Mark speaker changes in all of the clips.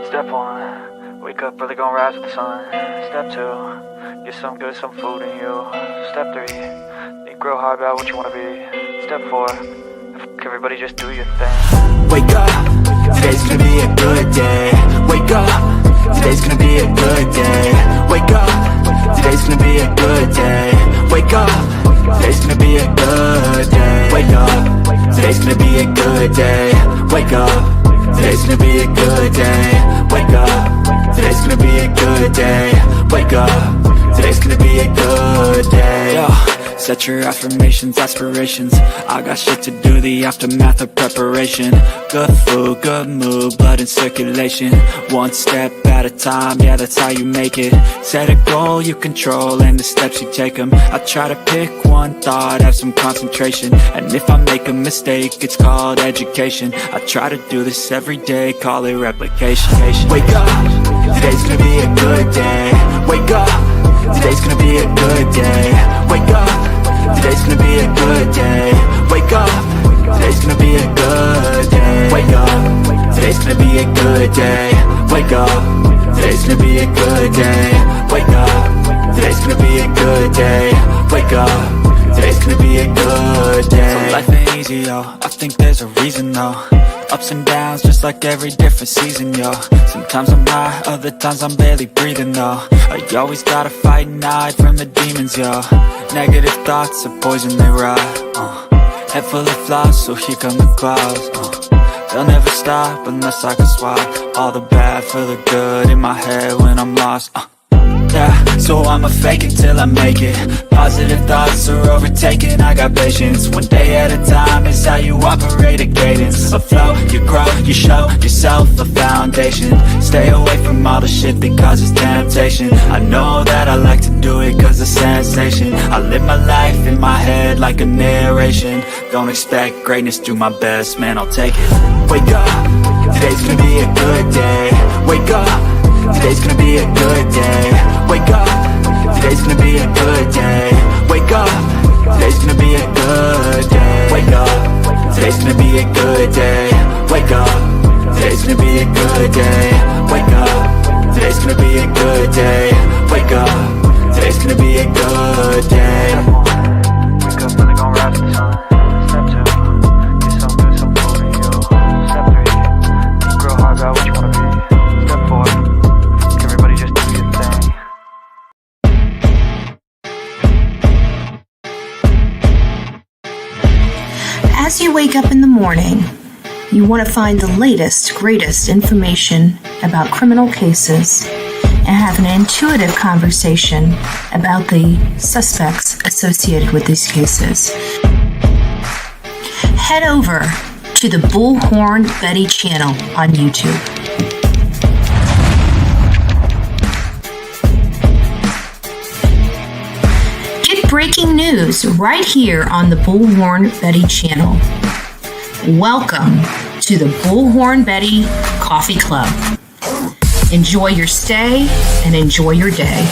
Speaker 1: Step 1, wake up early, gonna rise with the sun. Step 2, get some good, some food in you. Step 3, think real hard about what you wanna be. Step 4, everybody just do your thing.
Speaker 2: Wake up, today's gonna be a good day. Wake up, today's gonna be a good day. Wake up, today's gonna be a good day. Wake up, today's gonna be a good day. Wake up, today's gonna be a good day. Wake up, today's gonna be a good day. Wake up, today's gonna be a good day. Wake up, today's gonna be a good day. Yo, set your affirmations, aspirations. I got shit to do, the aftermath of preparation. Good food, good mood, blood in circulation. One step at a time, yeah, that's how you make it. Set a goal you control and the steps you take them. I try to pick one thought, have some concentration. And if I make a mistake, it's called education. I try to do this every day, call it replication. Wake up, today's gonna be a good day. Wake up, today's gonna be a good day. Wake up, today's gonna be a good day. Wake up, today's gonna be a good day. Wake up, today's gonna be a good day. Wake up, today's gonna be a good day. Wake up, today's gonna be a good day. Wake up, today's gonna be a good day. So life ain't easy, yo, I think there's a reason though. Ups and downs, just like every different season, yo. Sometimes I'm high, other times I'm barely breathing, though. I always gotta fight and hide from the demons, yo. Negative thoughts are poison, they rot. Head full of flaws, so here come the clouds. They'll never stop unless I can swap all the bad for the good in my head when I'm lost. Yeah, so I'ma fake it till I make it. Positive thoughts are overtaken, I got patience. One day at a time is how you operate a cadence. A flow, you grow, you show yourself a foundation. Stay away from all the shit that causes temptation. I know that I like to do it cause it's sensation. I live my life in my head like a narration. Don't expect greatness, do my best, man, I'll take it. Wake up, today's gonna be a good day. Wake up, today's gonna be a good day. Wake up, today's gonna be a good day. Wake up, today's gonna be a good day. Wake up, today's gonna be a good day. Wake up, today's gonna be a good day. Wake up, today's gonna be a good day. Wake up, today's gonna be a good day.
Speaker 1: Wake up early, gonna rise with the sun. Step 2, get some good, some food in you. Step 3, think real hard about what you wanna be. Step 4, everybody just do your thing.
Speaker 3: As you wake up in the morning, you want to find the latest, greatest information about criminal cases and have an intuitive conversation about the suspects associated with these cases. Head over to the Bullhorn Betty channel on YouTube. Get breaking news right here on the Bullhorn Betty channel. Welcome to the Bullhorn Betty Coffee Club. Enjoy your stay and enjoy your day.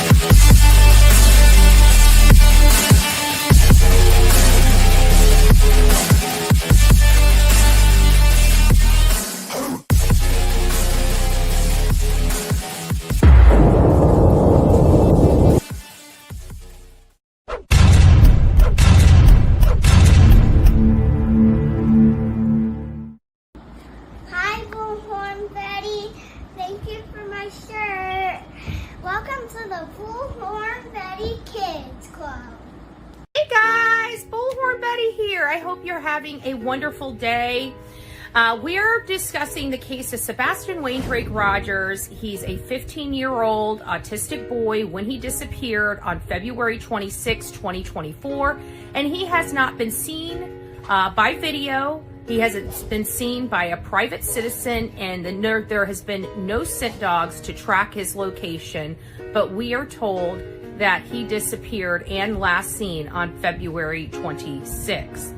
Speaker 4: A wonderful day. We're discussing the case of Sebastian Rogers. He's a 15-year-old autistic boy when he disappeared on February 26, 2024, and he has not been seen by video. He hasn't been seen by a private citizen, and there has been no scent dogs to track his location, but we are told that he disappeared and last seen on February 26th.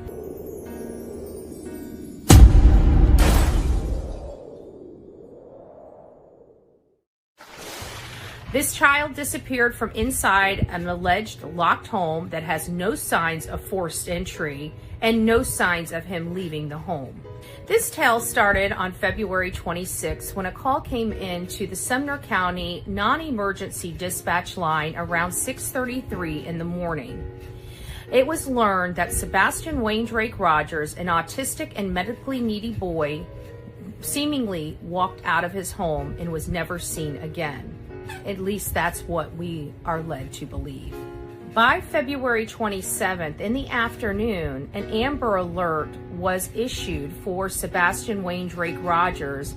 Speaker 4: This child disappeared from inside an alleged locked home that has no signs of forced entry, and no signs of him leaving the home. This tale started on February 26 when a call came in to the Sumner County non-emergency dispatch line around 6:33 in the morning. It was learned that Sebastian Waindrake Rogers, an autistic and medically needy boy, seemingly walked out of his home and was never seen again. At least that's what we are led to believe. By February 27th in the afternoon, an Amber Alert was issued for Sebastian Waindrake Rogers,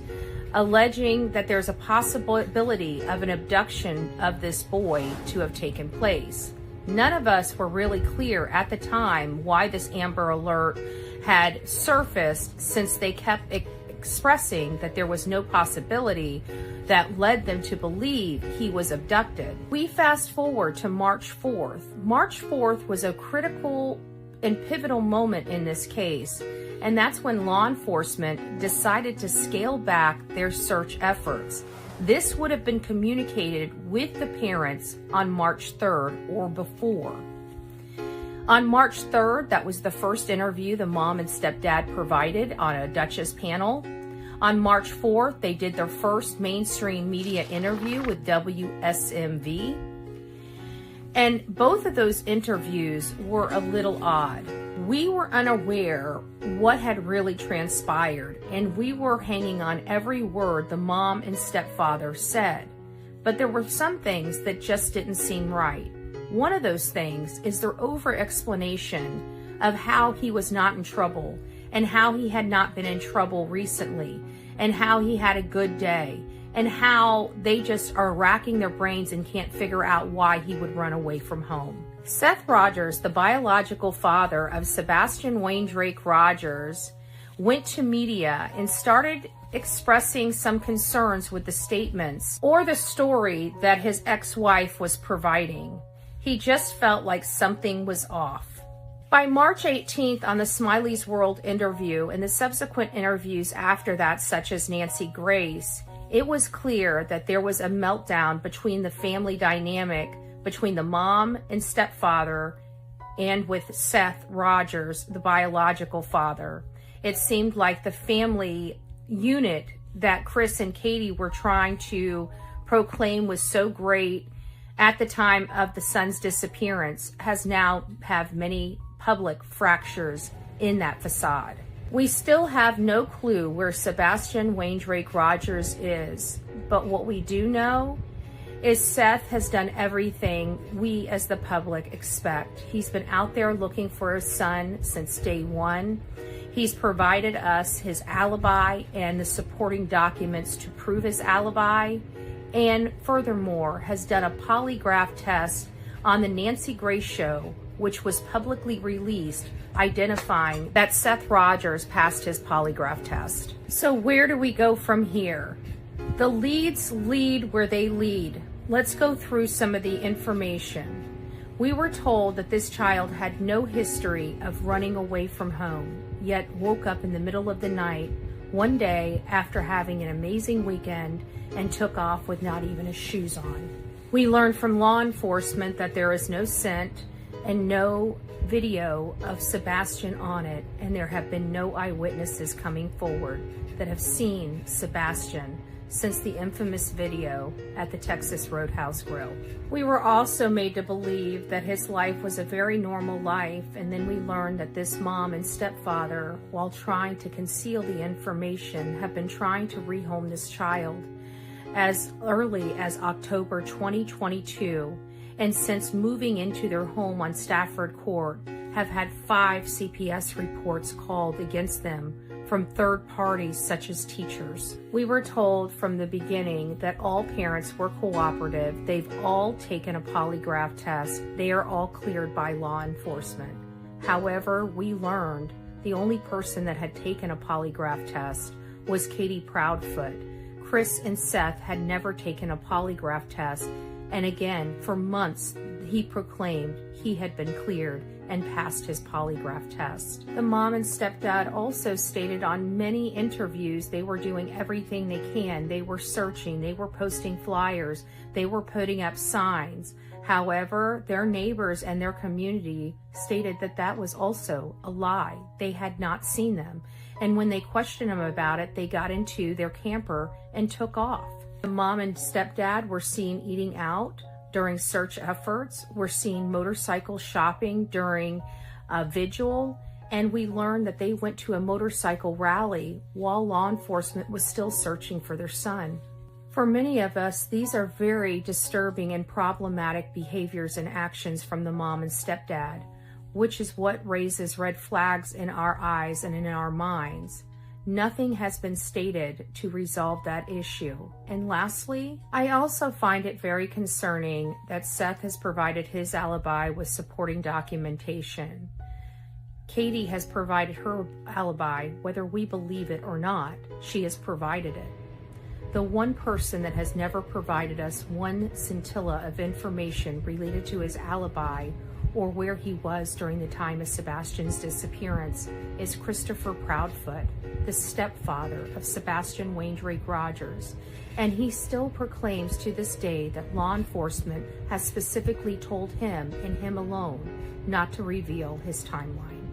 Speaker 4: alleging that there's a possibility of an abduction of this boy to have taken place. None of us were really clear at the time why this Amber Alert had surfaced, since they kept expressing that there was no possibility that led them to believe he was abducted. We fast forward to March 4th. March 4th was a critical and pivotal moment in this case, and that's when law enforcement decided to scale back their search efforts. This would have been communicated with the parents on March 3rd or before. On March 3rd, that was the first interview the mom and stepdad provided on a Duchess panel. On March 4th, they did their first mainstream media interview with WSMV. And both of those interviews were a little odd. We were unaware what had really transpired, and we were hanging on every word the mom and stepfather said. But there were some things that just didn't seem right. One of those things is their over-explanation of how he was not in trouble, and how he had not been in trouble recently, and how he had a good day, and how they just are racking their brains and can't figure out why he would run away from home. Seth Rogers, the biological father of Sebastian Waindrake Rogers, went to media and started expressing some concerns with the statements or the story that his ex-wife was providing. He just felt like something was off. By March 18th, on the Smiley's World interview and the subsequent interviews after that, such as Nancy Grace, it was clear that there was a meltdown between the family dynamic between the mom and stepfather and with Seth Rogers, the biological father. It seemed like the family unit that Chris and Cathy were trying to proclaim was so great at the time of the son's disappearance has now have many public fractures in that facade. We still have no clue where Sebastian Waindrake Rogers is, but what we do know is Seth has done everything we as the public expect. He's been out there looking for his son since day one. He's provided us his alibi and the supporting documents to prove his alibi, and furthermore has done a polygraph test on the Nancy Grace show, which was publicly released, identifying that Seth Rogers passed his polygraph test. So where do we go from here? The leads lead where they lead. Let's go through some of the information. We were told that this child had no history of running away from home, yet woke up in the middle of the night one day after having an amazing weekend and took off with not even his shoes on. We learned from law enforcement that there is no scent and no video of Sebastian on it, and there have been no eyewitnesses coming forward that have seen Sebastian since the infamous video at the Texas Roadhouse Grill. We were also made to believe that his life was a very normal life, and then we learned that this mom and stepfather, while trying to conceal the information, have been trying to rehome this child as early as October 2022, and since moving into their home on Stafford Court, have had 5 CPS reports called against them from third parties such as teachers. We were told from the beginning that all parents were cooperative. They've all taken a polygraph test. They are all cleared by law enforcement. However, we learned the only person that had taken a polygraph test was Cathy Proudfoot. Chris and Seth had never taken a polygraph test, and again, for months, he proclaimed he had been cleared and passed his polygraph test. The mom and stepdad also stated on many interviews they were doing everything they can. They were searching, they were posting flyers, they were putting up signs. However, their neighbors and their community stated that that was also a lie. They had not seen them. And when they questioned them about it, they got into their camper and took off. The mom and stepdad were seen eating out during search efforts. We're seen motorcycle shopping during a vigil. And we learned that they went to a motorcycle rally while law enforcement was still searching for their son. For many of us, these are very disturbing and problematic behaviors and actions from the mom and stepdad, which is what raises red flags in our eyes and in our minds. Nothing has been stated to resolve that issue. And lastly, I also find it very concerning that Seth has provided his alibi with supporting documentation. Cathy has provided her alibi, whether we believe it or not. She has provided it. The one person that has never provided us one scintilla of information related to his alibi or where he was during the time of Sebastian's disappearance is Christopher Proudfoot, the stepfather of Sebastian Wayne Drake Rogers. And he still proclaims to this day that law enforcement has specifically told him and him alone not to reveal his timeline.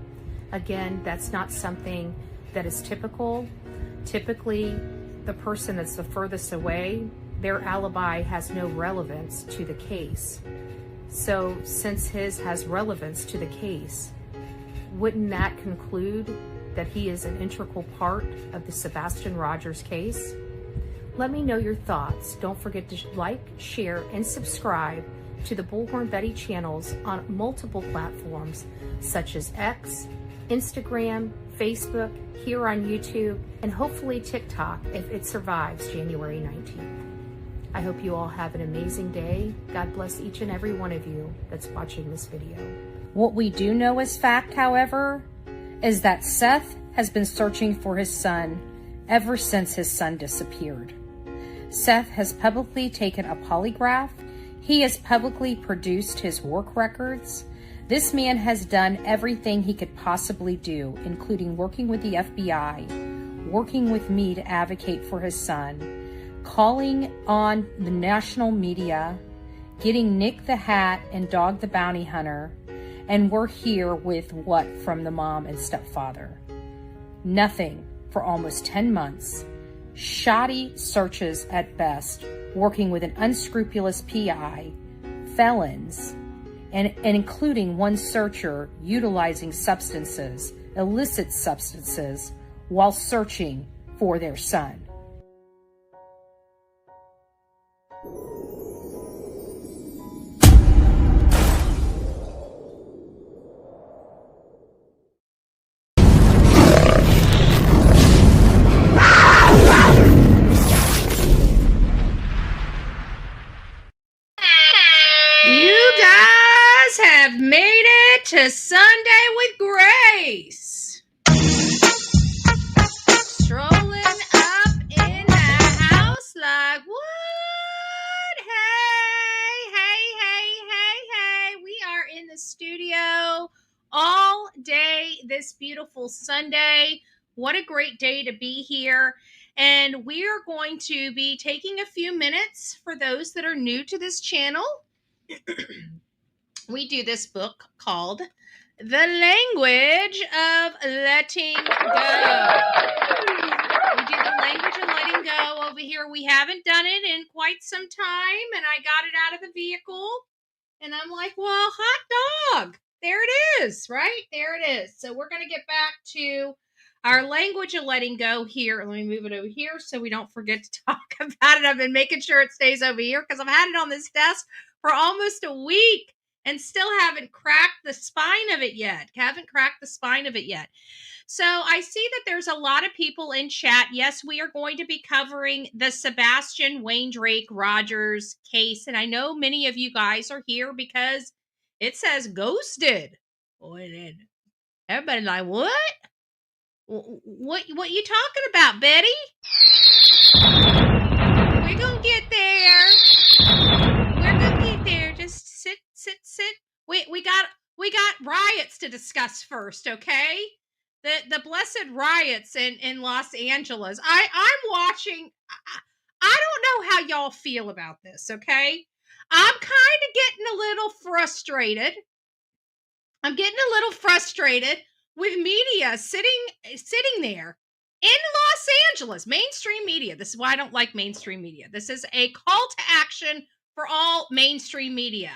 Speaker 4: Again, that's not something that is typical. Typically, the person that's the furthest away, their alibi has no relevance to the case. So since his has relevance to the case, wouldn't that conclude that he is an integral part of the Sebastian Rogers case? Let me know your thoughts. Don't forget to like, share, and subscribe to the Bullhorn Betty channels on multiple platforms such as X, Instagram, Facebook, here on YouTube, and hopefully TikTok if it survives January 19th. I hope you all have an amazing day. God bless each and every one of you that's watching this video. What we do know as fact, however, is that Seth has been searching for his son ever since his son disappeared. Seth has publicly taken a polygraph. He has publicly produced his work records. This man has done everything he could possibly do, including working with the FBI, working with me to advocate for his son, calling on the national media, getting Nick the Hat and Dog the Bounty Hunter, and we're here with what from the mom and stepfather? Nothing for almost 10 months. Shoddy searches at best, working with an unscrupulous PI, felons, and including one searcher utilizing substances, illicit substances, while searching for their son. Have made it to Sunday with Grace. Strolling up in the house like, what? Hey. We are in the studio all day this beautiful Sunday. What a great day to be here. And we are going to be taking a few minutes for those that are new to this channel. We do this book called The Language of Letting Go. We do the language of letting go over here. We haven't done it in quite some time, and I got it out of the vehicle, and I'm like, well, hot dog. There it is, right? There it is. So we're going to get back to our language of letting go here. Let me move it over here so we don't forget to talk about it. I've been making sure it stays over here because I've had it on this desk for almost a week. And still haven't cracked the spine of it yet. So I see that there's a lot of people in chat. Yes, we are going to be covering the Sebastian Wayne Drake Rogers case. And I know many of you guys are here because it says ghosted. Boy, everybody's like, what? What you talking about, Betty? We're going to get there. Just sit. We got riots to discuss first, okay? The blessed riots in Los Angeles. I'm watching. I don't know how y'all feel about this, okay? I'm kind of getting a little frustrated. I'm getting a little frustrated with media sitting there in Los Angeles, mainstream media. This is why I don't like mainstream media. This is a call to action for all mainstream media.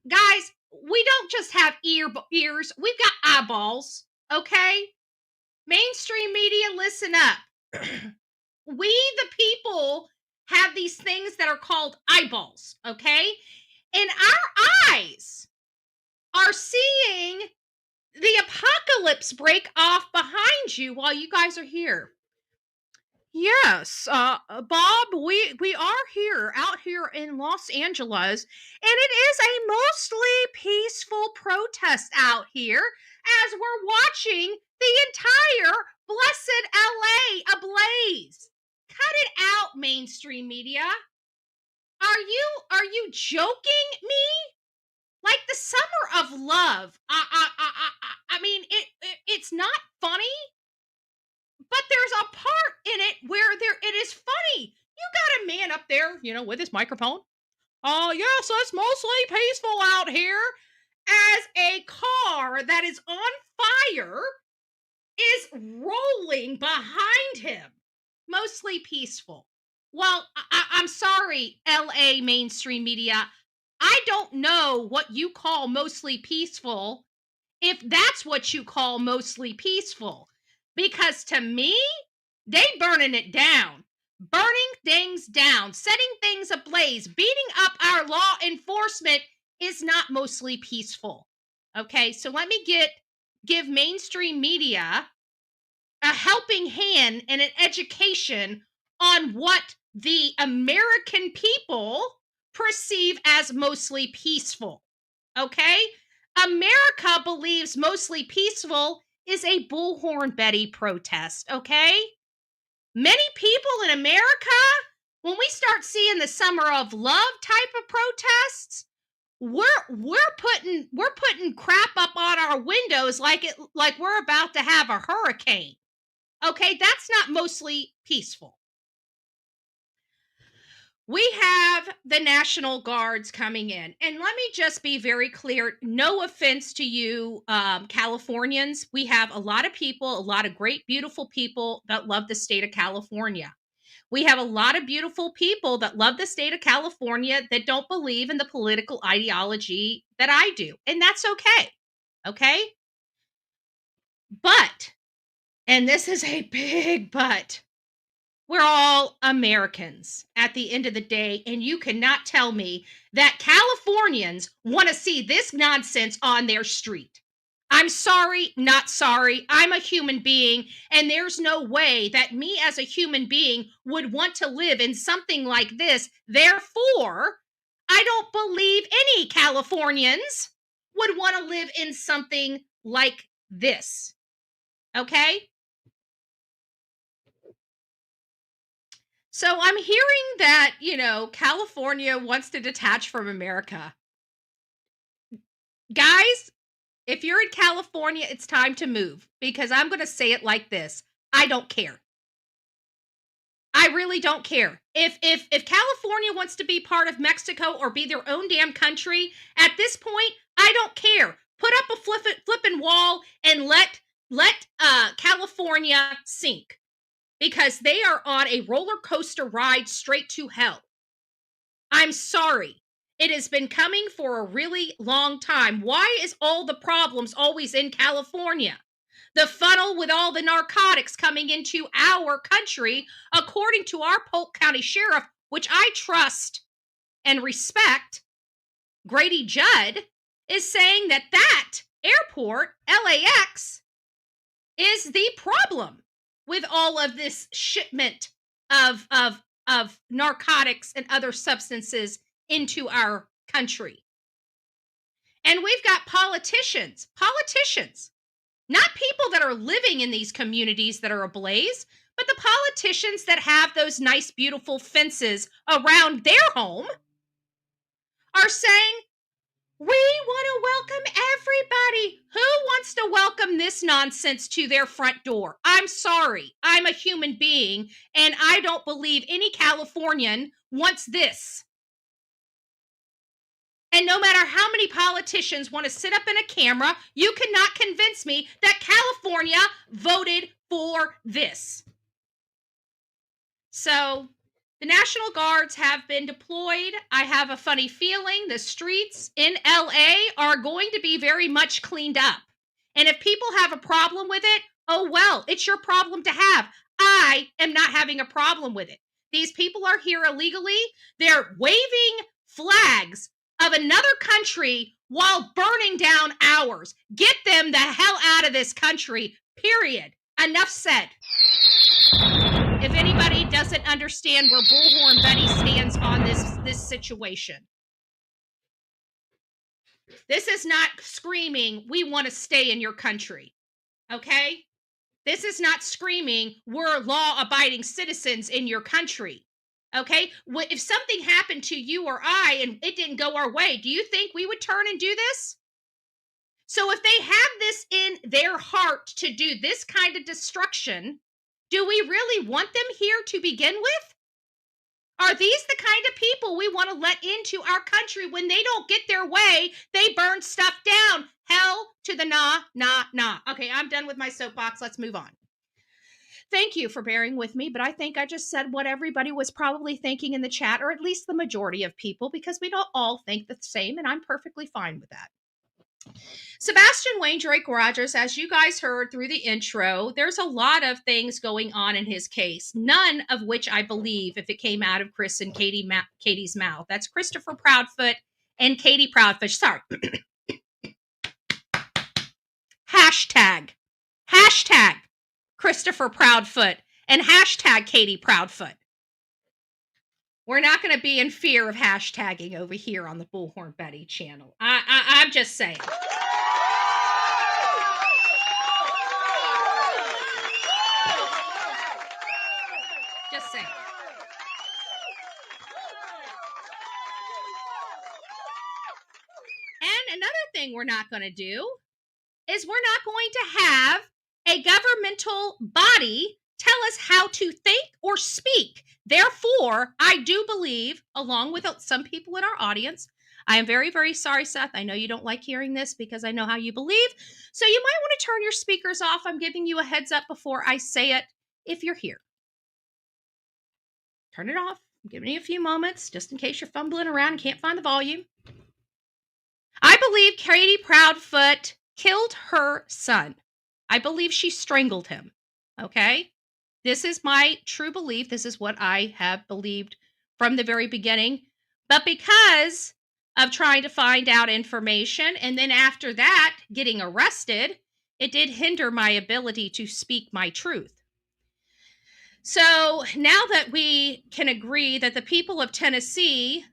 Speaker 4: Guys, we don't just have ears, we've got eyeballs, okay? Mainstream media, listen up. We, the people, have these things that are called eyeballs, okay? And our eyes are seeing the apocalypse break off behind you while you guys are here. Yes, Bob, we are here, out here in Los Angeles, and it is a mostly peaceful protest out here as we're watching the entire blessed LA ablaze. Cut it out, mainstream media. Are you joking me? Like the summer of love. I mean, it's not funny, but there's a part in it where it is funny. You got a man up there, with his microphone. Oh, yes, it's mostly peaceful out here. As a car that is on fire is rolling behind him. Mostly peaceful. Well, I'm sorry, LA mainstream media. I don't know what you call mostly peaceful, if that's what you call mostly peaceful. Because to me, they burning it down. Burning things down, setting things ablaze, beating up our law enforcement is not mostly peaceful. Okay, so let me give mainstream media a helping hand and an education on what the American people perceive as mostly peaceful. Okay? America believes mostly peaceful is a Bullhorn Betty protest. Okay? Many people in America, when we start seeing the summer of love type of protests, we're putting crap up on our windows like we're about to have a hurricane. Okay, that's not mostly peaceful. We have the National Guards coming in. And let me just be very clear. No offense to you, Californians. We have a lot of people, a lot of great, beautiful people that love the state of California. We have a lot of beautiful people that love the state of California that don't believe in the political ideology that I do. And that's okay. Okay? But, and this is a big but, we're all Americans at the end of the day, and you cannot tell me that Californians want to see this nonsense on their street. I'm sorry, not sorry. I'm a human being, and there's no way that me as a human being would want to live in something like this. Therefore, I don't believe any Californians would want to live in something like this. Okay? So I'm hearing that, California wants to detach from America. Guys, if you're in California, it's time to move, because I'm going to say it like this. I don't care. I really don't care. If California wants to be part of Mexico or be their own damn country, at this point, I don't care. Put up a flipping wall and let California sink. Because they are on a roller coaster ride straight to hell. I'm sorry. It has been coming for a really long time. Why is all the problems always in California? The funnel with all the narcotics coming into our country, according to our Polk County Sheriff, which I trust and respect, Grady Judd, is saying that airport, LAX, is the problem with all of this shipment of narcotics and other substances into our country. And we've got politicians, not people that are living in these communities that are ablaze, but the politicians that have those nice, beautiful fences around their home are saying, we want to welcome everybody. Who wants to welcome this nonsense to their front door? I'm sorry. I'm a human being, and I don't believe any Californian wants this. And no matter how many politicians want to sit up in a camera, you cannot convince me that California voted for this. So the National Guards have been deployed. I have a funny feeling the streets in LA are going to be very much cleaned up. And if people have a problem with it, oh well, it's your problem to have. I am not having a problem with it. These people are here illegally. They're waving flags of another country while burning down ours. Get them the hell out of this country, period. Enough said. If anybody doesn't understand where Bullhorn Betty stands on this situation. This is not screaming, we want to stay in your country. Okay? This is not screaming, we're law-abiding citizens in your country. Okay? If something happened to you or I and it didn't go our way, do you think we would turn and do this? So if they have this in their heart to do this kind of destruction, do we really want them here to begin with? Are these the kind of people we want to let into our country? When they don't get their way, they burn stuff down. Hell to the nah, nah, nah. Okay, I'm done with my soapbox. Let's move on. Thank you for bearing with me, but I think I just said what everybody was probably thinking in the chat, or at least the majority of people, because we don't all think the same, and I'm perfectly fine with that. Sebastian Wayne Drake Rogers, as you guys heard through the intro, there's a lot of things going on in his case, none of which I believe if it came out of Chris and Katie's mouth. That's Christopher Proudfoot and Katie Proudfish. Sorry. Hashtag Christopher Proudfoot and hashtag Katie Proudfoot. We're not going to be in fear of hashtagging over here on the Bullhorn Betty channel. I'm just saying. Just saying. And another thing we're not going to do is we're not going to have a governmental body tell us how to think or speak. Therefore, I do believe, along with some people in our audience, I am very, very sorry, Seth. I know you don't like hearing this because I know how you believe. So you might want to turn your speakers off. I'm giving you a heads up before I say it if you're here. Turn it off. I'm giving you a few moments just in case you're fumbling around and can't find the volume. I believe Katie Proudfoot killed her son. I believe she strangled him. Okay? This is my true belief. This is what I have believed from the very beginning. But because of trying to find out information and then after that getting arrested, it did hinder my ability to speak my truth. So now that we can agree that the people of Tennessee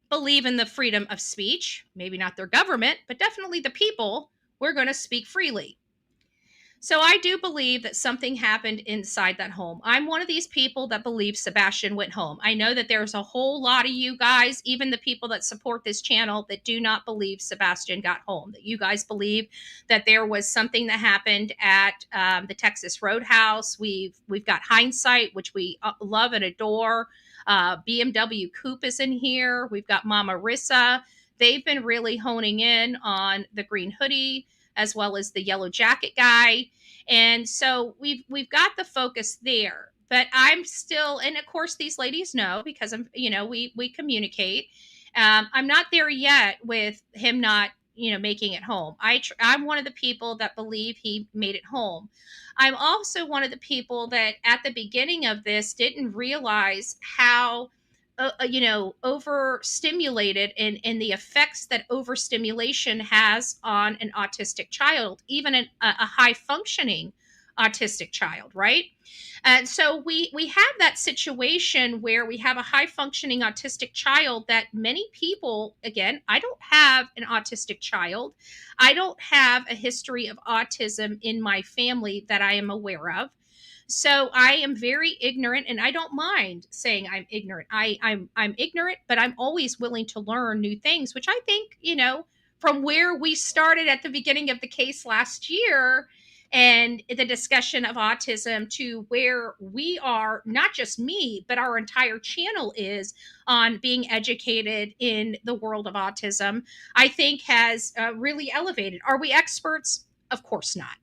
Speaker 4: believe in the freedom of speech, maybe not their government, but definitely the people, we're going to speak freely. So I do believe that something happened inside that home. I'm one of these people that believes Sebastian went home. I know that there's a whole lot of you guys, even the people that support this channel, that do not believe Sebastian got home. That you guys believe that there was something that happened at the Texas Roadhouse. We've got Hindsight, which we love and adore. BMW Coupe is in here. We've got Mama Rissa. They've been really honing in on the green hoodie, as well as the yellow jacket guy. And so we've got the focus there. But I'm still, and of course these ladies know because I'm, we communicate. I'm not there yet with him not, making it home. I'm one of the people that believe he made it home. I'm also one of the people that at the beginning of this didn't realize how overstimulated and the effects that overstimulation has on an autistic child, even a high functioning autistic child, right? And so we have that situation where we have a high functioning autistic child that many people, again, I don't have an autistic child. I don't have a history of autism in my family that I am aware of. So I am very ignorant, and I don't mind saying I'm ignorant. I'm ignorant, but I'm always willing to learn new things, which I think, from where we started at the beginning of the case last year, and the discussion of autism to where we are, not just me, but our entire channel is on being educated in the world of autism, I think has really elevated. Are we experts? Of course not.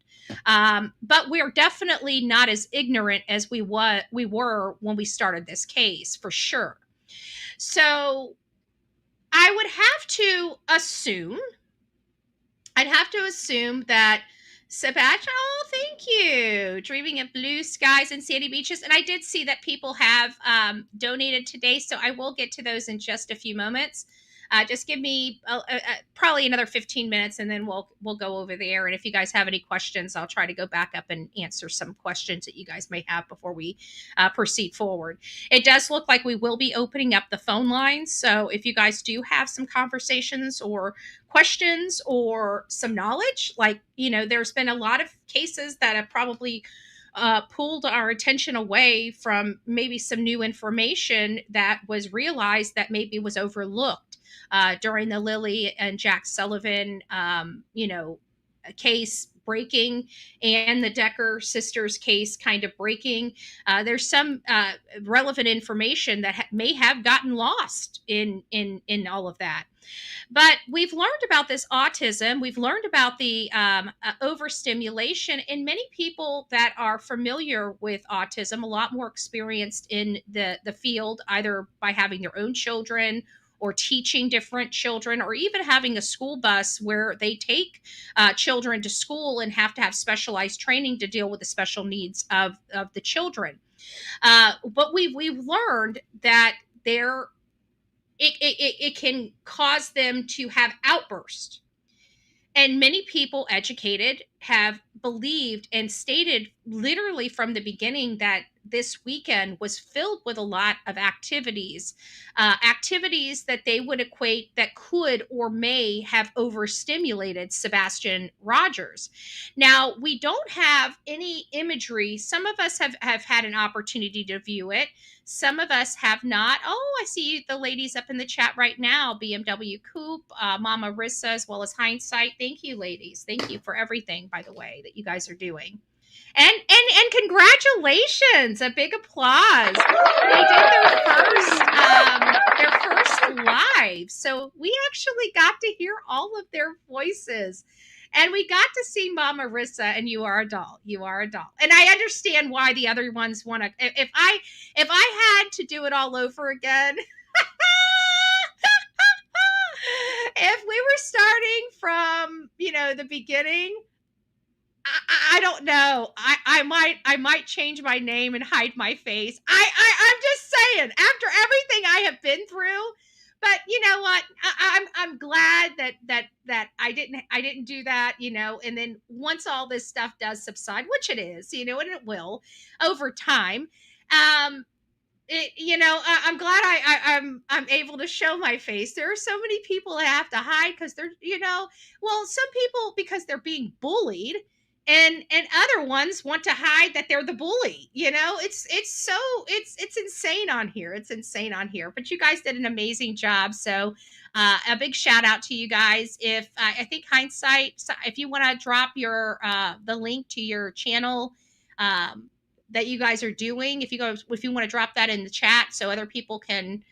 Speaker 4: But we're definitely not as ignorant as we were when we started this case, for sure. So I would have to assume, I'd have to assume that Sebastian, oh, thank you. Dreaming of blue skies and sandy beaches. And I did see that people have donated today, so I will get to those in just a few moments. Just give me probably another 15 minutes, and then we'll go over there. And if you guys have any questions, I'll try to go back up and answer some questions that you guys may have before we proceed forward. It does look like we will be opening up the phone lines. So if you guys do have some conversations or questions or some knowledge, like, there's been a lot of cases that have probably pulled our attention away from maybe some new information that was realized that maybe was overlooked during the Lily and Jack Sullivan, case breaking, and the Decker sisters case kind of breaking. There's some relevant information that may have gotten lost in all of that. But we've learned about this autism. We've learned about the overstimulation, and many people that are familiar with autism, a lot more experienced in the field, either by having their own children or teaching different children, or even having a school bus where they take children to school and have to have specialized training to deal with the special needs of the children. But we've learned that it can cause them to have outbursts. And many people educated have believed and stated literally from the beginning that this weekend was filled with a lot of activities that they would equate that could or may have overstimulated Sebastian Rogers. Now, we don't have any imagery. Some of us have had an opportunity to view it. Some of us have not. Oh, I see the ladies up in the chat right now. BMW Coupe, Mama Rissa, as well as Hindsight. Thank you, ladies. Thank you for everything, by the way, that you guys are doing. And congratulations! A big applause. They did their first live, so we actually got to hear all of their voices. And we got to see Mama Rissa, and you are a doll. You are a doll. And I understand why the other ones want to. If I had to do it all over again, if we were starting from the beginning, I don't know. I might change my name and hide my face. I'm just saying. After everything I have been through. But you know what? I'm glad that I didn't do that, and then once all this stuff does subside, which it is, and it will over time. I'm glad I'm able to show my face. There are so many people that have to hide because they're, some people because they're being bullied. And other ones want to hide that they're the bully. It's insane on here. It's insane on here. But you guys did an amazing job. So a big shout out to you guys. If I think Hindsight, if you want to drop your the link to your channel that you guys are doing, if you want to drop that in the chat so other people can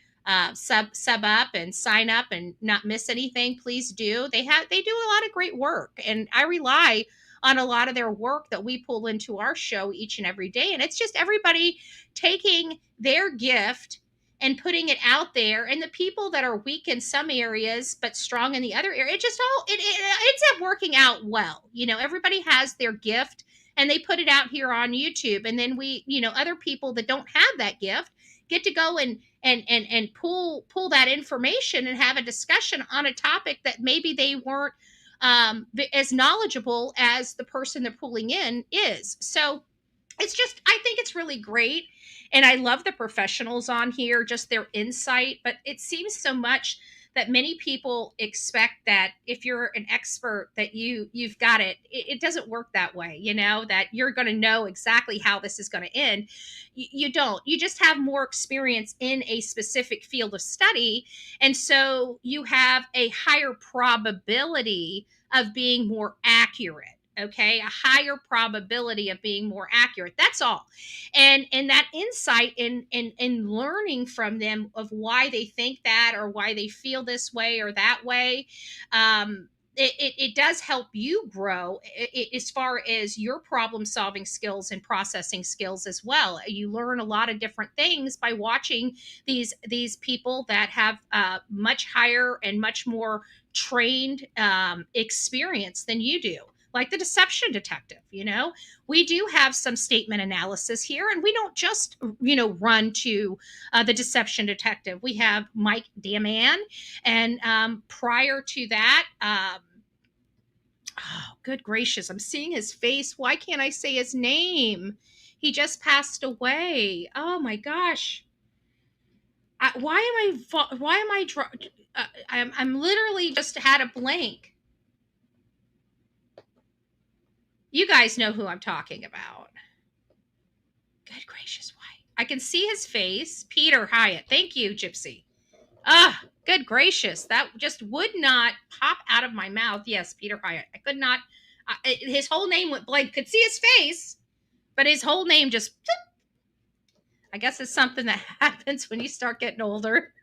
Speaker 4: sub up and sign up and not miss anything, please do. They do a lot of great work, and I rely on a lot of their work that we pull into our show each and every day. And it's just everybody taking their gift and putting it out there. And the people that are weak in some areas, but strong in the other area, it ends up working out well. Everybody has their gift and they put it out here on YouTube. And then we, other people that don't have that gift get to go and pull that information and have a discussion on a topic that maybe they weren't as knowledgeable as the person they're pulling in is. So I think it's really great. And I love the professionals on here, just their insight. But it seems so much that many people expect that if you're an expert that you've got it. It doesn't work that way, that you're going to know exactly how this is going to end. You don't. You just have more experience in a specific field of study. And so you have a higher probability of being more accurate. okay, a higher probability of being more accurate. That's all. And that insight in learning from them of why they think that, or why they feel this way or that way, it does help you grow as far as your problem solving skills and processing skills as well. You learn a lot of different things by watching these people that have much higher and much more trained experience than you do, like the deception detective. We do have some statement analysis here, and we don't just run to the deception detective. We have Mike Daman, and prior to that, oh, good gracious, I'm seeing his face. Why can't I say his name? He just passed away. Oh my gosh. I'm literally just had a blank. You guys know who I'm talking about. Good gracious, why? I can see his face. Peter Hyatt. Thank you, Gypsy. Good gracious. That just would not pop out of my mouth. Yes, Peter Hyatt. I could not. His whole name went blank. Could see his face, but his whole name just. I guess it's something that happens when you start getting older.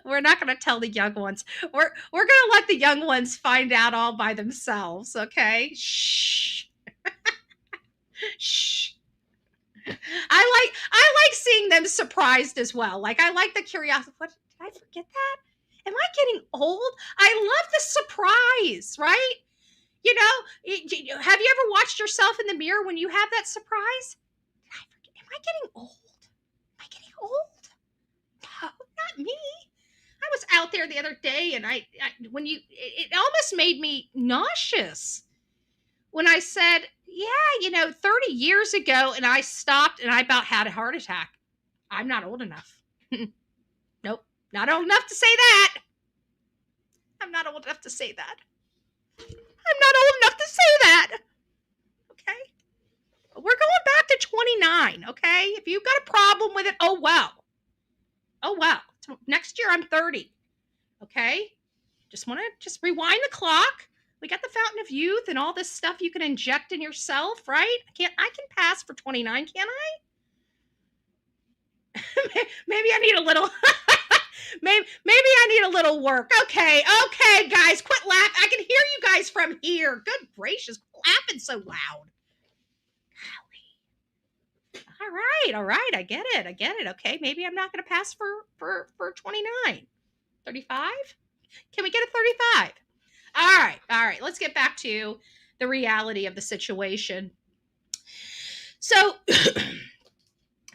Speaker 4: We're not going to tell the young ones. We're going to let the young ones find out all by themselves, okay? Shh. Shh. I like seeing them surprised as well. Like, I like the curiosity. What, did I forget that? Am I getting old? I love the surprise, right? Have you ever watched yourself in the mirror when you have that surprise? Did I forget? Am I getting old? Am I getting old? No, not me. I was out there the other day, and it almost made me nauseous when I said, yeah, 30 years ago, and I stopped and I about had a heart attack. I'm not old enough. Nope, not old enough to say that. I'm not old enough to say that. I'm not old enough to say that. Okay? We're going back to 29, okay? If you've got a problem with it, oh well. Oh well. Next year I'm 30. Okay? Just want to rewind the clock. We got the fountain of youth and all this stuff you can inject in yourself, right? I can pass for 29, can't I? Maybe I need a little maybe I need a little work. Okay, guys, quit laughing. I can hear you guys from here. Good gracious, quit laughing so loud. Golly. All right, I get it. Okay, maybe I'm not going to pass for 29. 35? Can we get a 35? All right. Let's get back to the reality of the situation. So the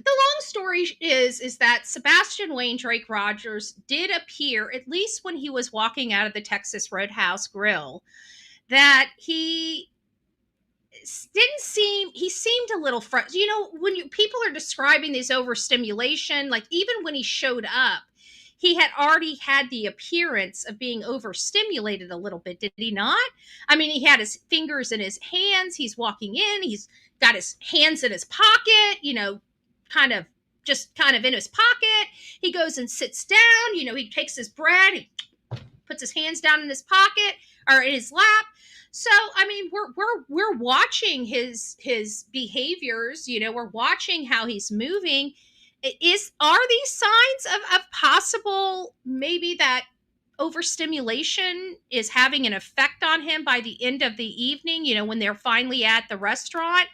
Speaker 4: long story is that Sebastian Wayne Drake Rogers did appear, at least when he was walking out of the Texas Roadhouse Grill, that he seemed a little frustrated. When people are describing this overstimulation, like even when he showed up, he had already had the appearance of being overstimulated a little bit, did he not? I mean, he had his fingers in his hands. He's walking in. He's got his hands in his pocket, kind of in his pocket. He goes and sits down. He takes his bread. He puts his hands down in his pocket or in his lap. So, I mean, we're watching his behaviors. We're watching how he's moving. Are these signs of possible maybe that overstimulation is having an effect on him by the end of the evening, when they're finally at the restaurant?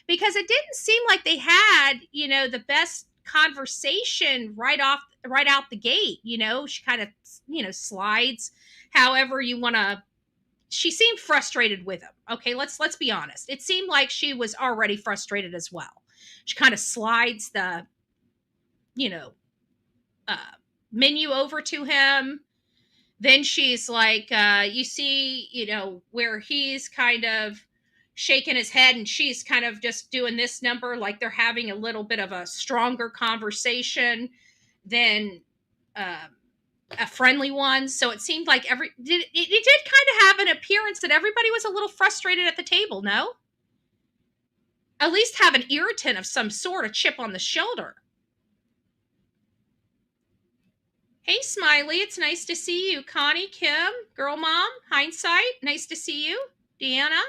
Speaker 4: Because it didn't seem like they had, the best conversation right out the gate. She kind of, slides however you want to. She seemed frustrated with him. Okay, let's be honest. It seemed like she was already frustrated as well. She kind of slides the menu over to him. Then she's like, you see, where he's kind of shaking his head and she's kind of just doing this number, like they're having a little bit of a stronger conversation than a friendly one. So it seemed like it did kind of have an appearance that everybody was a little frustrated at the table, no? At least have an irritant of some sort, a chip on the shoulder. Hey, Smiley, it's nice to see you. Connie, Kim, Girl Mom, Hindsight, nice to see you. Deanna.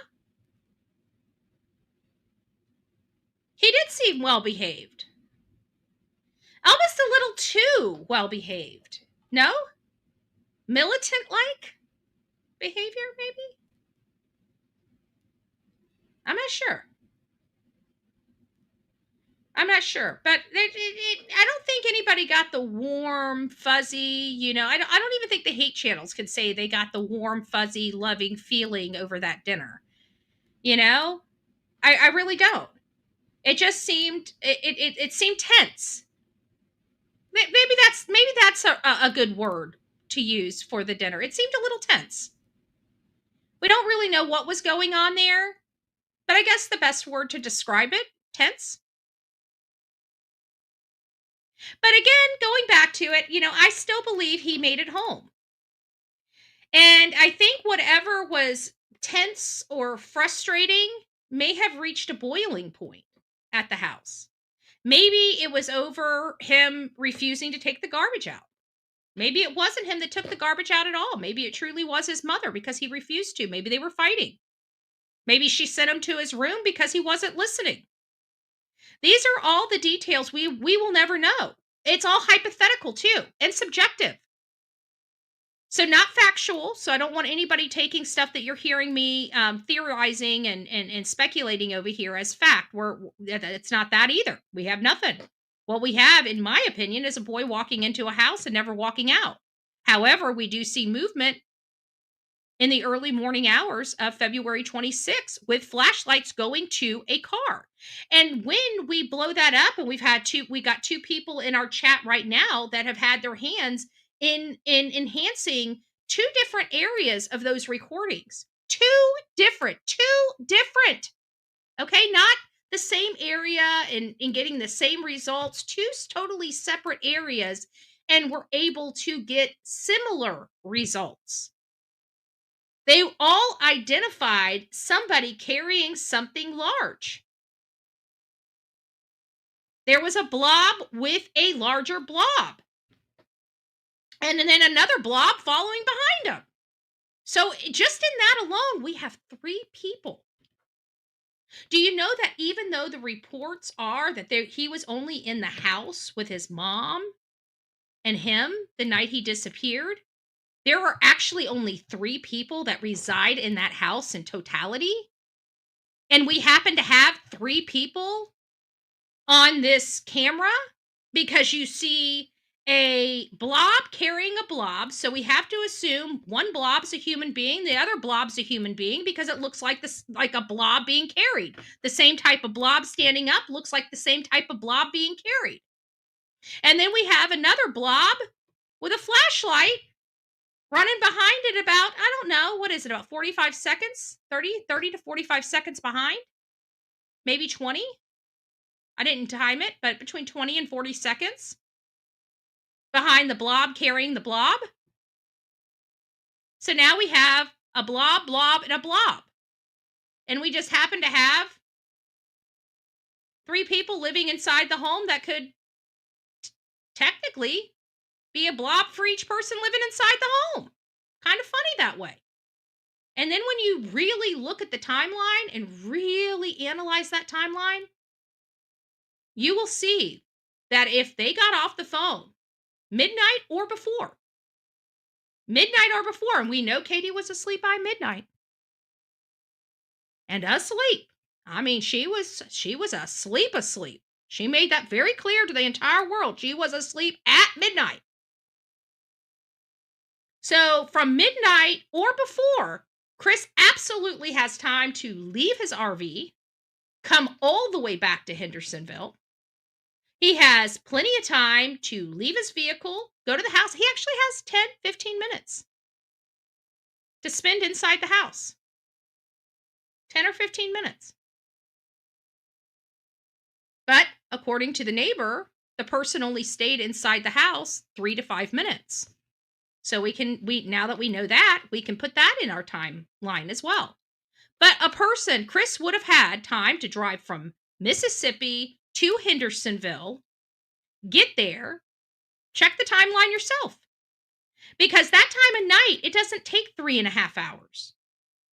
Speaker 4: He did seem well behaved. Almost a little too well behaved. No? Militant like behavior, maybe? I'm not sure. But I don't think anybody got the warm, fuzzy, I don't even think the hate channels could say they got the warm, fuzzy, loving feeling over that dinner. I really don't. It just seemed, it seemed tense. Maybe that's a good word to use for the dinner. It seemed a little tense. We don't really know what was going on there, but I guess the best word to describe it, tense. But again, going back to it, I still believe he made it home. And I think whatever was tense or frustrating may have reached a boiling point at the house. Maybe it was over him refusing to take the garbage out. Maybe it wasn't him that took the garbage out at all. Maybe it truly was his mother because he refused to. Maybe they were fighting. Maybe she sent him to his room because he wasn't listening. These are all the details we will never know. It's all hypothetical too, and subjective. So not factual. So I don't want anybody taking stuff that you're hearing me theorizing and speculating over here as fact. It's not that either. We have nothing. What we have, in my opinion, is a boy walking into a house and never walking out. However, we do see movement in the early morning hours of February 26th with flashlights going to a car. And when we blow that up, and we got two people in our chat right now that have had their hands in enhancing two different areas of those recordings. Two different. Okay, not the same area and getting the same results, two totally separate areas, and we're able to get similar results. They all identified somebody carrying something large. There was a blob with a larger blob. And then another blob following behind him. So just in that alone, we have 3 people. Do you know that even though the reports are that he was only in the house with his mom and him the night he disappeared, there are actually only 3 people that reside in that house in totality? And we happen to have 3 people on this camera because you see a blob carrying a blob. So we have to assume one blob's a human being, the other blob's a human being because it looks like a blob being carried. The same type of blob standing up looks like the same type of blob being carried. And then we have another blob with a flashlight running behind it about, I don't know, what is it, about 45 seconds? 30 to 45 seconds behind? Maybe 20? I didn't time it, but between 20 and 40 seconds behind the blob carrying the blob. So now we have a blob, and a blob. And we just happen to have 3 people living inside the home that could technically be a blob for each person living inside the home. Kind of funny that way. And then when you really look at the timeline and really analyze that timeline, you will see that if they got off the phone midnight or before, and we know Katie was asleep by midnight and asleep. I mean, she was asleep. She made that very clear to the entire world. She was asleep at midnight. So from midnight or before, Chris absolutely has time to leave his RV, come all the way back to Hendersonville. He has plenty of time to leave his vehicle, go to the house. He actually has 10, 15 minutes to spend inside the house. 10 or 15 minutes. But according to the neighbor, the person only stayed inside the house 3 to 5 minutes. So now that we know that, we can put that in our timeline as well. But Chris would have had time to drive from Mississippi to Hendersonville, get there, check the timeline yourself. Because that time of night, it doesn't take 3.5 hours.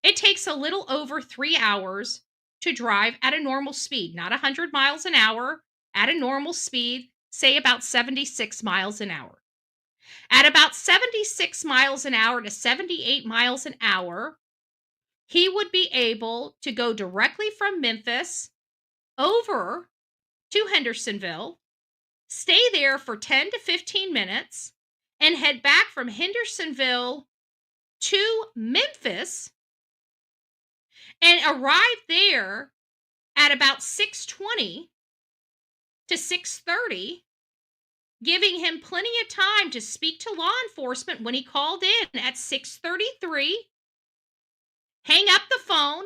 Speaker 4: It takes a little over 3 hours to drive at a normal speed, not 100 miles an hour, at a normal speed, say about 76 miles an hour. At about 76 miles an hour to 78 miles an hour, he would be able to go directly from Memphis over to Hendersonville, stay there for 10 to 15 minutes, and head back from Hendersonville to Memphis and arrive there at about 6:20 to 6:30, giving him plenty of time to speak to law enforcement when he called in at 6:33, hang up the phone,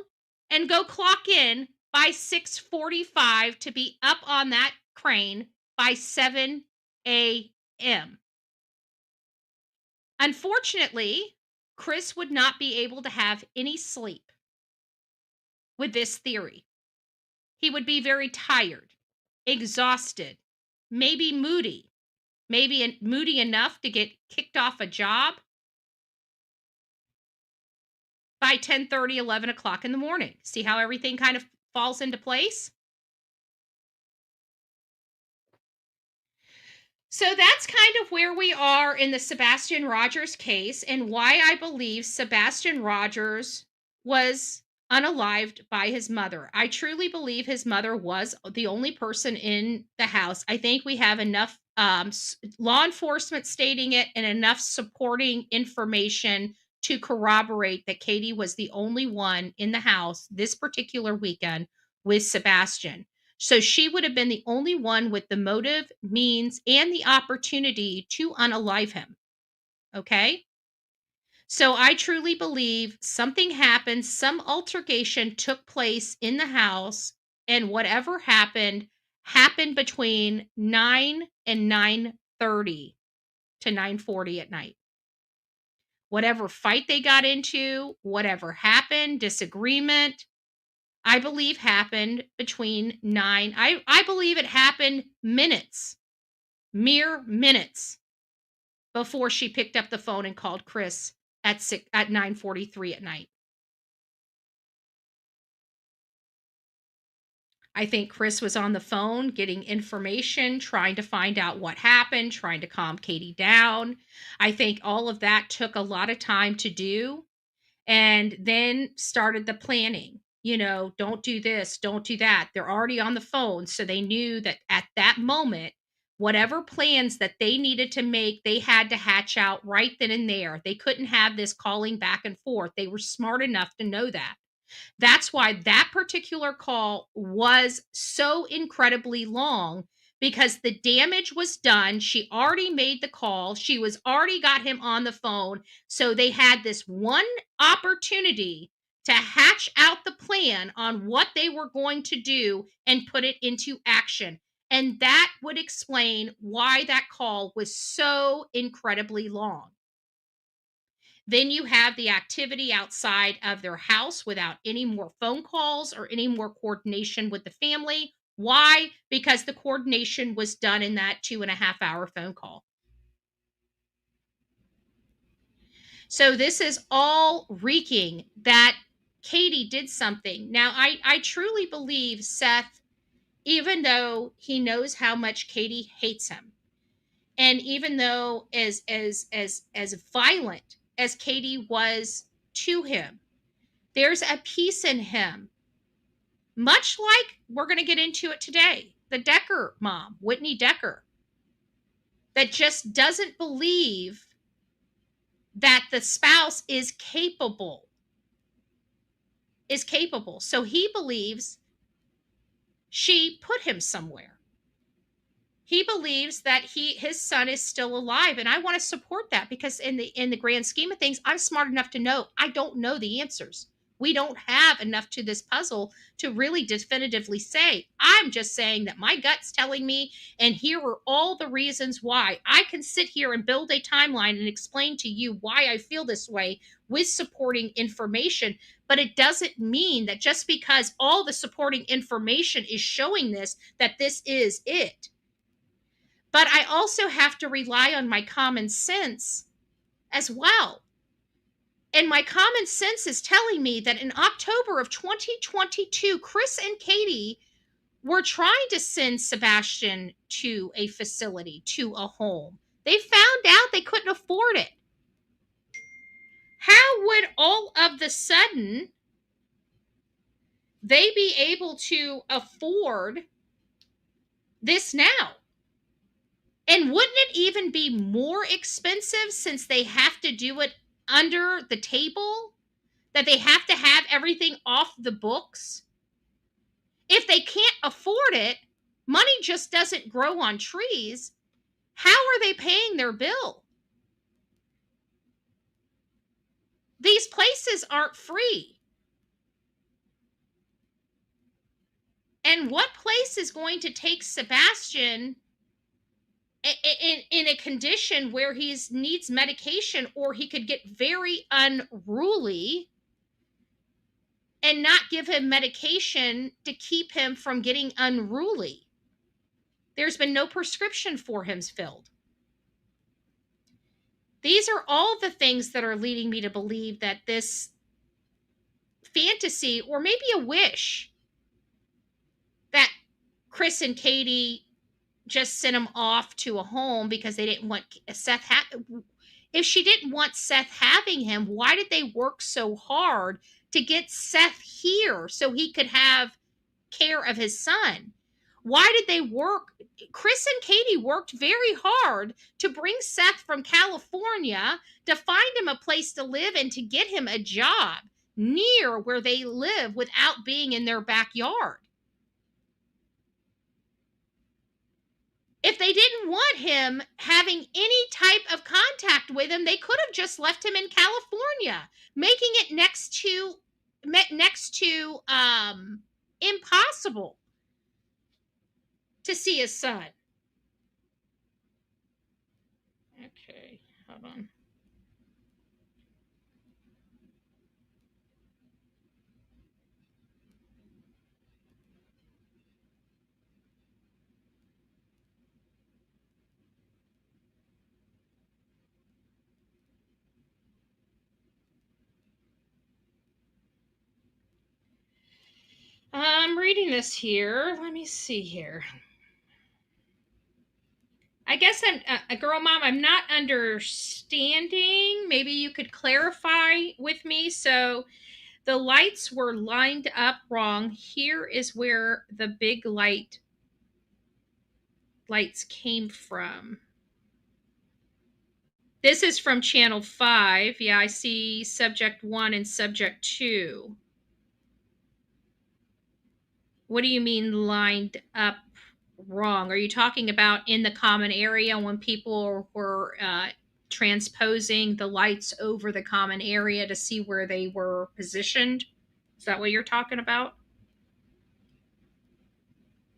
Speaker 4: and go clock in by 6:45 to be up on that crane by 7 a.m. Unfortunately, Chris would not be able to have any sleep with this theory. He would be very tired, exhausted, maybe moody, maybe moody enough to get kicked off a job by 10:30, 11 o'clock in the morning. See how everything kind of falls into place? So that's kind of where we are in the Sebastian Rogers case and why I believe Sebastian Rogers was unalived by his mother. I truly believe his mother was the only person in the house. I think we have enough law enforcement stating it and enough supporting information to corroborate that Katie was the only one in the house this particular weekend with Sebastian. So she would have been the only one with the motive, means, and the opportunity to unalive him. Okay? So I truly believe something happened, some altercation took place in the house, and whatever happened between 9 and 9:30 to 9:40 at night. Whatever fight they got into, whatever happened, disagreement, I believe happened between 9. I believe it happened minutes, mere minutes before she picked up the phone and called Chris at 9:43 at night. I think Chris was on the phone getting information, trying to find out what happened, trying to calm Katie down. I think all of that took a lot of time to do. And then started the planning. Don't do this, don't do that. They're already on the phone. So they knew that at that moment, whatever plans that they needed to make, they had to hatch out right then and there. They couldn't have this calling back and forth. They were smart enough to know that. That's why that particular call was so incredibly long, because the damage was done. She already made the call. She was already got him on the phone. So they had this one opportunity to hatch out the plan on what they were going to do and put it into action. And that would explain why that call was so incredibly long. Then you have the activity outside of their house without any more phone calls or any more coordination with the family. Why? Because the coordination was done in that 2.5 hour phone call. So this is all reeking that Katie did something. Now, I truly believe Seth, even though he knows how much Katie hates him, and even though as violent as Katie was to him, there's a piece in him, much like we're going to get into it today, the Decker mom, Whitney Decker, that just doesn't believe that the spouse is capable. So he believes she put him somewhere. He believes that his son is still alive, and I want to support that, because in the grand scheme of things, I'm smart enough to know I don't know the answers. We don't have enough to this puzzle to really definitively say. I'm just saying that my gut's telling me, and here are all the reasons why. I can sit here and build a timeline and explain to you why I feel this way with supporting information, but it doesn't mean that just because all the supporting information is showing this, that this is it. But I also have to rely on my common sense as well. And my common sense is telling me that in October of 2022, Chris and Katie were trying to send Sebastian to a facility, to a home. They found out they couldn't afford it. How would all of the sudden they be able to afford this now? And wouldn't it even be more expensive since they have to do it under the table? That they have to have everything off the books? If they can't afford it, money just doesn't grow on trees. How are they paying their bill? These places aren't free. And what place is going to take Sebastian in a condition where he needs medication, or he could get very unruly and not give him medication to keep him from getting unruly? There's been no prescription for him filled. These are all the things that are leading me to believe that this fantasy, or maybe a wish, that Chris and Katie just sent him off to a home because they didn't want Seth. If she didn't want Seth having him, why did they work so hard to get Seth here so he could have care of his son? Why did they work? Chris and Katie worked very hard to bring Seth from California to find him a place to live and to get him a job near where they live without being in their backyard. If they didn't want him having any type of contact with him, they could have just left him in California, making it next to impossible to see his son. Okay, hold on. I'm reading this here. Let me see here. I guess I'm a girl mom. I'm not understanding. Maybe you could clarify with me. So the lights were lined up wrong. Here is where the big lights came from. This is from channel 5. Yeah, I see subject 1 and subject 2. What do you mean lined up wrong? Are you talking about in the common area when people were transposing the lights over the common area to see where they were positioned? Is that what you're talking about?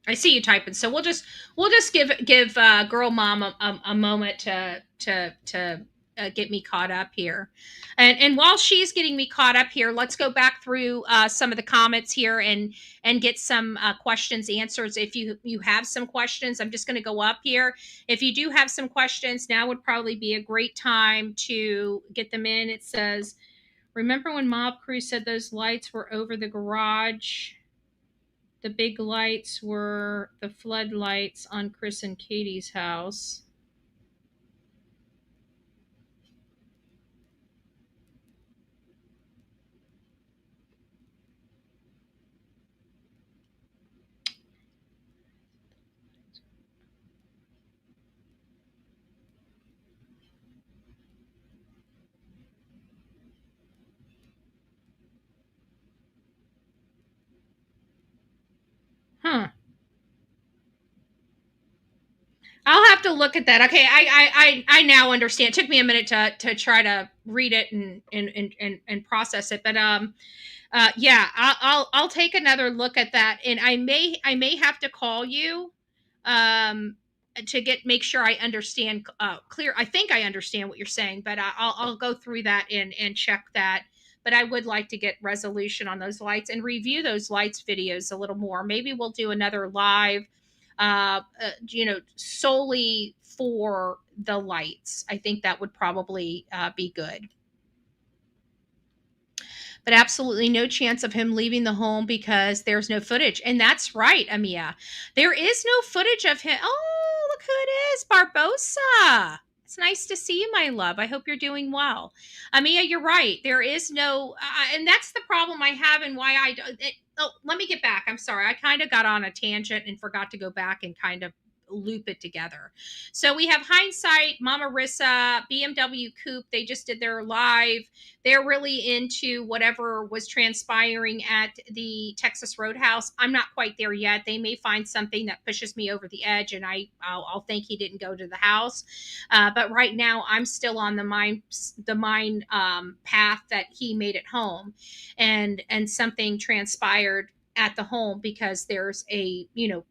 Speaker 4: I see you typing, so we'll just give girl mom a moment to get me caught up here, and while she's getting me caught up here, let's go back through some of the comments here and get some questions answered. If you have some questions, I'm just going to go up here. If you do have some questions, now would probably be a great time to get them in. It says, remember when Mob Crew said those lights were over the garage? The big lights were the floodlights on Chris and Katie's house. Huh. I'll have to look at that. Okay, I now understand. It took me a minute to try to read it and process it, but yeah, I'll take another look at that, and I may have to call you to make sure I understand clear. I think I understand what you're saying, but I'll go through that and check that. But I would like to get resolution on those lights and review those lights videos a little more. Maybe we'll do another live solely for the lights. I think that would probably be good. But absolutely no chance of him leaving the home because there's no footage. And that's right, Amia. There is no footage of him. Oh, look who it is, Barbosa. It's nice to see you, my love. I hope you're doing well. Amia, you're right. There is no, and that's the problem I have and why let me get back. I'm sorry. I kind of got on a tangent and forgot to go back and kind of loop it together. So we have Hindsight, Mama Rissa, BMW Coupe. They just did their live. They're really into whatever was transpiring at the Texas Roadhouse. I'm not quite there yet. They may find something that pushes me over the edge, and I'll think he didn't go to the house. But right now, I'm still on the mine path that he made it home, and something transpired at the home because there's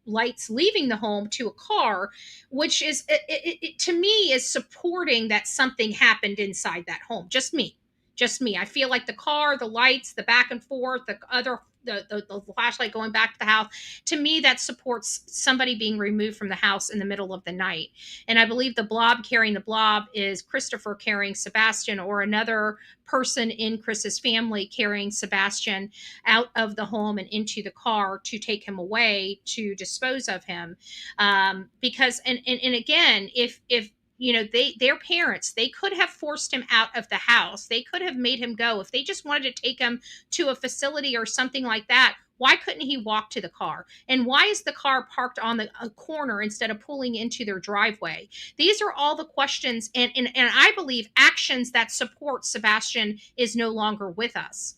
Speaker 4: lights leaving the home to a car, which is it to me is supporting that something happened inside that home. Just me. I feel like the car, the lights, the back and forth, the flashlight going back to the house, to me that supports somebody being removed from the house in the middle of the night. And I believe the blob carrying the blob is Christopher carrying Sebastian, or another person in Chris's family carrying Sebastian out of the home and into the car to take him away to dispose of him. Because and again, if their parents, they could have forced him out of the house. They could have made him go. If they just wanted to take him to a facility or something like that, why couldn't he walk to the car? And why is the car parked on the corner instead of pulling into their driveway? These are all the questions and I believe actions that support Sebastian is no longer with us.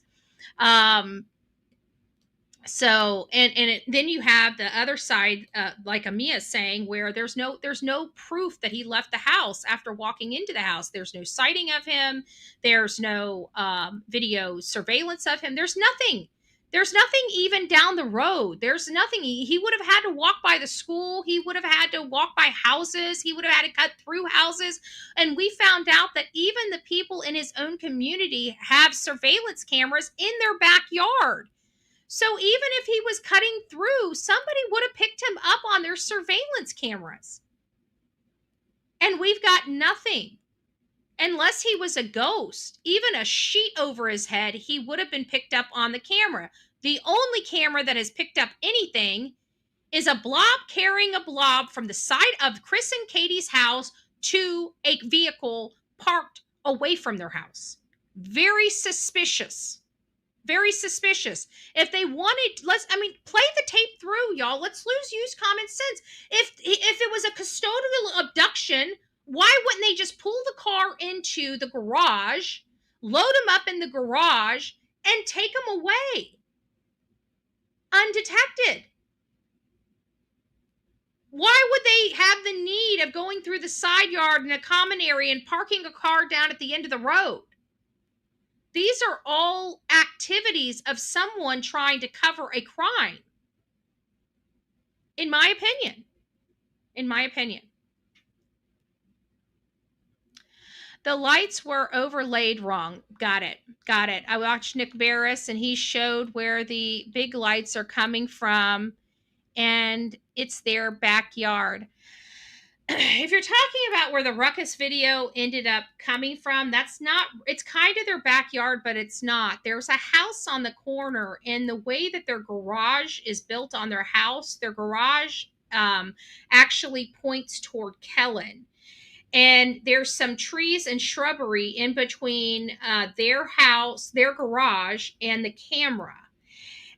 Speaker 4: So then you have the other side, like Amia saying, where there's no proof that he left the house after walking into the house. There's no sighting of him. There's no video surveillance of him. There's nothing even down the road. There's nothing. He would have had to walk by the school. He would have had to walk by houses. He would have had to cut through houses. And we found out that even the people in his own community have surveillance cameras in their backyard. So even if he was cutting through, somebody would have picked him up on their surveillance cameras. And we've got nothing. Unless he was a ghost, even a sheet over his head, he would have been picked up on the camera. The only camera that has picked up anything is a blob carrying a blob from the side of Chris and Katie's house to a vehicle parked away from their house. Very suspicious. Very suspicious. If they wanted, play the tape through, y'all. Let's use common sense. If it was a custodial abduction, why wouldn't they just pull the car into the garage, load him up in the garage, and take him away undetected? Why would they have the need of going through the side yard in a common area and parking a car down at the end of the road? These are all activities of someone trying to cover a crime. In my opinion. The lights were overlaid wrong. Got it. I watched Nick Barris and he showed where the big lights are coming from and it's their backyard. If you're talking about where the ruckus video ended up coming from, it's kind of their backyard, but it's not. There's a house on the corner, and the way that their garage is built on their house, their garage actually points toward Kellen. And there's some trees and shrubbery in between their house, their garage, and the camera.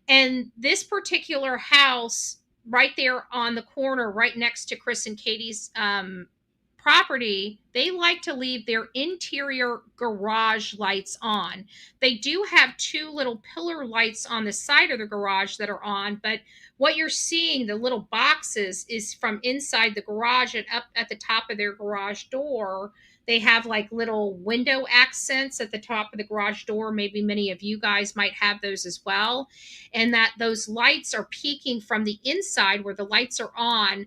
Speaker 4: And this particular house right there on the corner, right next to Chris and Katie's property, they like to leave their interior garage lights on. They do have two little pillar lights on the side of the garage that are on, but what you're seeing, the little boxes, is from inside the garage, and up at the top of their garage door, they have like little window accents at the top of the garage door. Maybe many of you guys might have those as well. And that those lights are peeking from the inside where the lights are on,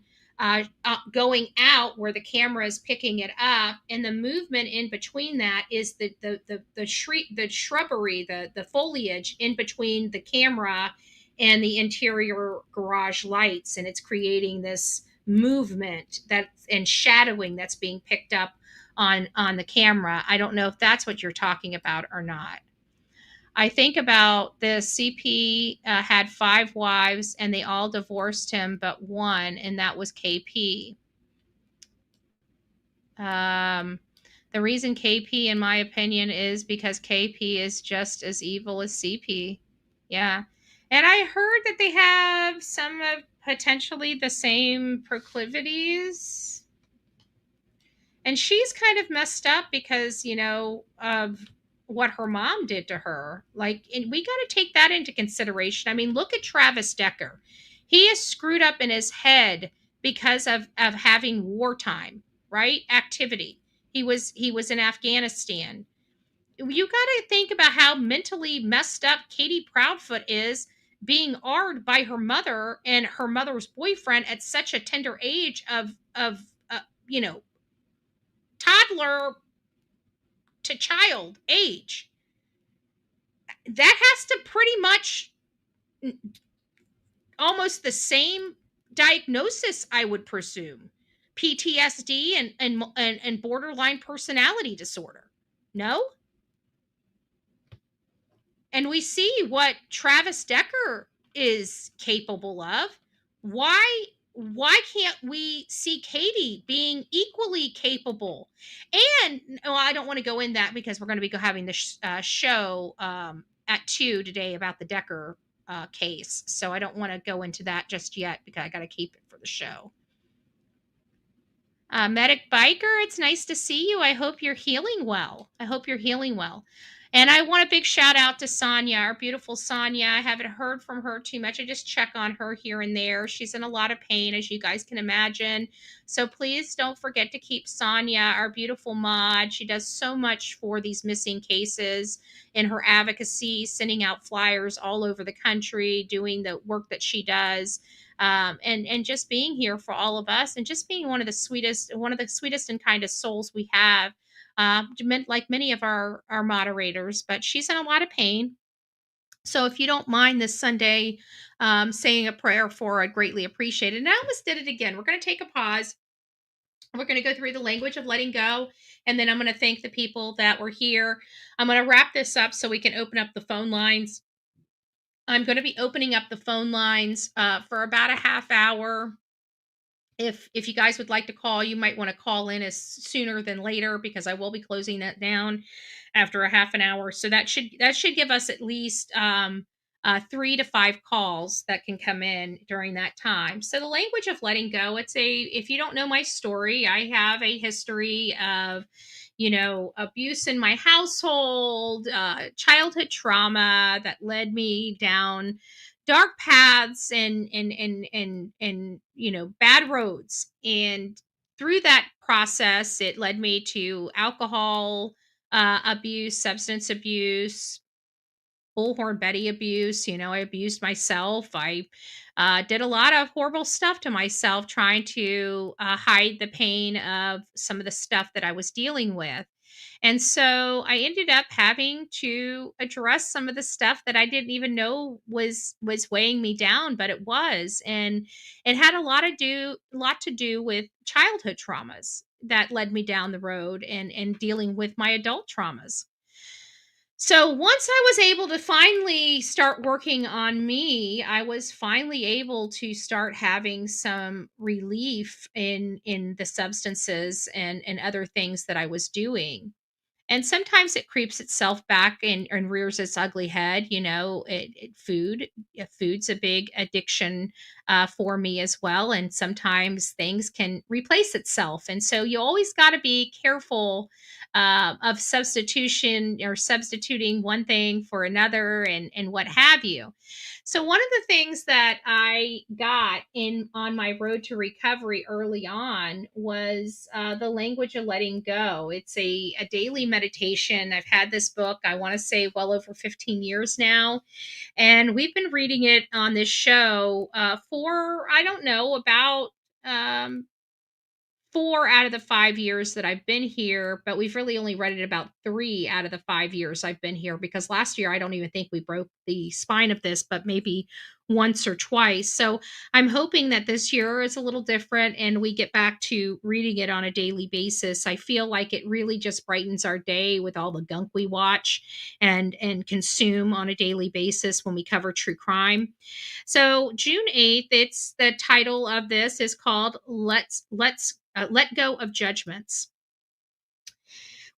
Speaker 4: going out where the camera is picking it up. And the movement in between that is the shrubbery, the foliage in between the camera and the interior garage lights, and it's creating this movement that and shadowing that's being picked up on the camera. I don't know if that's what you're talking about or not. I think about the CP had 5 wives and they all divorced him but one, and that was KP. Um, the reason KP, in my opinion, is because KP is just as evil as CP. Yeah. And I heard that they have some of potentially the same proclivities. And she's kind of messed up because, of what her mom did to her. Like, and we got to take that into consideration. I mean, look at Travis Decker. He is screwed up in his head because of having wartime, right? Activity. He was in Afghanistan. You got to think about how mentally messed up Katie Proudfoot is, being arred by her mother and her mother's boyfriend at such a tender age of you know toddler to child age. That has to pretty much almost the same diagnosis, I would presume. PTSD and borderline personality disorder. No? And we see what Travis Decker is capable of. Why can't we see Katie being equally capable? And well, I don't want to go in that because we're going to be having this show at 2 today about the Decker case. So I don't want to go into that just yet because I got to keep it for the show. Medic Biker, it's nice to see you. I hope you're healing well. And I want a big shout out to Sonia, our beautiful Sonia. I haven't heard from her too much. I just check on her here and there. She's in a lot of pain, as you guys can imagine. So please don't forget to keep Sonia, our beautiful mod. She does so much for these missing cases in her advocacy, sending out flyers all over the country, doing the work that she does. And just being here for all of us, and just being one of the sweetest and kindest souls we have, like many of our moderators. But she's in a lot of pain. So if you don't mind this Sunday saying a prayer for her, I'd greatly appreciate it. And I almost did it again. We're going to take a pause. We're going to go through the language of letting go, and then I'm going to thank the people that were here. I'm going to wrap this up so we can open up the phone lines. I'm going to be opening up the phone lines for about a half hour. If you guys would like to call, you might want to call in as sooner than later, because I will be closing that down after a half an hour. So that should give us at least 3 to 5 calls that can come in during that time. So the language of letting go, if you don't know my story, I have a history of abuse in my household, childhood trauma that led me down dark paths and bad roads. And through that process, it led me to alcohol abuse, substance abuse, bullhorn Betty abuse. I abused myself. I did a lot of horrible stuff to myself, trying to hide the pain of some of the stuff that I was dealing with. And so I ended up having to address some of the stuff that I didn't even know was weighing me down, but it was. And it had a lot to do with childhood traumas that led me down the road, and dealing with my adult traumas. So once I was able to finally start working on me, I was finally able to start having some relief in the substances and other things that I was doing. And sometimes it creeps itself back and rears its ugly head. Food's a big addiction for me as well. And sometimes things can replace itself. And so you always got to be careful of substitution, or substituting one thing for another, and what have you. So one of the things that I got on my road to recovery early on was the language of letting go. It's a daily meditation. I've had this book, I want to say, well over 15 years now. And we've been reading it on this show for, I don't know, about 4 out of the 5 years that I've been here, but we've really only read it about 3 out of the 5 years I've been here, because last year I don't even think we broke the spine of this, but maybe once or twice. So I'm hoping that this year is a little different and we get back to reading it on a daily basis. I feel like it really just brightens our day with all the gunk we watch and consume on a daily basis when we cover true crime. So June 8th, it's the title of this is called Let Go of Judgments.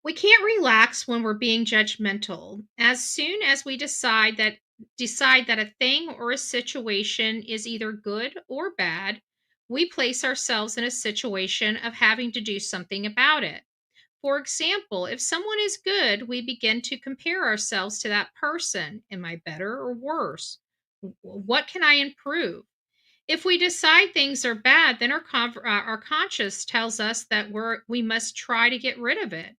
Speaker 4: We can't relax when we're being judgmental. As soon as we decide that a thing or a situation is either good or bad, we place ourselves in a situation of having to do something about it. For example, if someone is good, we begin to compare ourselves to that person. Am I better or worse? What can I improve? If we decide things are bad, then our conscience tells us that we must try to get rid of it.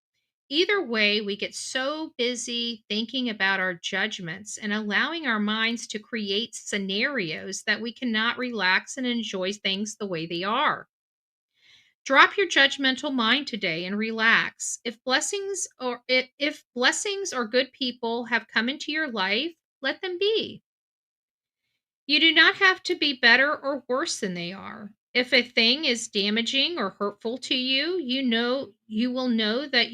Speaker 4: Either way, we get so busy thinking about our judgments and allowing our minds to create scenarios that we cannot relax and enjoy things the way they are. Drop your judgmental mind today and relax. If blessings or good people have come into your life, let them be. You do not have to be better or worse than they are. If a thing is damaging or hurtful to you, you will know that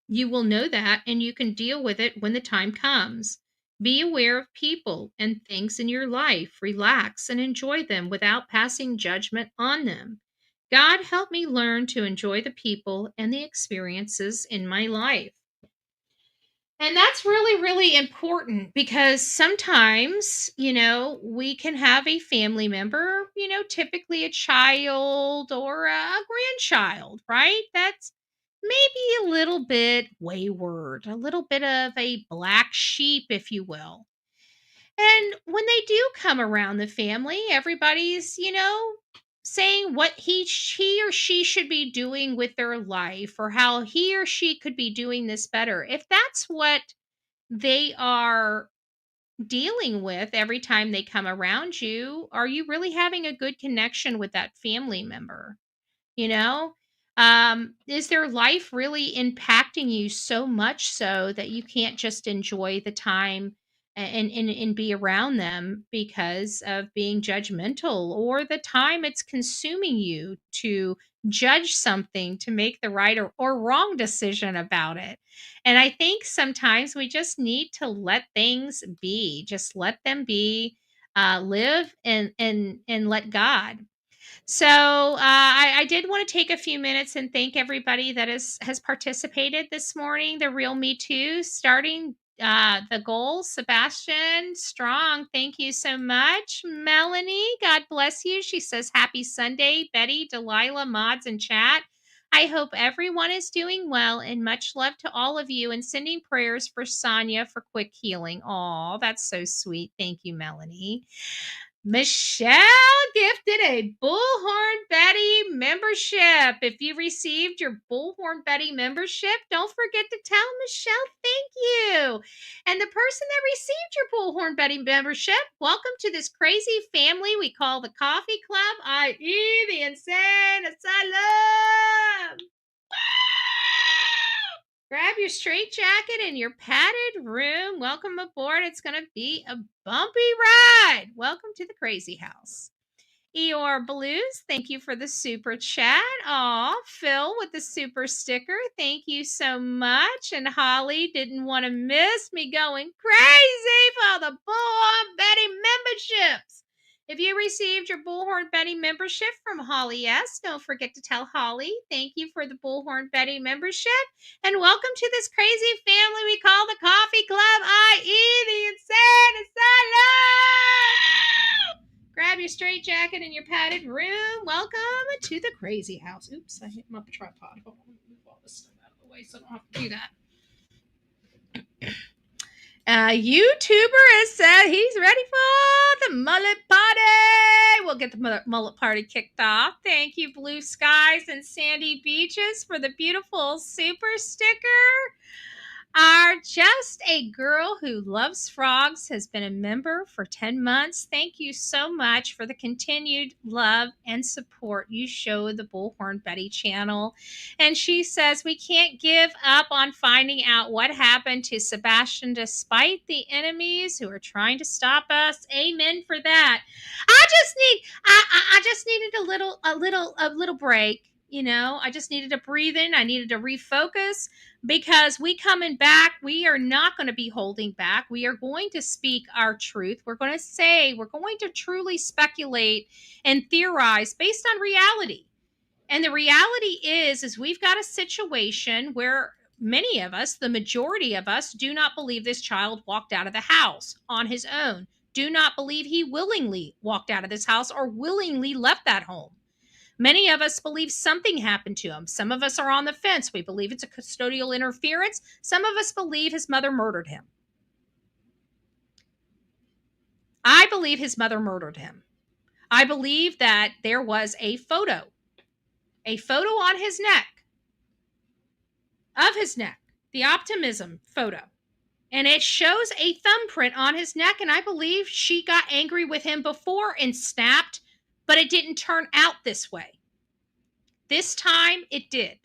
Speaker 4: you will know that, and you can deal with it when the time comes. Be aware of people and things in your life. Relax and enjoy them without passing judgment on them. God help me learn to enjoy the people and the experiences in my life. And that's really, really important because sometimes, we can have a family member, typically a child or a grandchild, right? That's maybe a little bit wayward, a little bit of a black sheep, if you will. And when they do come around the family, everybody's, saying what he or she should be doing with their life or how he or she could be doing this better. If that's what they are dealing with every time they come around you, are you really having a good connection with that family member? You know, is their life really impacting you so much so that you can't just enjoy the time and be around them because of being judgmental, or the time it's consuming you to judge something to make the right or wrong decision about it? And I think sometimes we just need to let things be, just let them be, live and let God. So I did want to take a few minutes and thank everybody that has participated this morning. The Real Me Too, starting the goal. Sebastian Strong, thank you so much. Melanie, God bless you. She says happy Sunday. Betty, Delilah, mods, and chat. I hope everyone is doing well, and much love to all of you, and sending prayers for Sonia for quick healing. Oh, that's so sweet. Thank you, Melanie. Michelle gifted a Bullhorn Betty membership. If you received your Bullhorn Betty membership, don't forget to tell Michelle thank you. And the person that received your Bullhorn Betty membership, welcome to this crazy family we call the Coffee Club, i.e. the Insane Asylum. Grab your straight jacket and your padded room. Welcome aboard. It's going to be a bumpy ride. Welcome to the crazy house. Eeyore Blues, thank you for the super chat. Aw, Phil with the super sticker. Thank you so much. And Holly didn't want to miss me going crazy for the Bullhorn Betty memberships. If you received your Bullhorn Betty membership from Holly S., don't forget to tell Holly thank you for the Bullhorn Betty membership. And welcome to this crazy family we call the Coffee Club, i.e. the Insane Asylum. Grab your straight jacket and your padded room. Welcome to the crazy house. Oops, I hit my tripod. Hold on, let me move all this stuff out of the way so I don't have to do that. YouTuber has said he's ready for the mullet party. We'll get the mullet party kicked off. Thank you, Blue Skies and Sandy Beaches, for the beautiful super sticker. Our Just a Girl Who Loves Frogs has been a member for 10 months. Thank you so much for the continued love and support you show the Bullhorn Betty channel. And she says, we can't give up on finding out what happened to Sebastian despite the enemies who are trying to stop us. Amen for that. I just needed a little break. You know, I just needed to breathe in. I needed to refocus, because we coming back, we are not going to be holding back. We are going to speak our truth. We're going to truly speculate and theorize based on reality. And the reality is we've got a situation where many of us, the majority of us, do not believe this child walked out of the house on his own. Do not believe he willingly walked out of this house or willingly left that home. Many of us believe something happened to him. Some of us are on the fence. We believe it's a custodial interference. Some of us believe his mother murdered him. I believe his mother murdered him. I believe that there was a photo on his neck, the optimism photo. And it shows a thumbprint on his neck. And I believe she got angry with him before and snapped, but it didn't turn out this way. This time it did.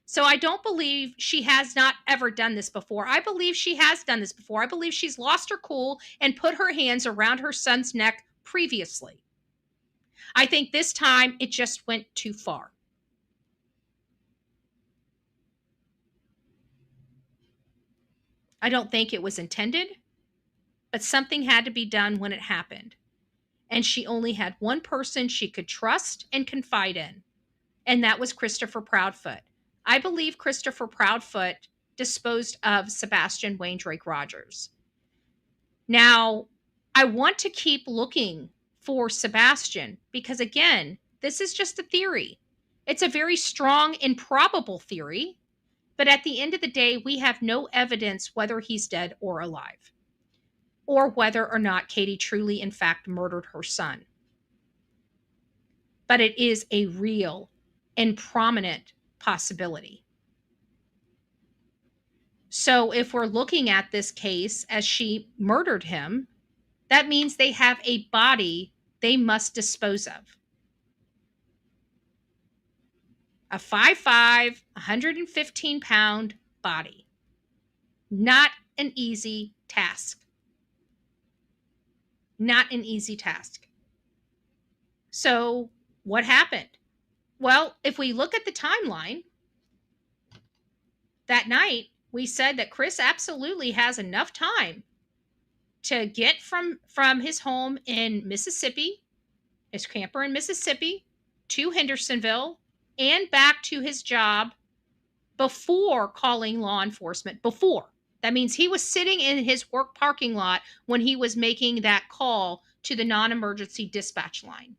Speaker 4: So I don't believe she has not ever done this before. I believe she has done this before. I believe she's lost her cool and put her hands around her son's neck previously. I think this time it just went too far. I don't think it was intended, but something had to be done when it happened. And she only had one person she could trust and confide in, and that was Christopher Proudfoot. I believe Christopher Proudfoot disposed of Sebastian Wayne Drake Rogers. Now, I want to keep looking for Sebastian because, again, this is just a theory. It's a very strong, improbable theory, but at the end of the day, we have no evidence whether he's dead or alive, or whether or not Katie truly, in fact, murdered her son. But it is a real and prominent possibility. So if we're looking at this case as she murdered him, that means they have a body they must dispose of. A 5'5", 115-pound body. Not an easy task. Not an easy task. So what happened? Well, if we look at the timeline, that night we said that Chris absolutely has enough time to get from his home in Mississippi, his camper in Mississippi, to Hendersonville and back to his job before calling law enforcement. Before. That means he was sitting in his work parking lot when he was making that call to the non-emergency dispatch line.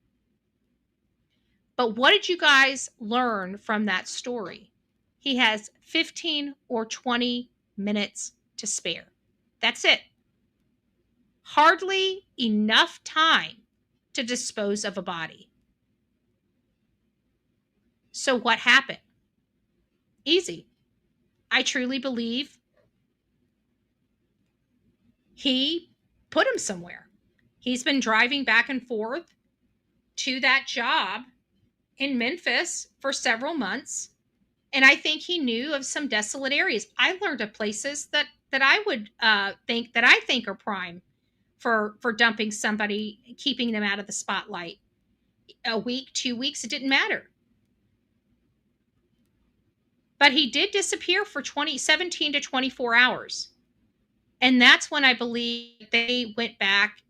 Speaker 4: But what did you guys learn from that story? He has 15 or 20 minutes to spare. That's it. Hardly enough time to dispose of a body. So what happened? Easy. I truly believe he put him somewhere. He's been driving back and forth to that job in Memphis for several months. And I think he knew of some desolate areas. I learned of places that I would think are prime for dumping somebody, keeping them out of the spotlight. A week, 2 weeks, it didn't matter. But he did disappear for 17 to 24 hours. And that's when I believe they went back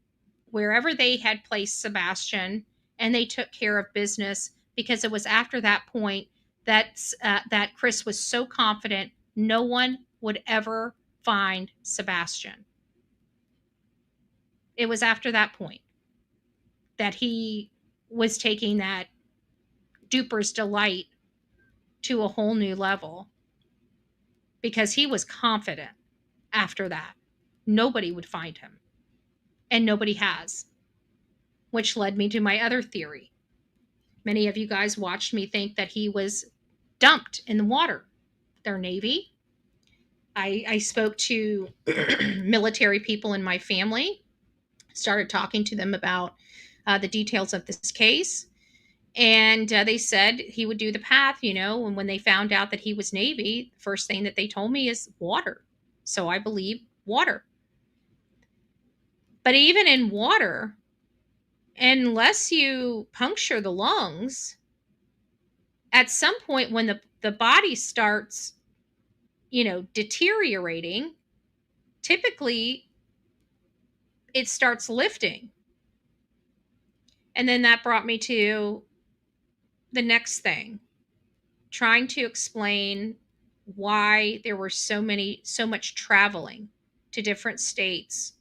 Speaker 4: wherever they had placed Sebastian and they took care of business, because it was after that point that Chris was so confident no one would ever find Sebastian. It was after that point that he was taking that duper's delight to a whole new level, because he was confident after that nobody would find him, and nobody has, which led me to my other theory. Many of you guys watched me think that he was dumped in the water. They're Navy. I spoke to military people in my family, started talking to them about the details of this case. And they said he would do the path, and when they found out that he was Navy, the first thing that they told me is water. So I believe water. But even in water, unless you puncture the lungs, at some point when the body starts, deteriorating, typically it starts lifting. And then that brought me to the next thing, trying to explain why there were so much traveling to different states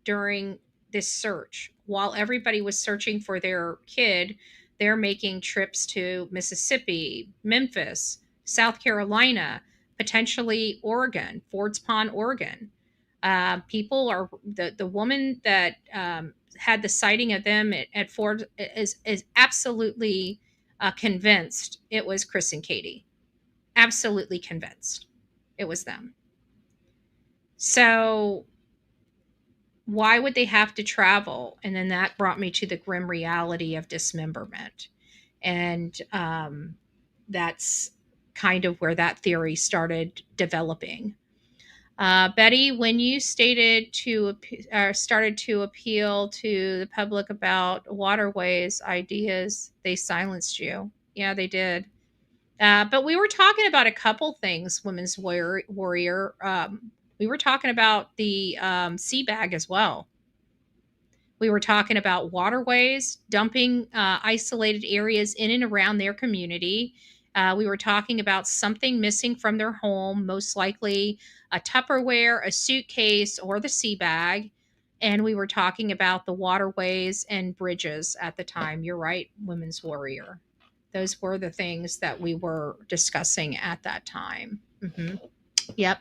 Speaker 4: during this search. While everybody was searching for their kid, they're making trips to Mississippi, Memphis, South Carolina, potentially Oregon, Ford's Pond, Oregon. People are the woman that had the sighting of them at Ford is absolutely convinced it was Chris and Katie. Absolutely convinced it was them. So why would they have to travel? And then that brought me to the grim reality of dismemberment. And that's kind of where that theory started developing. Betty, when you started to appeal to the public about waterways ideas, they silenced you. Yeah, they did. But we were talking about a couple things, Women's Warrior. We were talking about the sea bag as well. We were talking about waterways, dumping isolated areas in and around their community. We were talking about something missing from their home, most likely a Tupperware, a suitcase, or the sea bag. And we were talking about the waterways and bridges at the time. You're right, Women's Warrior. Those were the things that we were discussing at that time. Mm-hmm. Yep.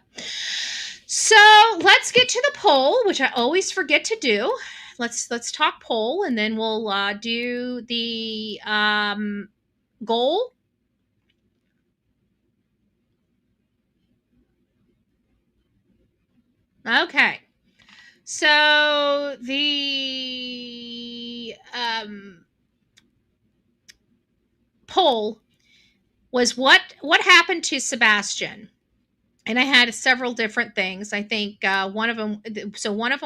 Speaker 4: So let's get to the poll, which I always forget to do. Let's talk poll, and then we'll do the goal. Okay. So the poll was what happened to Sebastian. And I had several different things. I think one of them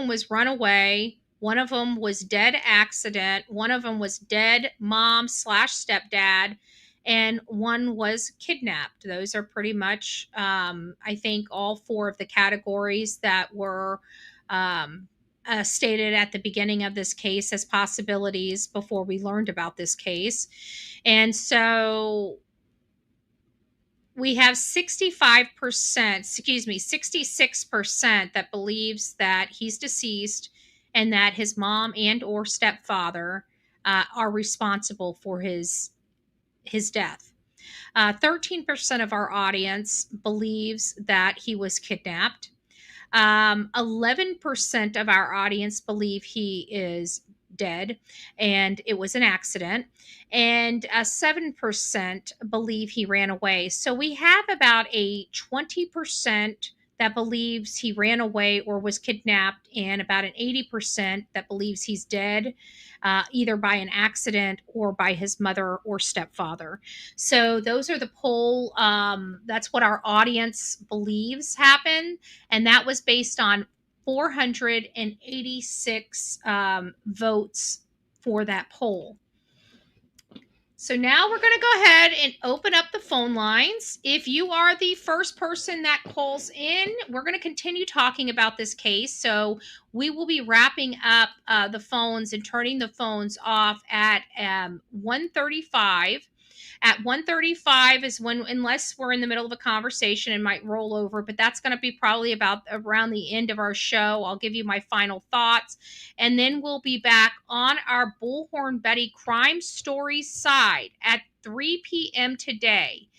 Speaker 4: was runaway. One of them was dead accident. One of them was dead mom/stepdad. And one was kidnapped. Those are pretty much, I think, all four of the categories that were stated at the beginning of this case as possibilities before we learned about this case. And so we have 66% that believes that he's deceased and that his mom and or stepfather are responsible for his death. 13% of our audience believes that he was kidnapped. 11% of our audience believe he is dead and it was an accident, and 7% believe he ran away. So we have about a 20% that believes he ran away or was kidnapped, and about an 80% that believes he's dead, either by an accident or by his mother or stepfather. So those are the poll. That's what our audience believes happened, and that was based on 486 votes for that poll. So now we're going to go ahead and open up the phone lines. If you are the first person that calls in, we're going to continue talking about this case. So we will be wrapping up the phones and turning the phones off at 1:35. At 1:35 is when, unless we're in the middle of a conversation, and might roll over, but that's going to be probably about around the end of our show. I'll give you my final thoughts, and then we'll be back on our Bullhorn Betty crime stories side at 3 p.m. today.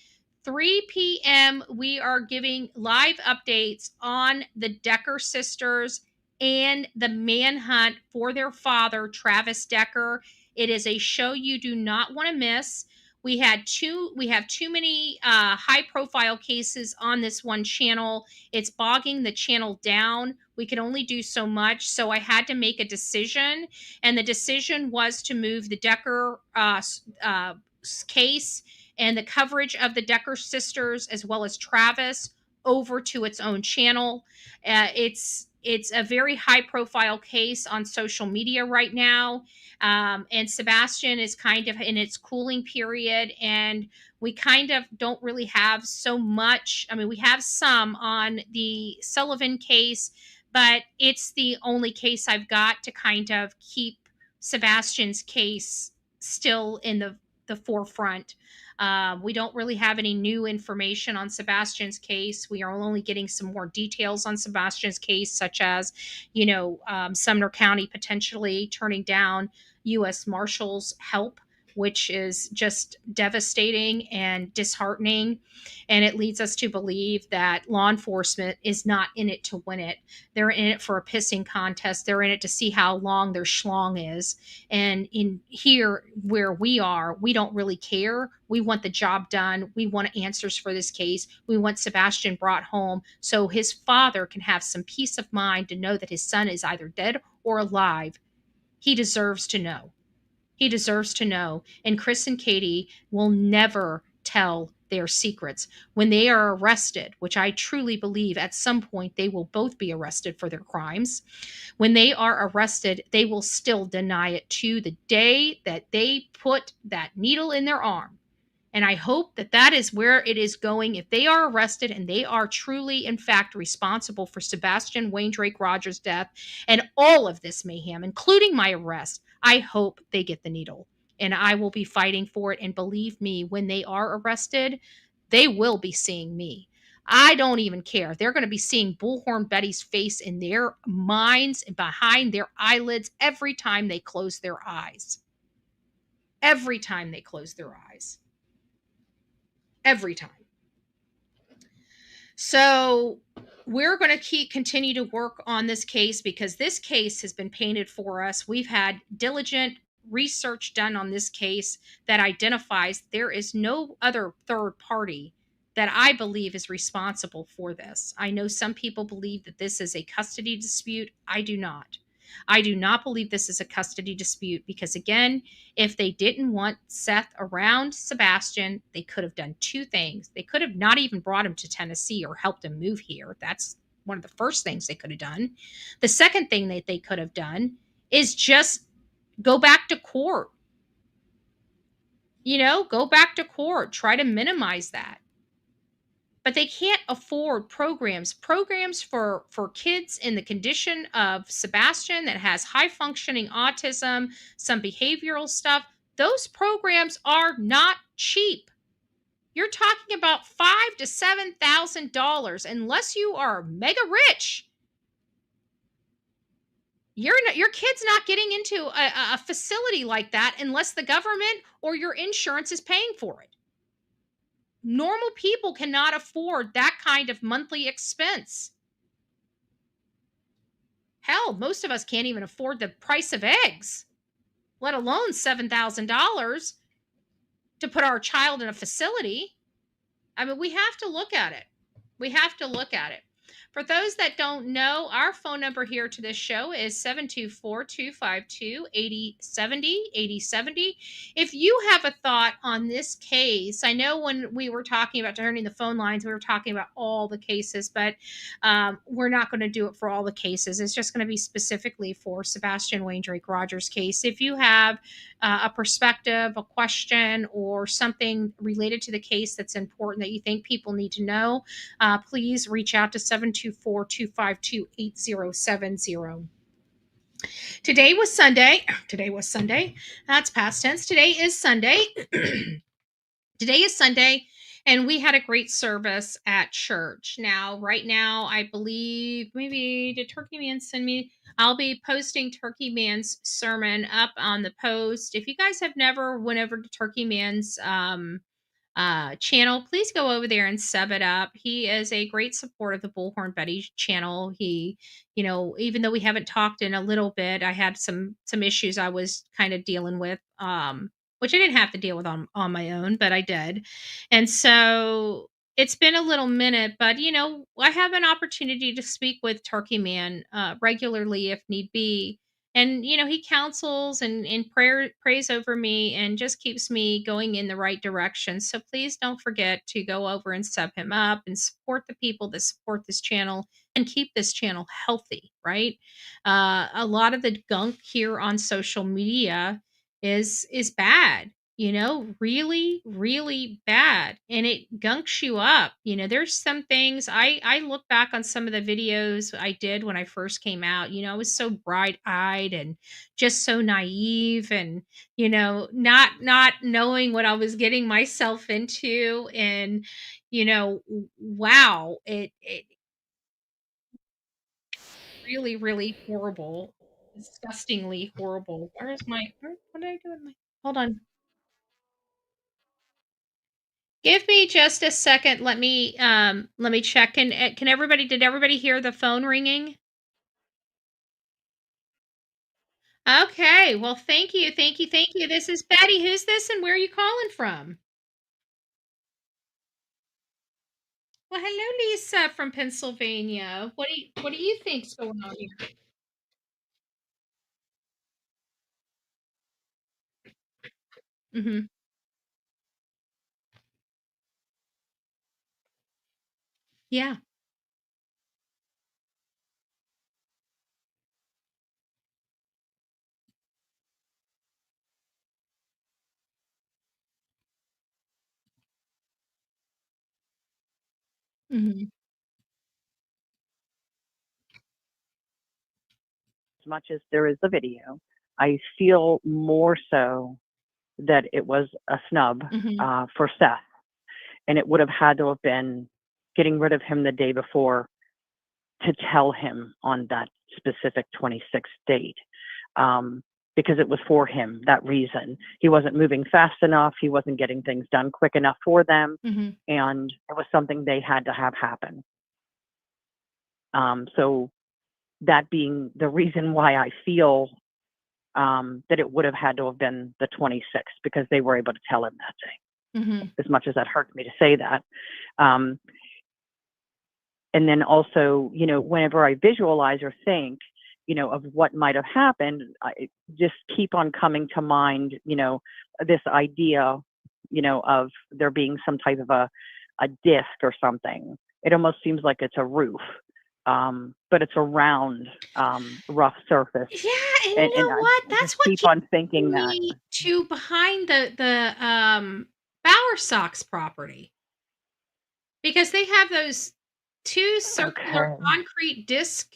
Speaker 4: 3 p.m. we are giving live updates on the Decker sisters and the manhunt for their father, Travis Decker. It is a show you do not want to miss. We have too many high profile cases on this one channel. It's bogging the channel down. We can only do so much. So I had to make a decision. And the decision was to move the Decker case and the coverage of the Decker sisters, as well as Travis, over to its own channel. It's a very high profile case on social media right now. And Sebastian is kind of in its cooling period, and we kind of don't really have so much. I mean, we have some on the Sullivan case, but it's the only case I've got to kind of keep Sebastian's case still in the forefront. We don't really have any new information on Sebastian's case. We are only getting some more details on Sebastian's case, such as, Sumner County potentially turning down U.S. Marshals help, which is just devastating and disheartening. And it leads us to believe that law enforcement is not in it to win it. They're in it for a pissing contest. They're in it to see how long their schlong is. And in here, where we are, we don't really care. We want the job done. We want answers for this case. We want Sebastian brought home so his father can have some peace of mind to know that his son is either dead or alive. He deserves to know. He deserves to know. And Chris and Katie will never tell their secrets. When they are arrested, which I truly believe at some point they will both be arrested for their crimes, when they are arrested, they will still deny it to the day that they put that needle in their arm. And I hope that that is where it is going. If they are arrested and they are truly, in fact, responsible for Sebastian Wayne Drake Rogers' death and all of this mayhem, including my arrest, I hope they get the needle. And I will be fighting for it. And believe me, when they are arrested, they will be seeing me. I don't even care. They're going to be seeing Bullhorn Betty's face in their minds and behind their eyelids every time they close their eyes. Every time they close their eyes. Every time. So we're going to continue to work on this case, because this case has been painted for us. We've had diligent research done on this case that identifies there is no other third party that I believe is responsible for this. I know some people believe that this is a custody dispute. I do not. I do not believe this is a custody dispute, because, again, if they didn't want Seth around Sebastian, they could have done two things. They could have not even brought him to Tennessee or helped him move here. That's one of the first things they could have done. The second thing that they could have done is just go back to court. Go back to court. Try to minimize that. But they can't afford programs for kids in the condition of Sebastian that has high functioning autism, some behavioral stuff. Those programs are not cheap. You're talking about $5,000 to $7,000 unless you are mega rich. Your kid's not getting into a facility like that unless the government or your insurance is paying for it. Normal people cannot afford that kind of monthly expense. Hell, most of us can't even afford the price of eggs, let alone $7,000 to put our child in a facility. I mean, we have to look at it. We have to look at it. For those that don't know, our phone number here to this show is 724-252-8070, 8070. If you have a thought on this case, I know when we were talking about turning the phone lines, we were talking about all the cases, but we're not going to do it for all the cases. It's just going to be specifically for Sebastian Wayne Drake Rogers' case. If you have a perspective, a question, or something related to the case that's important that you think people need to know, please reach out to 724-252-8070. Today was Sunday. That's past tense. Today is Sunday. And we had a great service at church. Now, right now, I believe, maybe did Turkey Man send me? I'll be posting Turkey Man's sermon up on the post. If you guys have never went over to Turkey Man's channel, please go over there and sub it up. He is a great support of the Bullhorn Betty channel. He, even though we haven't talked in a little bit, I had some issues I was kind of dealing with. which I didn't have to deal with on my own, but I did. And so it's been a little minute, but I have an opportunity to speak with Turkey Man regularly if need be. And he counsels and prays over me and just keeps me going in the right direction. So please don't forget to go over and sub him up and support the people that support this channel and keep this channel healthy, right? A lot of the gunk here on social media is bad, really, really bad. And it gunks you up. There's some things I look back on some of the videos I did when I first came out. I was so bright-eyed and just so naive and, not knowing what I was getting myself into. And, wow, it really, really horrible, disgustingly horrible. What did I do with my, hold on. Give me just a second. Let me check. Did everybody hear the phone ringing? Okay. Well, thank you. Thank you. Thank you. This is Betty. Who's this and where are you calling from? Well, hello, Lisa from Pennsylvania. What do you think's going on here? Mhm. Yeah. Mhm.
Speaker 5: As much as there is the video, I feel more so that it was a snub
Speaker 4: Mhm.
Speaker 5: for Seth, and it would have had to have been getting rid of him the day before to tell him on that specific 26th date, because it was for him, that reason. He wasn't moving fast enough, he wasn't getting things done quick enough for them,
Speaker 4: Mhm.
Speaker 5: and it was something they had to have happen. So that being the reason why I feel that it would have had to have been the 26th because they were able to tell him that day,
Speaker 4: Mhm.
Speaker 5: as much as that hurts me to say that. Um, and then also, whenever I visualize or think, of what might have happened, I just keep on coming to mind, this idea, of there being some type of a disc or something. It almost seems like it's a roof, but it's a round, rough surface.
Speaker 4: Yeah, and
Speaker 5: And,
Speaker 4: you
Speaker 5: and
Speaker 4: know
Speaker 5: I,
Speaker 4: what?
Speaker 5: I just
Speaker 4: That's what
Speaker 5: keep
Speaker 4: keeps
Speaker 5: on thinking that.
Speaker 4: me to behind the Bowersox property, because they have those 2 circular
Speaker 5: Okay.
Speaker 4: concrete disc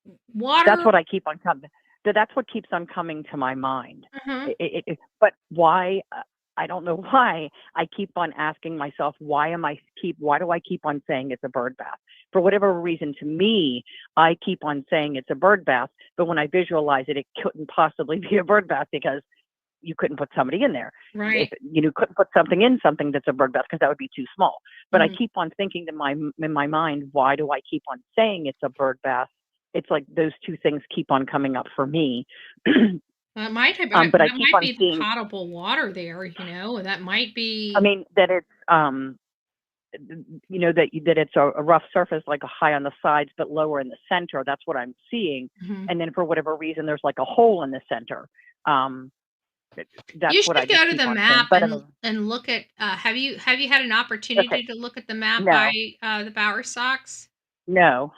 Speaker 5: That's
Speaker 4: water.
Speaker 5: what I keep on coming. That's what keeps on coming to my mind.
Speaker 4: Mhm.
Speaker 5: But why? I don't know why. I keep on asking myself, why do I keep on saying it's a bird bath? For whatever reason, to me, I keep on saying it's a bird bath. But when I visualize it, it couldn't possibly be a bird bath because you couldn't put somebody in there. If
Speaker 4: Right.
Speaker 5: you couldn't put something in something that's a bird bath because that would be too small. But I
Speaker 4: Mhm.
Speaker 5: keep on thinking in my mind, why do I keep on saying it's a bird bath? It's like those two things keep on coming up for me.
Speaker 4: That might have
Speaker 5: But I
Speaker 4: that
Speaker 5: keep
Speaker 4: might
Speaker 5: on
Speaker 4: be the
Speaker 5: seeing,
Speaker 4: potable water there, that might
Speaker 5: I
Speaker 4: be.
Speaker 5: mean, that it's that it's a rough surface, like a high on the sides but lower in the center. That's what I'm seeing.
Speaker 4: Mhm.
Speaker 5: And then for whatever reason, there's like a hole in the center. Um, that's
Speaker 4: You
Speaker 5: what I
Speaker 4: should
Speaker 5: just
Speaker 4: go to
Speaker 5: keep
Speaker 4: the
Speaker 5: on saying.
Speaker 4: map
Speaker 5: But
Speaker 4: and look at, have you had an
Speaker 5: okay,
Speaker 4: opportunity to look at the map by,
Speaker 5: no,
Speaker 4: the Bowersox?
Speaker 5: no,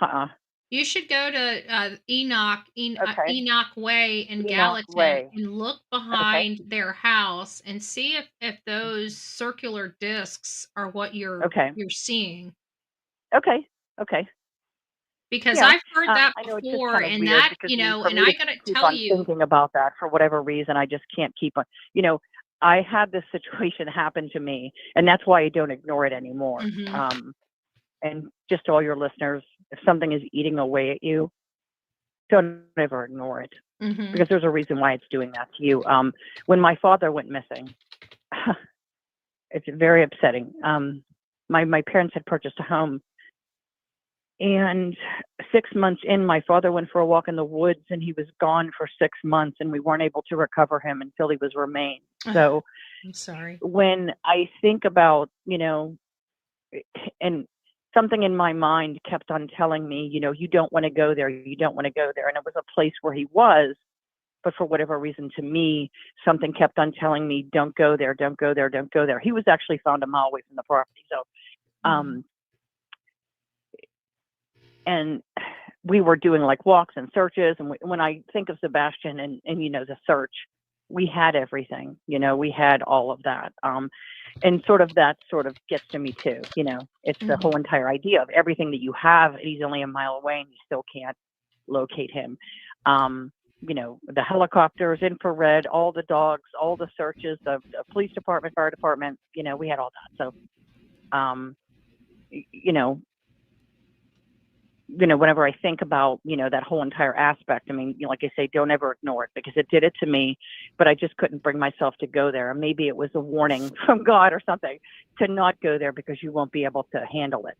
Speaker 4: You should go to,
Speaker 5: okay,
Speaker 4: Enoch Way in
Speaker 5: Enoch
Speaker 4: Gallatin
Speaker 5: Way.
Speaker 4: and look
Speaker 5: Okay,
Speaker 4: behind their house and see if those circular discs are what
Speaker 5: okay,
Speaker 4: you're seeing,
Speaker 5: okay, okay.
Speaker 4: because
Speaker 5: Yeah,
Speaker 4: I've heard that
Speaker 5: I know it's just
Speaker 4: before,
Speaker 5: kind of
Speaker 4: and
Speaker 5: weird
Speaker 4: that,
Speaker 5: because for
Speaker 4: and
Speaker 5: me to
Speaker 4: I gotta
Speaker 5: keep
Speaker 4: tell
Speaker 5: on
Speaker 4: you.
Speaker 5: thinking about that for whatever reason, I just can't keep on. You know, I had this situation happen to me, and that's why I don't ignore it anymore.
Speaker 4: Mhm,
Speaker 5: And just to all your listeners, if something is eating away at you, don't ever ignore it
Speaker 4: mhm.
Speaker 5: because there's a reason why it's doing that to you. When my father went missing, it's very upsetting. My parents had purchased a home And 6 months in, my father went for a walk in the woods and he was gone for 6 months and we weren't able to recover him until he was remained. So
Speaker 4: I'm sorry.
Speaker 5: when I think about, and something in my mind kept on telling me, you don't want to go there. You don't want to go there. And it was a place where he was, but for whatever reason, to me, something kept on telling me, don't go there, don't go there, don't go there. He was actually found a mile away from the property. So, and we were doing like walks and searches. And when I think of Sebastian and the search, we had everything, we had all of that. And that gets to me too. It's the whole entire idea of everything that you have. He's only a mile away and you still can't locate him. The helicopters, infrared, all the dogs, all the searches, the police department, fire department, we had all that. So, whenever I think about, that whole entire aspect, I mean, like I say, don't ever ignore it because it did it to me, but I just couldn't bring myself to go there. And maybe it was a warning from God or something to not go there because you won't be able to handle it,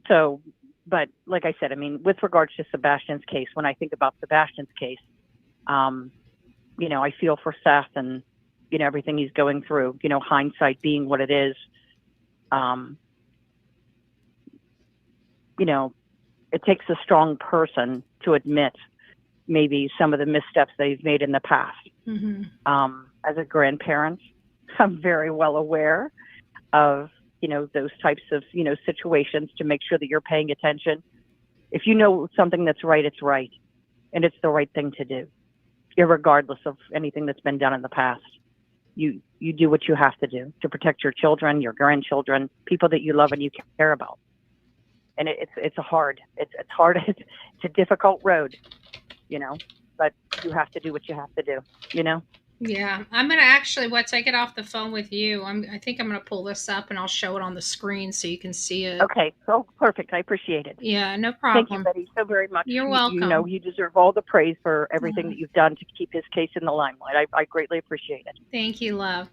Speaker 5: So, but like I said, I mean, with regards to Sebastian's case, when I think about Sebastian's case, I feel for Seth and, everything he's going through, hindsight being what it is. It takes a strong person to admit maybe some of the missteps they've made in the past. As a grandparent, I'm very well aware of, those types of, situations to make sure that you're paying attention. If you know something that's right, it's right. And it's the right thing to do, irregardless of anything that's been done in the past. You do what you have to do to protect your children, your grandchildren, people that you love and you care about. And it's hard. It's a difficult road, but you have to do what you have to do,
Speaker 4: Yeah, I'm gonna actually, once I get off the phone with you, I think I'm gonna pull this up and I'll show it on the screen so you can see it.
Speaker 5: Okay. Oh, perfect. I appreciate it.
Speaker 4: Yeah, no problem.
Speaker 5: Thank you, Betty, so very much.
Speaker 4: You're welcome.
Speaker 5: You deserve all the praise for everything that you've done to keep his case in the limelight. I greatly appreciate it.
Speaker 4: Thank you, love.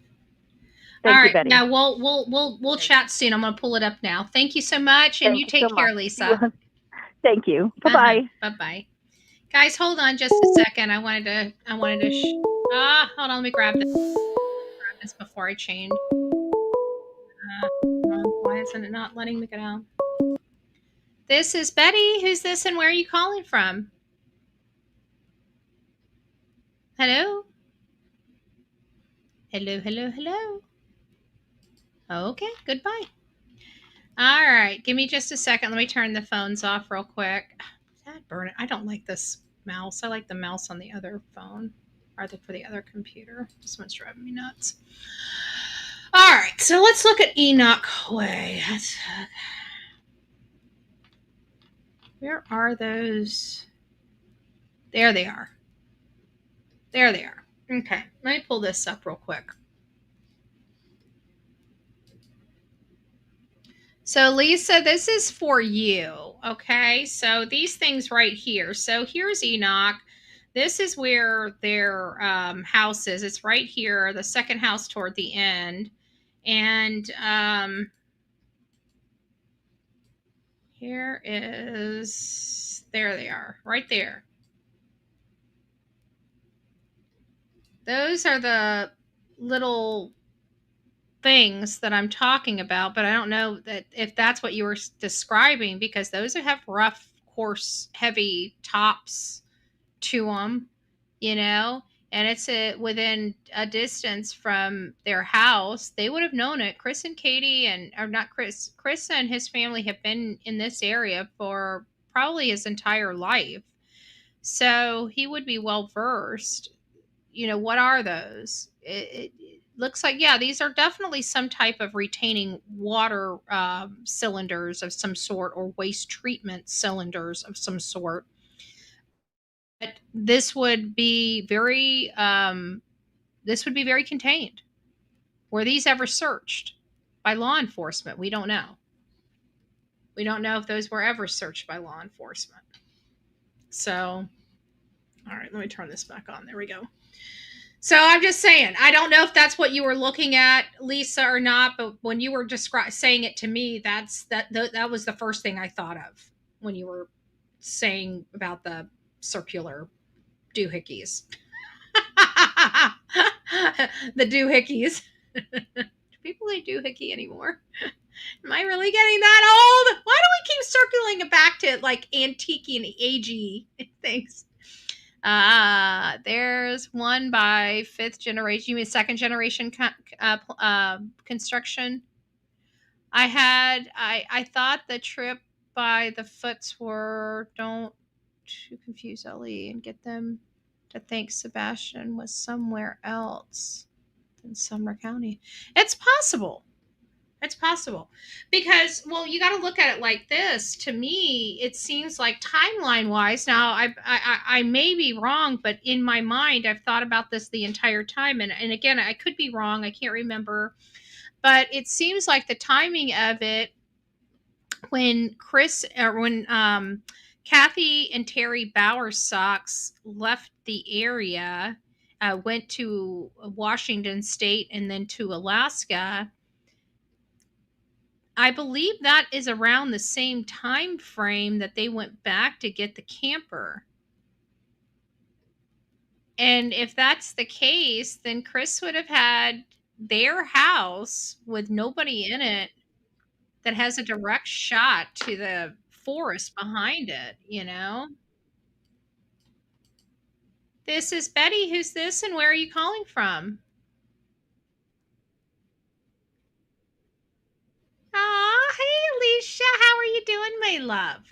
Speaker 5: Thank
Speaker 4: all
Speaker 5: you,
Speaker 4: right,
Speaker 5: Betty.
Speaker 4: now we'll chat soon. I'm gonna pull it up now. Thank you so much, and you take care, Lisa.
Speaker 5: Thank you. Bye-bye.
Speaker 4: Bye-bye. Guys, hold on just a second. I wanted to hold on, let me grab this before I change. Why isn't it not letting me go down? This is Betty. Who's this and where are you calling from? Hello? Hello. Okay, goodbye. All right, give me just a second. Let me turn the phones off real quick. That burn it. I don't like this mouse. I like the mouse on the other phone or for the other computer. This one's driving me nuts. All right, so let's look at Enoch Way. Where are those? There they are. Okay, let me pull this up real quick. So Lisa, this is for you, okay? So these things right here. So here's Enoch. This is where their house is. It's right here, the second house toward the end. And there they are, right there. Those are the little things that I'm talking about, but I don't know that if that's what you were describing, because those have rough, coarse, heavy tops to them, and it's within a distance from their house. They would have known it. Chris and Katie Chris and his family have been in this area for probably his entire life. So he would be well versed. What are those? It looks like, yeah, these are definitely some type of retaining water cylinders of some sort, or waste treatment cylinders of some sort. But this would be very contained. Were these ever searched by law enforcement? We don't know. We don't know if those were ever searched by law enforcement. So, all right, let me turn this back on. There we go. So I'm just saying, I don't know if that's what you were looking at, Lisa, or not, but when you were saying it to me, that was the first thing I thought of when you were saying about the circular doohickeys. The doohickeys. Do people say doohickey anymore? Am I really getting that old? Why do we keep circling it back to like antique and agey things? There's one by fifth generation. You mean second generation construction? I thought the trip by the Foots were don't too confuse Ellie and get them to think Sebastian was somewhere else than Sumner County. It's possible. It's possible because, well, you got to look at it like this. To me, it seems like timeline wise. Now, I may be wrong, but in my mind, I've thought about this the entire time, and again, I could be wrong. I can't remember, but it seems like the timing of it when Cathy and Terry Bowersox left the area, went to Washington State and then to Alaska. I believe that is around the same time frame that they went back to get the camper. And if that's the case, then Chris would have had their house with nobody in it that has a direct shot to the forest behind it, you know? This is Betty. Who's this and where are you calling from? Aw, hey Alicia, how are you doing, my love?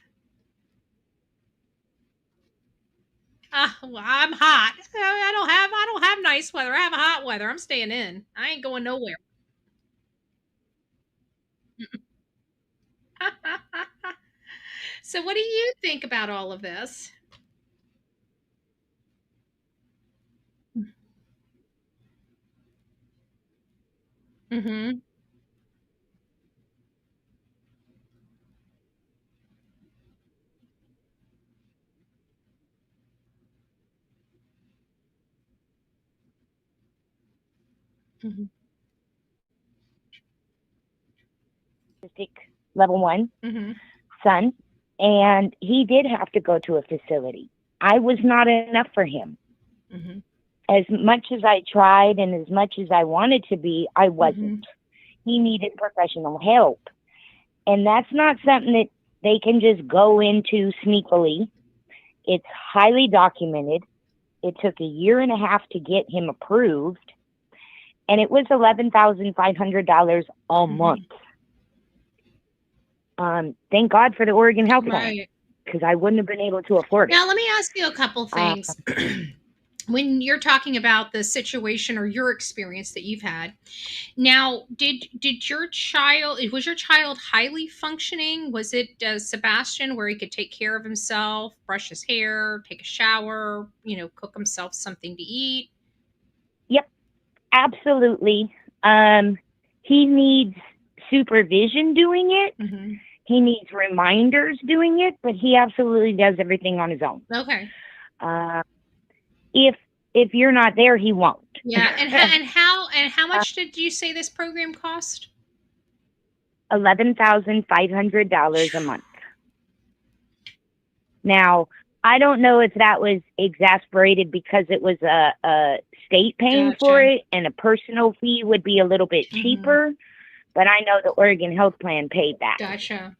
Speaker 4: Well, I'm hot. I don't have nice weather. I have hot weather. I'm staying in. I ain't going nowhere. So what do you think about all of this? Mm-hmm. Mm-hmm.
Speaker 6: Autistic level 1
Speaker 4: Mm-hmm.
Speaker 6: son, and he did have to go to a facility. I was not enough for him.
Speaker 4: Mm-hmm.
Speaker 6: As much as I tried and as much as I wanted to be, I wasn't. He needed professional help. And that's not something that they can just go into sneakily. It's highly documented. It took a year and a half to get him approved, and it was $11,500 a month. Thank God for the Oregon Health Plan, because I wouldn't have been able to afford it.
Speaker 4: Now, let me ask you a couple things. When you're talking about the situation or your experience that you've had, now, was your child highly functioning? Was it Sebastian, where he could take care of himself, brush his hair, take a shower, cook himself something to eat?
Speaker 6: Yep, absolutely. He needs supervision doing it.
Speaker 4: Mm-hmm.
Speaker 6: He needs reminders doing it, but he absolutely does everything on his own.
Speaker 4: Okay.
Speaker 6: If you're not there, he won't.
Speaker 4: Yeah, and how much did you say this program cost?
Speaker 6: $11,500 a month. Now, I don't know if that was exasperated because it was a state paying for it, and a personal fee would be a little bit cheaper. But I know the Oregon Health Plan paid that.
Speaker 4: Gotcha.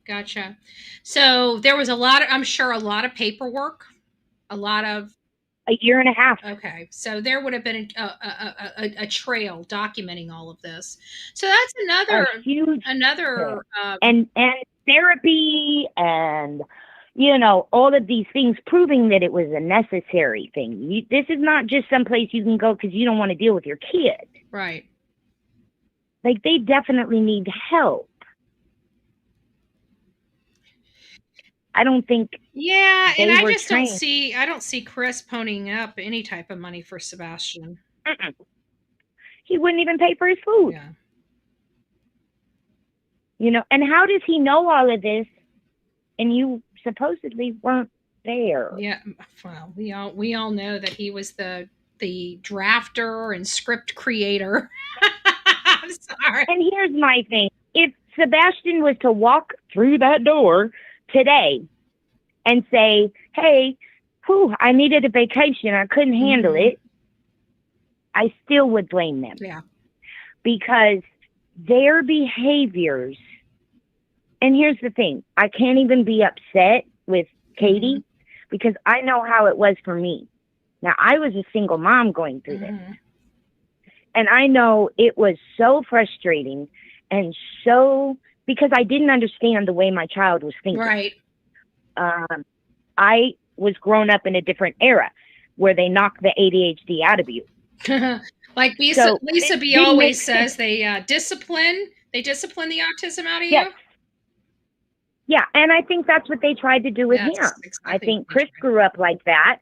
Speaker 4: So there was I'm sure a lot of paperwork, a
Speaker 6: year and a half.
Speaker 4: Okay, so there would have been a trail documenting all of this. So that's another
Speaker 6: and therapy and all of these things proving that it was a necessary thing. This is not just someplace you can go because you don't want to deal with your kid.
Speaker 4: Right.
Speaker 6: Like, they definitely need help. I don't think.
Speaker 4: Yeah, and I just don't see Chris ponying up any type of money for Sebastian.
Speaker 6: He wouldn't even pay for his food.
Speaker 4: Yeah.
Speaker 6: And how does he know all of this? And you supposedly weren't there.
Speaker 4: Yeah. Well, we all know that he was the the drafter and script creator. I'm sorry.
Speaker 6: And here's my thing. If Sebastian was to walk through that door today and say, hey, I needed a vacation, I couldn't handle it, I still would blame them.
Speaker 4: Yeah.
Speaker 6: Because their behaviors, and here's the thing, I can't even be upset with Katie because I know how it was for me. Now, I was a single mom going through this. And I know it was so frustrating and so, because I didn't understand the way my child was thinking.
Speaker 4: Right.
Speaker 6: I was grown up in a different era where they knock the ADHD out of you.
Speaker 4: Like Lisa B always says, they discipline the autism out of you.
Speaker 6: Yeah, and I think that's what they tried to do with him. Exactly. I think Chris grew up like that,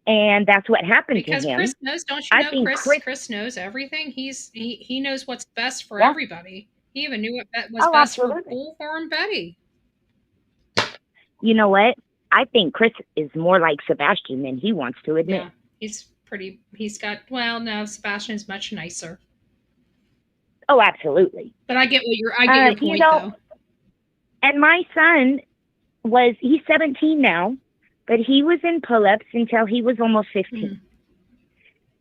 Speaker 6: and that's what happened to him.
Speaker 4: Because Chris knows, don't you know, Chris knows everything. He knows what's best for everybody. He even knew what was best for Bullhorn and Betty.
Speaker 6: You know what? I think Chris is more like Sebastian than he wants to admit.
Speaker 4: Yeah, Sebastian's much nicer.
Speaker 6: Oh, absolutely.
Speaker 4: But I get your point, though.
Speaker 6: And my son he's 17 now, but he was in pull-ups until he was almost 15.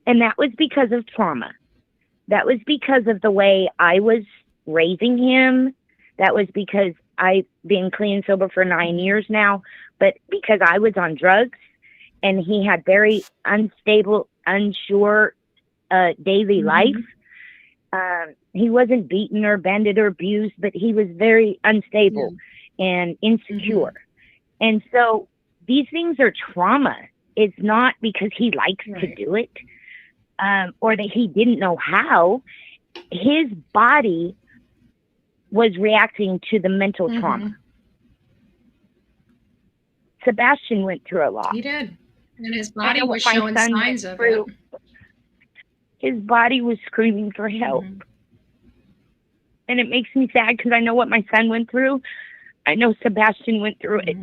Speaker 6: And that was because of trauma. That was because of the way I was raising him. That was because I've been clean and sober for 9 years now, but because I was on drugs and he had very unstable, unsure daily life. He wasn't beaten or bended or abused, but he was very unstable and insecure. And so these things are trauma. It's not because he likes to do it or that he didn't know how. His body was reacting to the mental trauma. Sebastian went through a lot.
Speaker 4: He did. And his body was showing signs of it.
Speaker 6: His body was screaming for help. And it makes me sad because I know what my son went through. I know Sebastian went through it.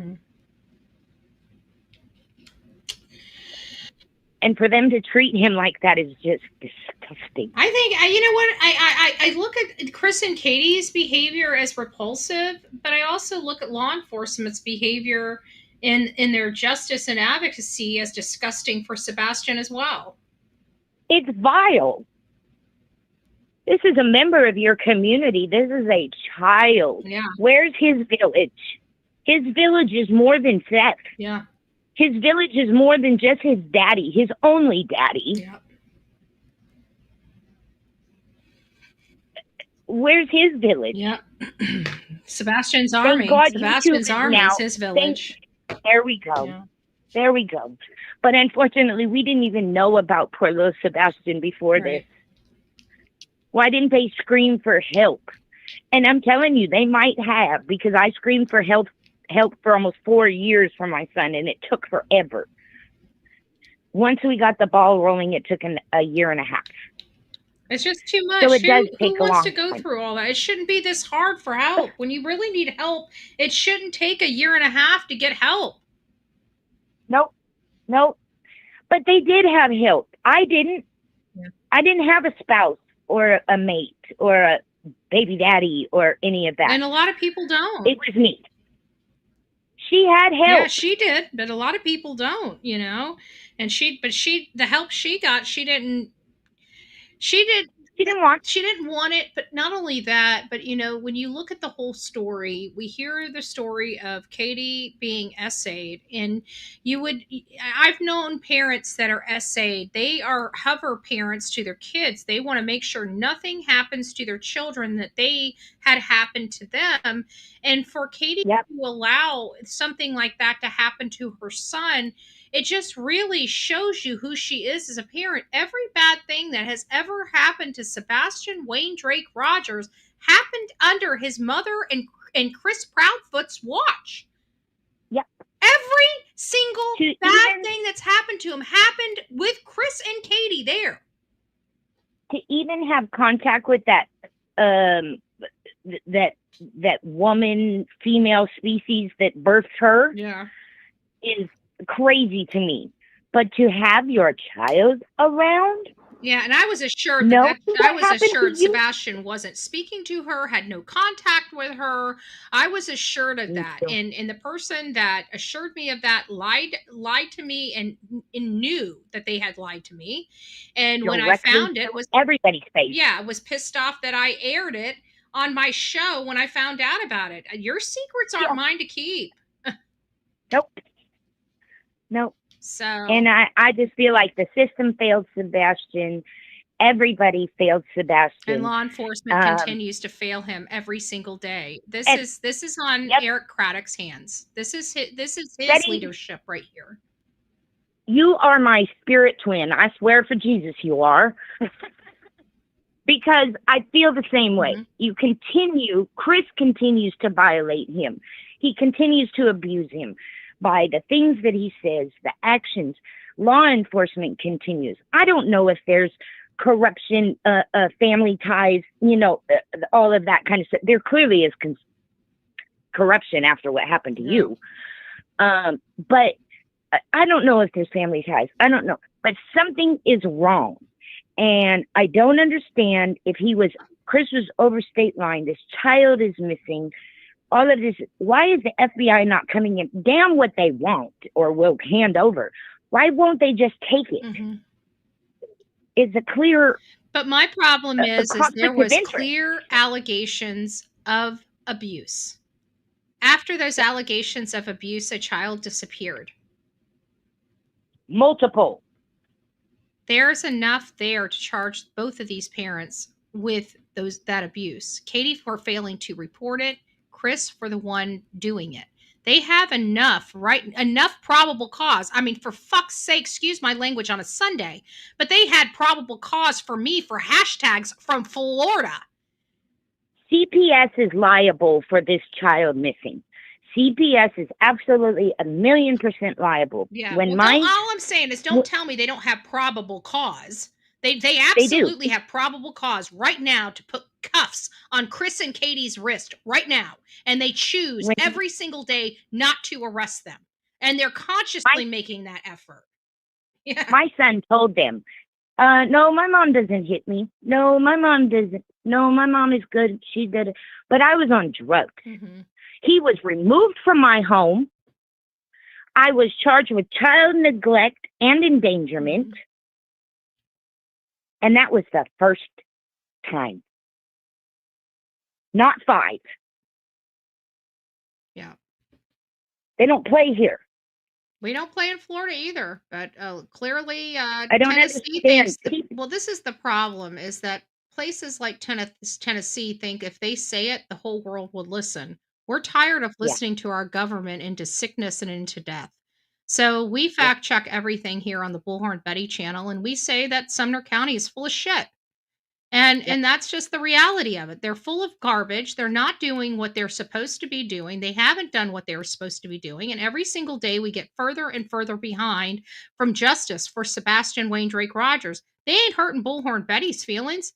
Speaker 6: And for them to treat him like that is just disgusting.
Speaker 4: I think, you know what, I look at Chris and Katie's behavior as repulsive, but I also look at law enforcement's behavior in their justice and advocacy as disgusting for Sebastian as well.
Speaker 6: It's vile. This is a member of your community. This is a child.
Speaker 4: Yeah.
Speaker 6: Where's his village? His village is more than Seth.
Speaker 4: Yeah.
Speaker 6: His village is more than just his daddy, his only daddy.
Speaker 4: Yeah.
Speaker 6: Where's his village?
Speaker 4: Yeah. Sebastian's army. Sebastian's army is his village.
Speaker 6: There we go.
Speaker 4: Yeah.
Speaker 6: There we go. But unfortunately, we didn't even know about poor little Sebastian before this. Why didn't they scream for help? And I'm telling you, they might have, because I screamed for help for almost 4 years for my son, and it took forever. Once we got the ball rolling, it took a year and a half.
Speaker 4: It's just too much.
Speaker 6: So it does take
Speaker 4: who
Speaker 6: a long
Speaker 4: wants to go
Speaker 6: time.
Speaker 4: through all that? It shouldn't be this hard for help. When you really need help, it shouldn't take a year and a half to get help.
Speaker 6: Nope. But they did have help. I didn't.
Speaker 4: Yeah.
Speaker 6: I didn't have a spouse or a mate or a baby daddy or any of that.
Speaker 4: And a lot of people don't.
Speaker 6: It was me. She had help.
Speaker 4: Yeah, she did, but a lot of people don't, you know. And the help she got, she didn't want it, but not only that, but you know, when you look at the whole story, we hear the story of Katie being essayed, and I've known parents that are essayed. They are hover parents to their kids. They want to make sure nothing happens to their children that they had happened to them. And for Katie to allow something like that to happen to her son, it just really shows you who she is as a parent. Every bad thing that has ever happened to Sebastian Wayne Drake Rogers happened under his mother and Chris Proudfoot's watch.
Speaker 6: Yep.
Speaker 4: Every single bad thing that's happened to him happened with Chris and Katie there.
Speaker 6: To even have contact with that woman, female species that birthed her, is crazy to me. But to have your child around,
Speaker 4: Yeah, and I was assured
Speaker 6: know
Speaker 4: that
Speaker 6: what
Speaker 4: I was
Speaker 6: happened to
Speaker 4: assured
Speaker 6: you?
Speaker 4: Sebastian wasn't speaking to her, had no contact with her. I was assured of
Speaker 6: Me
Speaker 4: that.
Speaker 6: too.
Speaker 4: And the person that assured me of that lied to me and knew that they had lied to me. And when I
Speaker 6: Directly
Speaker 4: found
Speaker 6: to
Speaker 4: it was
Speaker 6: everybody's face.
Speaker 4: yeah, was pissed off that I aired it on my show when I found out about it. Your secrets aren't
Speaker 6: Yeah.
Speaker 4: mine to keep.
Speaker 6: Nope. Nope.
Speaker 4: So
Speaker 6: And I just feel like the system failed Sebastian. Everybody failed
Speaker 4: and
Speaker 6: Sebastian.
Speaker 4: law enforcement continues to fail him every single day. This
Speaker 6: And
Speaker 4: is on
Speaker 6: yep,
Speaker 4: Eric Craddock's hands. This is his
Speaker 6: Betty,
Speaker 4: leadership right here.
Speaker 6: you are my spirit twin. I swear for Jesus, you are. Because I feel the same way. Chris continues to violate him. He continues to abuse him by the things that he says, the actions. Law enforcement continues. I don't know if there's corruption, family ties, all of that kind of stuff. There clearly is corruption after what happened to you. But I don't know if there's family ties. I don't know. But something is wrong. And I don't understand if Chris was over state line. This child is missing. All of this. Why is the FBI not coming in? Damn what they want or will hand over. Why won't they just take it?
Speaker 4: Mm-hmm.
Speaker 6: It's a clear.
Speaker 4: But my problem is there was
Speaker 6: interest.
Speaker 4: clear allegations of abuse. After those allegations of abuse, a child disappeared.
Speaker 6: Multiple.
Speaker 4: There's enough there to charge both of these parents with that abuse. Katie for failing to report it, Chris for the one doing it. They have enough probable cause. I mean, for fuck's sake, excuse my language on a Sunday, but they had probable cause for me for hashtags from Florida.
Speaker 6: CPS is liable for this child missing. CPS is absolutely 1,000,000% liable.
Speaker 4: Yeah.
Speaker 6: When
Speaker 4: all I'm saying is don't tell me they don't have probable cause. They absolutely have probable cause right now to put cuffs on Chris and Katie's wrist right now. And they choose every single day not to arrest them. And they're consciously making that effort. Yeah.
Speaker 6: My son told them, no, my mom doesn't hit me. No, my mom doesn't. No, my mom is good. She did it. But I was on drugs.
Speaker 4: Mm-hmm.
Speaker 6: He was removed from my home. I was charged with child neglect and endangerment. Mm-hmm. And that was the first time. Not 5.
Speaker 4: Yeah.
Speaker 6: They don't play here.
Speaker 4: We don't play in Florida either. But clearly,
Speaker 6: I don't
Speaker 4: Tennessee
Speaker 6: understand.
Speaker 4: well, this is the problem, is that places like Tennessee think if they say it, the whole world will listen. We're tired of listening to our government into sickness and into death. So we fact check everything here on the Bullhorn Betty channel, and we say that Sumner County is full of shit. And that's just the reality of it. They're full of garbage. They're not doing what they're supposed to be doing. They haven't done what they were supposed to be doing. And every single day we get further and further behind from justice for Sebastian Wayne Drake Rogers. They ain't hurting Bullhorn Betty's feelings.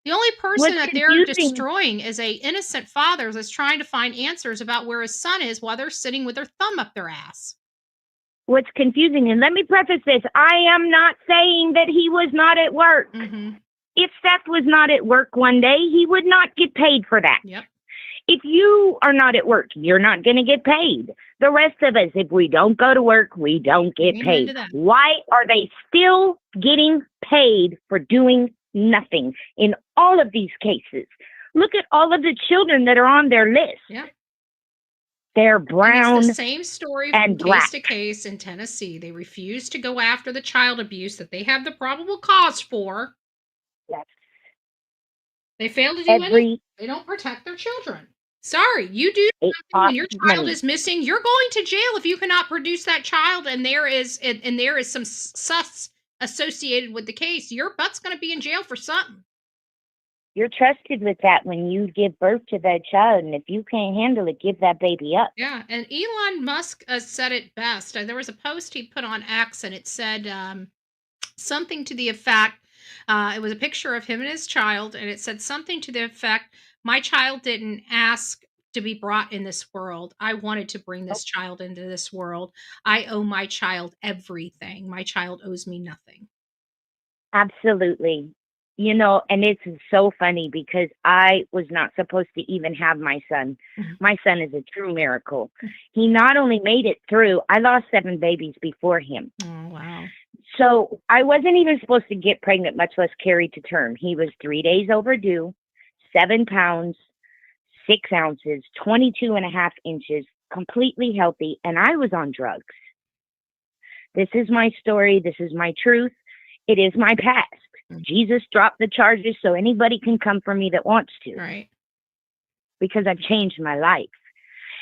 Speaker 4: The only person that they're destroying is a innocent father that's trying to find answers about where his son is while they're sitting with their thumb up their ass.
Speaker 6: What's confusing, and let me preface this, I am not saying that he was not at work.
Speaker 4: Mm-hmm.
Speaker 6: If Seth was not at work one day, he would not get paid for that.
Speaker 4: Yep.
Speaker 6: If you are not at work, you're not going to get paid. The rest of us, if we don't go to work, we don't get paid. Why are they still getting paid for doing nothing in all of these cases? Look at all of the children that are on their list.
Speaker 4: Yeah.
Speaker 6: They're brown.
Speaker 4: It's the same story from case to case in Tennessee. They refuse to go after the child abuse that they have the probable cause for.
Speaker 6: Yes.
Speaker 4: They fail to do anything. They don't protect their children. Sorry, you do something when your child is missing. You're going to jail if you cannot produce that child, and there is some sus associated with the case. Your butt's going to be in jail for something.
Speaker 6: You're trusted with that when you give birth to that child, and if you can't handle it, give that baby up.
Speaker 4: Yeah, and Elon Musk said it best. There was a post he put on X, and it said something to the effect, it was a picture of him and his child, and it said something to the effect, my child didn't to be brought in this world. I wanted to bring this child into this world. I owe my child everything. My child owes me nothing.
Speaker 6: Absolutely. You know, and it's so funny because I was not supposed to even have my son. My son is a true miracle. He not only made it through, I lost 7 babies before him.
Speaker 4: Oh, wow.
Speaker 6: So I wasn't even supposed to get pregnant, much less carry to term. He was 3 days overdue, 7 pounds, 6 ounces, 22.5 inches, completely healthy, and I was on drugs. This is my story. This is my truth. It is my past. Jesus dropped the charges so anybody can come for me that wants to.
Speaker 4: Right.
Speaker 6: Because I've changed my life.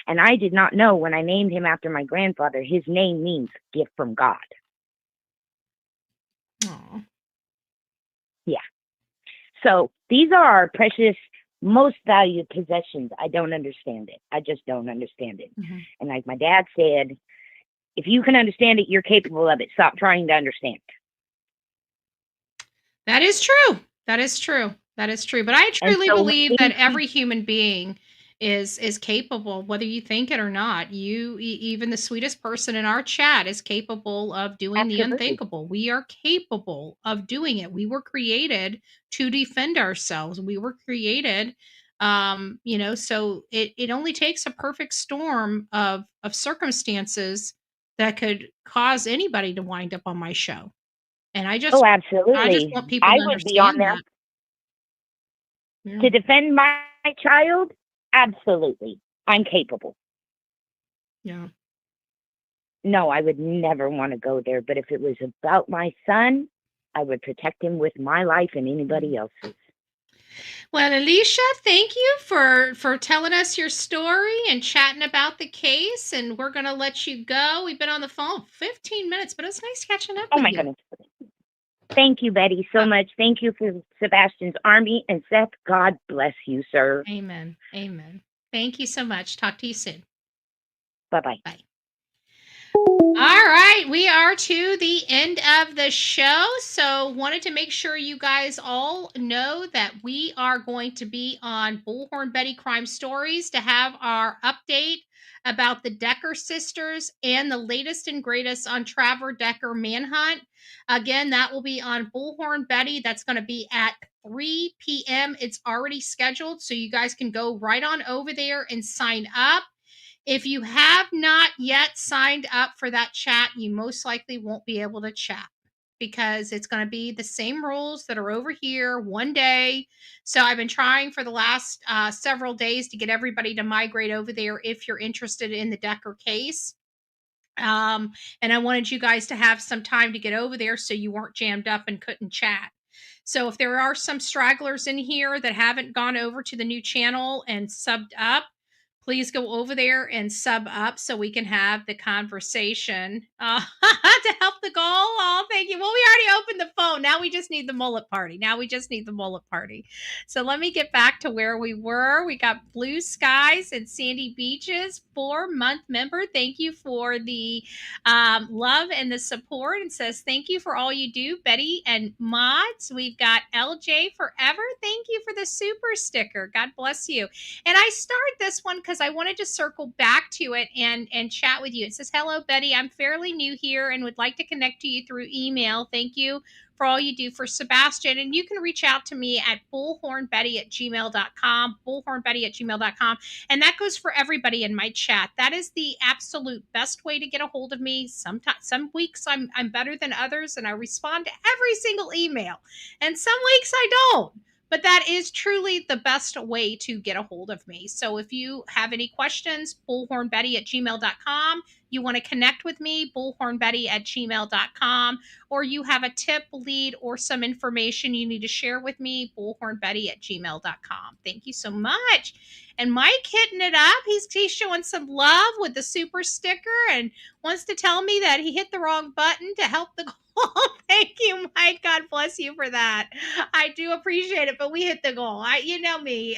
Speaker 6: And I did not know when I named him after my grandfather, his name means gift from God.
Speaker 4: Aww.
Speaker 6: Yeah. So these are our precious, most valued possessions. I don't understand it. I just don't understand it.
Speaker 4: Mm-hmm.
Speaker 6: And like my dad said, if you can understand it, you're capable of it. Stop trying to understand.
Speaker 4: That is true. That is true. That is true. But I truly believe that every human being is capable, whether you think it or not. Even the sweetest person in our chat is capable of doing the unthinkable. We are capable of doing it. We were created to defend ourselves. We were created, so it only takes a perfect storm of
Speaker 6: Oh,
Speaker 4: circumstances that could cause anybody to wind up on my show. And I just
Speaker 6: absolutely.
Speaker 4: want people
Speaker 6: I
Speaker 4: to
Speaker 6: would be on
Speaker 4: understand
Speaker 6: there
Speaker 4: that. Yeah.
Speaker 6: to defend my child. Absolutely. I'm capable.
Speaker 4: Yeah.
Speaker 6: No, I would never want to go there. But if it was about my son, I would protect him with my life and anybody else's.
Speaker 4: Well, Alicia, thank you for telling us your story and chatting about the case. And we're going to let you go. We've been on the phone 15 minutes, but it's nice catching up with you.
Speaker 6: Oh, my goodness. Thank you, Betty, so much. Thank you for Sebastian's Army. And Seth, God bless you, sir.
Speaker 4: Amen. Amen. Thank you so much. Talk to you soon.
Speaker 6: Bye-bye.
Speaker 4: Bye. All right, we are to the end of the show. So wanted to make sure you guys all know that we are going to be on Bullhorn Betty Crime Stories to have our update about the Decker sisters and the latest and greatest on Trevor Decker manhunt. Again, that will be on Bullhorn Betty. That's going to be at 3 p.m. It's already scheduled, so you guys can go right on over there and sign up. If you have not yet signed up for that chat, you most likely won't be able to chat because it's going to be the same rules that are over here one day. So I've been trying for the last several days to get everybody to migrate over there if you're interested in the Decker case. And I wanted you guys to have some time to get over there so you weren't jammed up and couldn't chat. So if there are some stragglers in here that haven't gone over to the new channel and subbed up, please go over there and sub up so we can have the conversation to help the goal. Oh, thank you. Well, we already opened the phone. Now we just need the mullet party. So let me get back to where we were. We got blue skies and sandy beaches, 4-month member. Thank you for the love and the support, and says thank you for all you do, Betty and mods. We've got LJ Forever. Thank you for the super sticker. God bless you. And I started this one because I wanted to circle back to it and chat with you. It says, hello, Betty. I'm fairly new here and would like to connect to you through email. Thank you for all you do for Sebastian. And you can reach out to me at bullhornbetty@gmail.com, bullhornbetty@gmail.com. And that goes for everybody in my chat. That is the absolute best way to get a hold of me. Sometimes, some weeks I'm better than others and I respond to every single email. And some weeks I don't. But that is truly the best way to get a hold of me. So if you have any questions, bullhornbetty@gmail.com. You want to connect with me, bullhornbetty@gmail.com. Or you have a tip, lead, or some information you need to share with me, bullhornbetty@gmail.com. Thank you so much. And Mike hitting it up. He's showing some love with the super sticker and wants to tell me that he hit the wrong button to help the goal. Thank you, Mike. God bless you for that. I do appreciate it, but we hit the goal. You know me.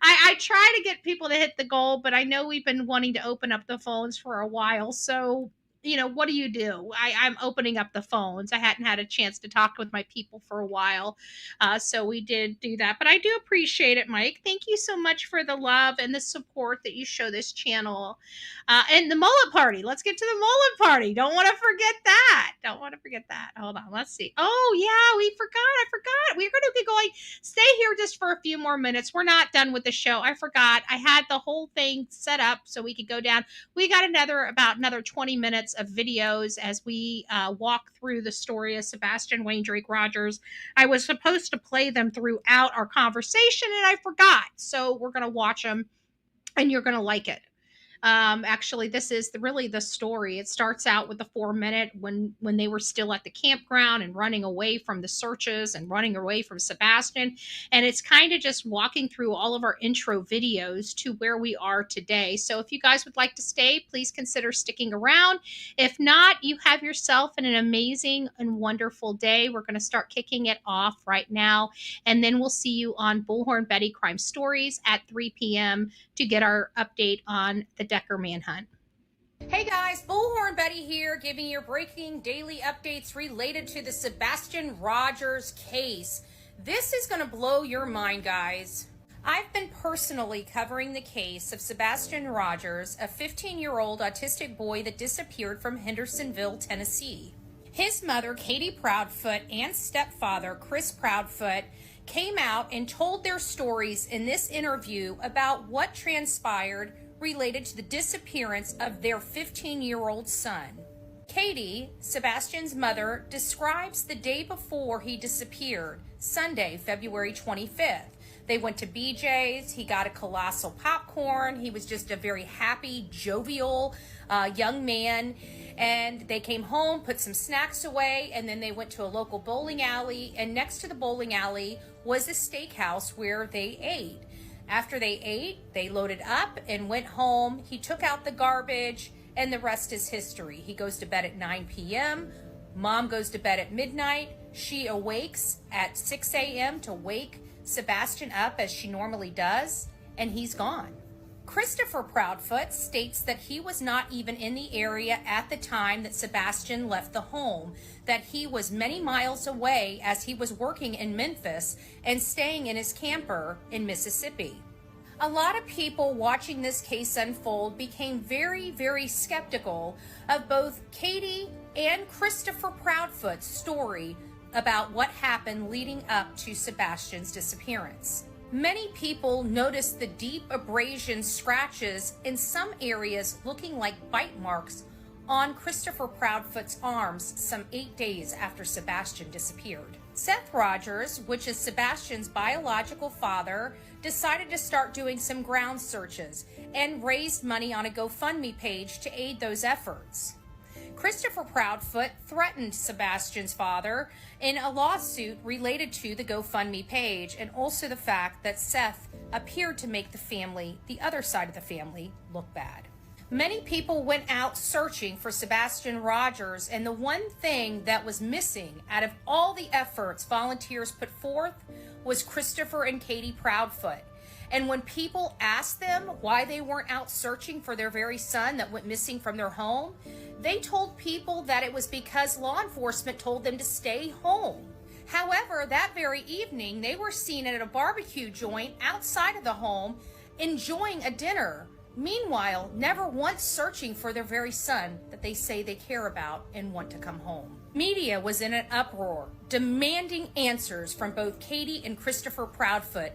Speaker 4: I try to get people to hit the goal, but I know we've been wanting to open up the phones for a while. So what do you do? I'm opening up the phones. I hadn't had a chance to talk with my people for a while. So we did do that. But I do appreciate it, Mike. Thank you so much for the love and the support that you show this channel. And the mullet party. Let's get to the mullet party. Don't want to forget that. Don't want to forget that. Hold on. Let's see. Oh, yeah, we forgot. I forgot. We're going to be going. Stay here just for a few more minutes. We're not done with the show. I forgot. I had the whole thing set up so we could go down. We got another 20 minutes of videos as we walk through the story of Sebastian Wayne Drake Rogers. I was supposed to play them throughout our conversation and I forgot. So we're going to watch them and you're going to like it. Actually, this is really the story. It starts out with the 4-minute when they were still at the campground and running away from the searches and running away from Sebastian. And it's kind of just walking through all of our intro videos to where we are today. So if you guys would like to stay, please consider sticking around. If not, you have yourself an amazing and wonderful day. We're going to start kicking it off right now. And then we'll see you on Bullhorn Betty Crime Stories at 3 p.m. to get our update on the Decker manhunt. Hey guys, Bullhorn Betty here, giving you breaking daily updates related to the Sebastian Rogers case. This is going to blow your mind, guys. I've been personally covering the case of Sebastian Rogers, a 15-year-old autistic boy that disappeared from Hendersonville, Tennessee. His mother, Cathy Proudfoot, and stepfather, Chris Proudfoot, came out and told their stories in this interview about what transpired related to the disappearance of their 15-year-old son. Cathy, Sebastian's mother, describes the day before he disappeared, Sunday, February 25th. They went to BJ's, he got a colossal popcorn, he was just a very happy, jovial young man, and they came home, put some snacks away, and then they went to a local bowling alley, and next to the bowling alley was a steakhouse where they ate. After they ate, they loaded up and went home. He took out the garbage, and the rest is history. He goes to bed at 9 p.m. Mom goes to bed at midnight. She awakes at 6 a.m. to wake Sebastian up as she normally does, and he's gone. Christopher Proudfoot states that he was not even in the area at the time that Sebastian left the home, that he was many miles away as he was working in Memphis and staying in his camper in Mississippi. A lot of people watching this case unfold became very, very skeptical of both Cathy and Christopher Proudfoot's story about what happened leading up to Sebastian's disappearance. Many people noticed the deep abrasion scratches in some areas looking like bite marks on Christopher Proudfoot's arms some 8 days after Sebastian disappeared. Seth Rogers, which is Sebastian's biological father, decided to start doing some ground searches and raised money on a GoFundMe page to aid those efforts. Christopher Proudfoot threatened Sebastian's father in a lawsuit related to the GoFundMe page and also the fact that Seth appeared to make the family, the other side of the family, look bad. Many people went out searching for Sebastian Rogers, and the one thing that was missing out of all the efforts volunteers put forth was Christopher and Cathy Proudfoot. And when people asked them why they weren't out searching for their very son that went missing from their home, they told people that it was because law enforcement told them to stay home. However, that very evening, they were seen at a barbecue joint outside of the home enjoying a dinner. Meanwhile, never once searching for their very son that they say they care about and want to come home. Media was in an uproar, demanding answers from both Cathy and Christopher Proudfoot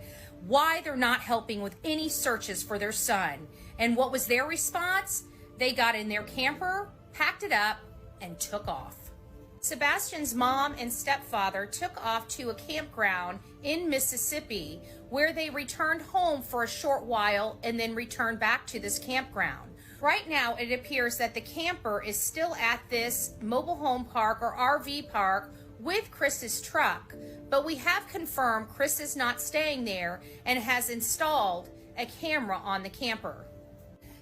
Speaker 4: why they're not helping with any searches for their son. And what was their response? They got in their camper, packed it up, and took off. Sebastian's mom and stepfather took off to a campground in Mississippi where they returned home for a short while and then returned back to this campground. Right now, it appears that the camper is still at this mobile home park or RV park with Chris's truck, but we have confirmed Chris is not staying there and has installed a camera on the camper.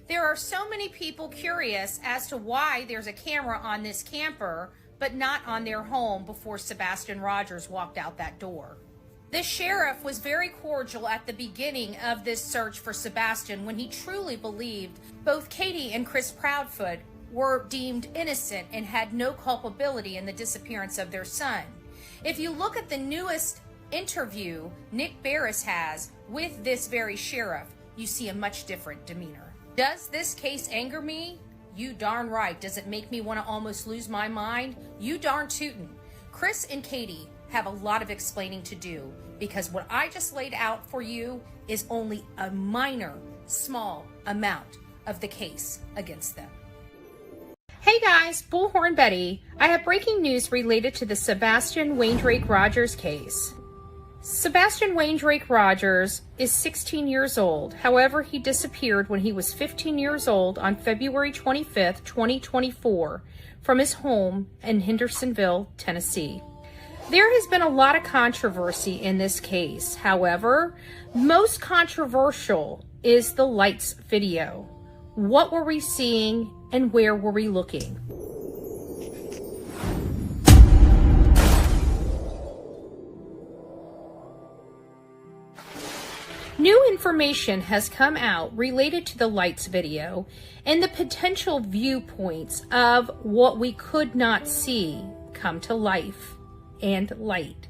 Speaker 4: There are so many people curious as to why there's a camera on this camper, but not on their home before Sebastian Rogers walked out that door. The sheriff was very cordial at the beginning of this search for Sebastian when he truly believed both Cathy and Chris Proudfoot were deemed innocent and had no culpability in the disappearance of their son. If you look at the newest interview Nick Barris has with this very sheriff, you see a much different demeanor. Does this case anger me? You darn right. Does it make me want to almost lose my mind? You darn tootin'. Chris and Katie have a lot of explaining to do, because what I just laid out for you is only a minor, small amount of the case against them. Hey guys, Bullhorn Betty. I have breaking news related to the Sebastian Waindrake Rogers case. Sebastian Waindrake Rogers is 16 years old. However, he disappeared when he was 15 years old on February 25th, 2024, from his home in Hendersonville, Tennessee. There has been a lot of controversy in this case. However, most controversial is the lights video. What were we seeing and where were we looking? New information has come out related to the lights video and the potential viewpoints of what we could not see come to life and light.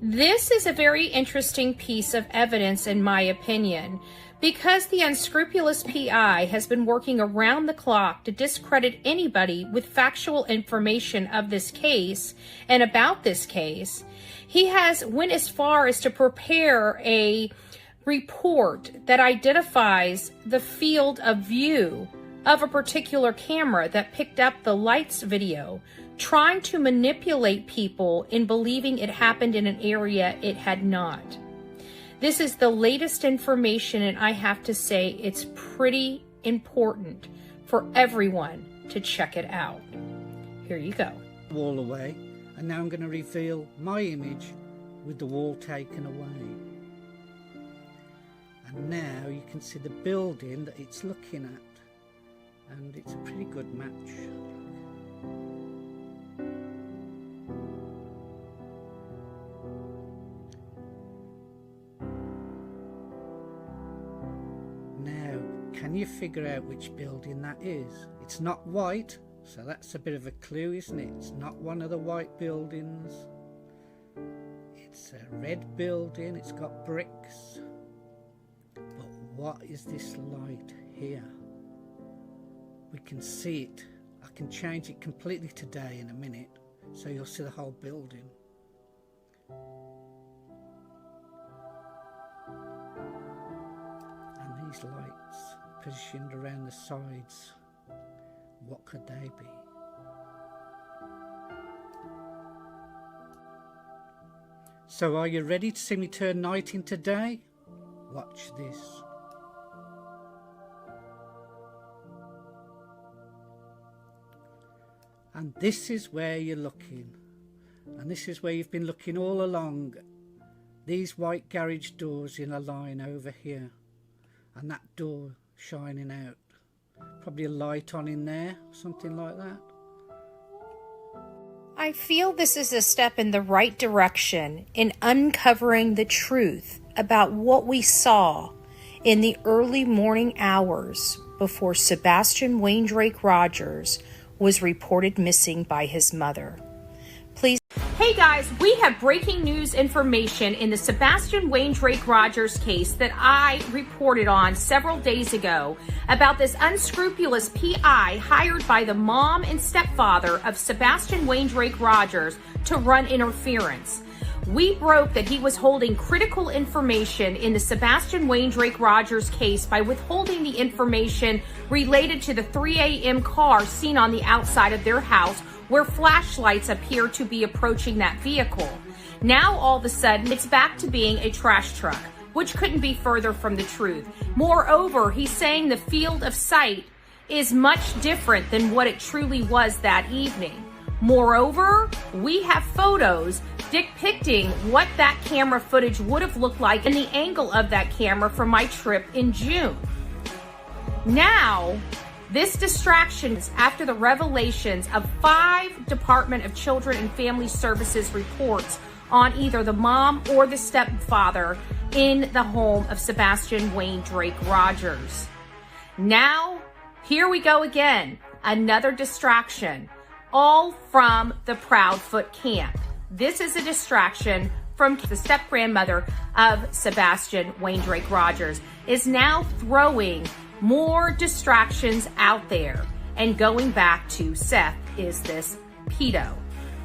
Speaker 4: This is a very interesting piece of evidence, in my opinion, because the unscrupulous PI has been working around the clock to discredit anybody with factual information of this case and about this case. He has went as far as to prepare a report that identifies the field of view of a particular camera that picked up the lights video, trying to manipulate people in believing it happened in an area it had not. This is the latest information, and I have to say it's pretty important for everyone to check it out. Here you go.
Speaker 7: Wall away, and now I'm going to reveal my image with the wall taken away. And now you can see the building that it's looking at, and it's a pretty good match. Now, can you figure out which building that is? It's not white, so that's a bit of a clue, isn't it? It's not one of the white buildings. It's a red building, it's got bricks. But what is this light here? We can see it. I can change it completely today in a minute, so you'll see the whole building. And these lights positioned around the sides, what could they be? So are you ready to see me turn night into day? Watch this. And this is where you're looking. And this is where you've been looking all along. These white garage doors in a line over here. And that door shining out. Probably a light on in there, something like that.
Speaker 4: I feel this is a step in the right direction in uncovering the truth about what we saw in the early morning hours before Sebastian Waindrake Rogers was reported missing by his mother. Please. Hey guys, we have breaking news information in the Sebastian Waindrake Rogers case that I reported on several days ago about this unscrupulous PI hired by the mom and stepfather of Sebastian Waindrake Rogers to run interference. We broke that he was holding critical information in the Sebastian Waindrake Rogers case by withholding the information related to the 3 a.m. car seen on the outside of their house, where flashlights appear to be approaching that vehicle. Now all of a sudden it's back to being a trash truck, which couldn't be further from the truth. Moreover, he's saying the field of sight is much different than what it truly was that evening. Moreover, we have photos depicting what that camera footage would have looked like and the angle of that camera from my trip in June. Now, this distraction is after the revelations of 5 Department of Children and Family Services reports on either the mom or the stepfather in the home of Sebastian Waindrake Rogers. Now, here we go again. another distraction, all from the Proudfoot camp. This is a distraction from the step-grandmother of Sebastian Wayne Drake Rogers, is now throwing more distractions out there and going back to Seth is this pedo.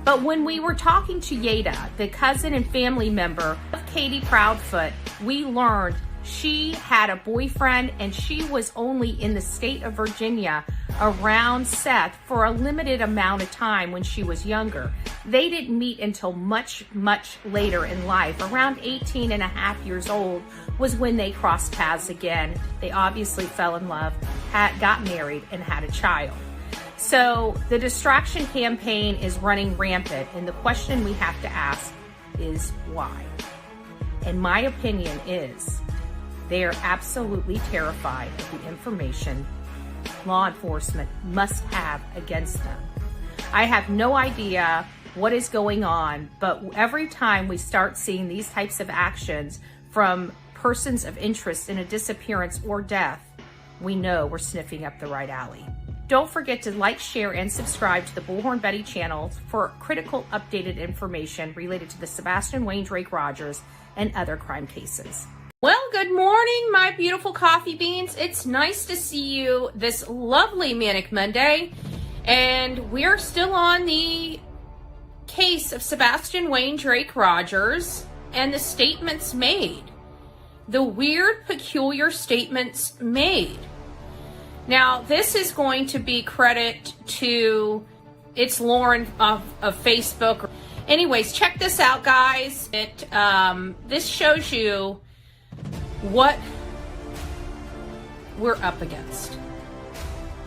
Speaker 4: But when we were talking to Yada, the cousin and family member of Katie Proudfoot, we learned she had a boyfriend and she was only in the state of Virginia around Seth for a limited amount of time when she was younger. They didn't meet until much, much later in life. Around 18 and a half years old was when they crossed paths again. They obviously fell in love, got married, and had a child. So the distraction campaign is running rampant, and the question we have to ask is why? And my opinion is they are absolutely terrified of the information law enforcement must have against them. I have no idea what is going on, but every time we start seeing these types of actions from persons of interest in a disappearance or death, we know we're sniffing up the right alley. Don't forget to like, share, and subscribe to the Bullhorn Betty channel for critical updated information related to the Sebastian Wayne Drake Rogers and other crime cases. Well, good morning, my beautiful coffee beans. It's nice to see you this lovely Manic Monday. And we're still on the case of Sebastian Wayne Drake Rogers and the statements made. The weird, peculiar statements made. Now, this is going to be credit to, it's Lauren of Facebook. Anyways, check this out, guys. This shows you what we're up against.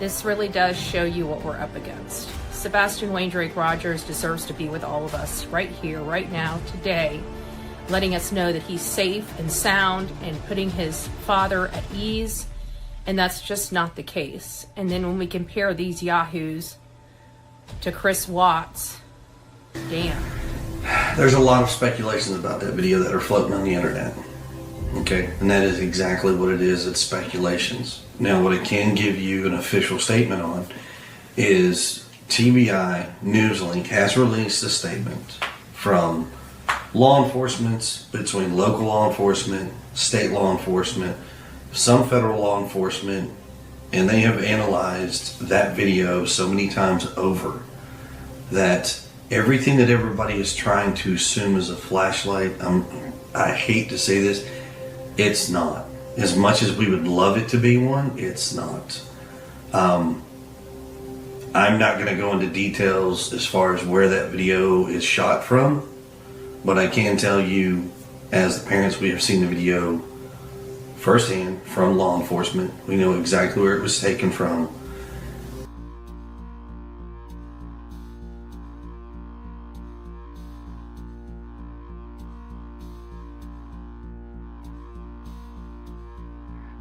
Speaker 4: This really does show you what we're up against. Sebastian Wayne Drake Rogers deserves to be with all of us right here, right now, today, letting us know that he's safe and sound and putting his father at ease, and that's just not the case. And then when we compare these yahoos to Chris Watts, damn.
Speaker 8: There's a lot of speculations about that video that are floating on the internet. Okay, and that is exactly what it is. It's speculations. Now, what I can give you an official statement on is TBI Newslink has released a statement from law enforcement, between local law enforcement, state law enforcement, some federal law enforcement, and they have analyzed that video so many times over that everything that everybody is trying to assume is a flashlight, I hate to say this, it's not. As much as we would love it to be one, it's not. I'm not going to go into details as far as where that video is shot from, but I can tell you, as the parents, we have seen the video firsthand from law enforcement. We know exactly where it was taken from.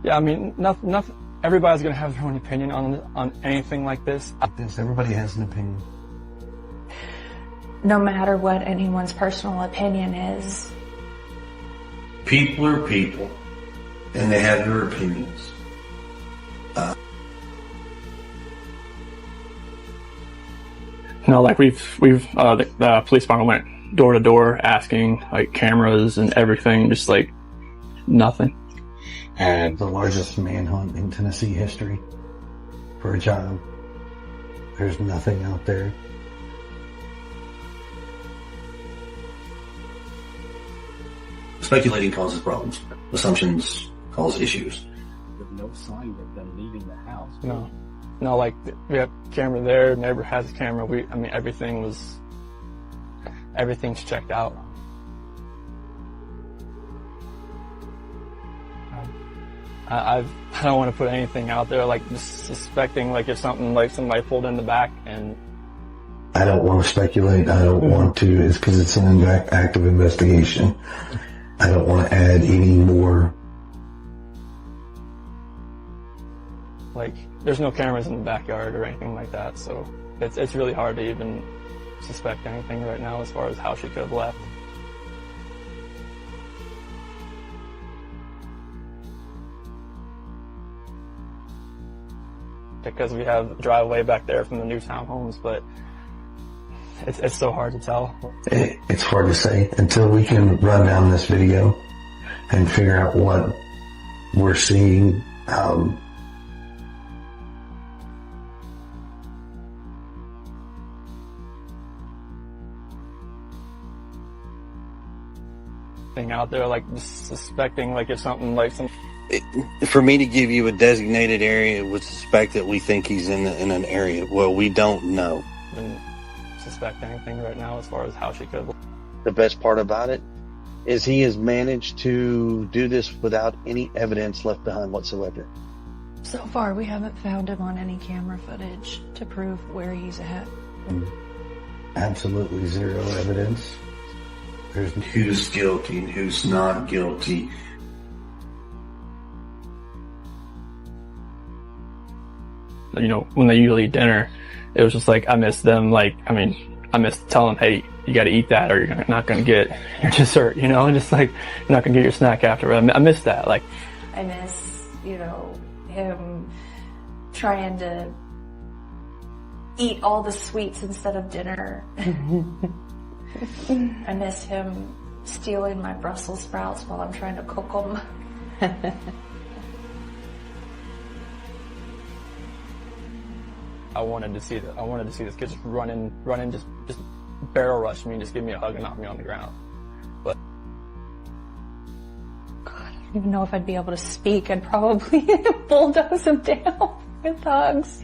Speaker 9: Yeah, I mean, nothing. Everybody's gonna have their own opinion on anything like this.
Speaker 8: Everybody has an opinion.
Speaker 10: No matter what anyone's personal opinion is.
Speaker 8: People are people, and they have their opinions.
Speaker 9: You know, like the police department went door to door asking, like, cameras and everything, just like nothing.
Speaker 11: And the largest manhunt in Tennessee history for a child. There's nothing out there.
Speaker 8: Speculating causes problems. Assumptions cause issues.
Speaker 12: There's no sign of them leaving the house.
Speaker 9: No, like, we have camera there, neighbor has a camera. I mean, everything's checked out. I don't want to put anything out there, like, just suspecting, like, if something, like, somebody pulled in the back and...
Speaker 11: I don't want to speculate. I don't want to. It's because it's an active investigation. I don't want to add any more.
Speaker 9: Like, there's no cameras in the backyard or anything like that, so it's really hard to even suspect anything right now as far as how she could have left. because we have a driveway back there from the new townhomes, but it's so hard to tell.
Speaker 11: It's hard to say until we can run down this video and figure out what we're seeing.
Speaker 9: Thing out there, like just suspecting, like if something like some.
Speaker 8: For me to give you a designated area, would suspect that we think he's in an area. Well, we don't know.
Speaker 9: Didn't suspect anything right now as far as how she could.
Speaker 8: The best part about it is he has managed to do this without any evidence left behind whatsoever.
Speaker 10: So far, we haven't found him on any camera footage to prove where he's at.
Speaker 11: Absolutely zero evidence.
Speaker 8: There's who's guilty and who's not guilty.
Speaker 9: You know, when they usually eat dinner, it was just like, I miss them. Like, I mean, I miss telling them, hey, you got to eat that or you're not going to get your dessert, you know, and just like, you're not going to get your snack after. I miss that. Like,
Speaker 10: I miss, you know, him trying to eat all the sweets instead of dinner. I miss him stealing my Brussels sprouts while I'm trying to cook them.
Speaker 9: I wanted to see this kid just run in, just barrel rush me and just give me a hug and knock me on the ground. But
Speaker 10: God, I don't even know if I'd be able to speak. I'd probably bulldoze him down with hugs.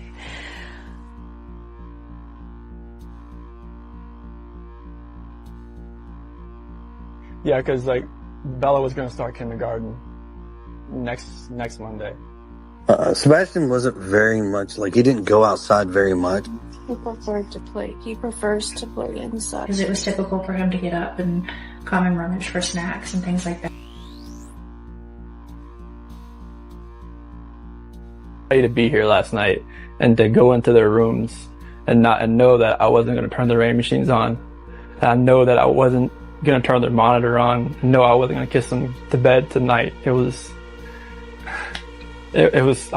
Speaker 9: yeah, because like Bella was going to start kindergarten next Monday.
Speaker 8: Sebastian wasn't very much, like, he didn't go outside very much.
Speaker 13: He preferred to play. He prefers to play inside.
Speaker 14: Because it was typical for him to get up and come and rummage for snacks and things like that.
Speaker 9: To be here last night and to go into their rooms and know that I wasn't going to turn the rain machines on. And I know that I wasn't going to turn their monitor on. And know I wasn't going to kiss them to bed tonight. It was that's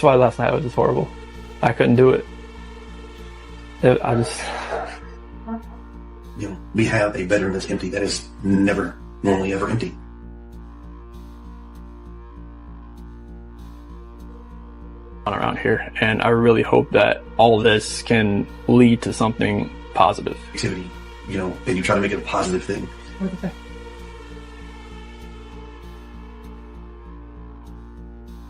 Speaker 9: why last night was just horrible. I couldn't do it.
Speaker 8: You know, we have a bedroom that's empty that is never normally ever empty.
Speaker 9: Around here, and I really hope that all this can lead to something positive.
Speaker 8: Activity, you know, and you try to make it a positive thing.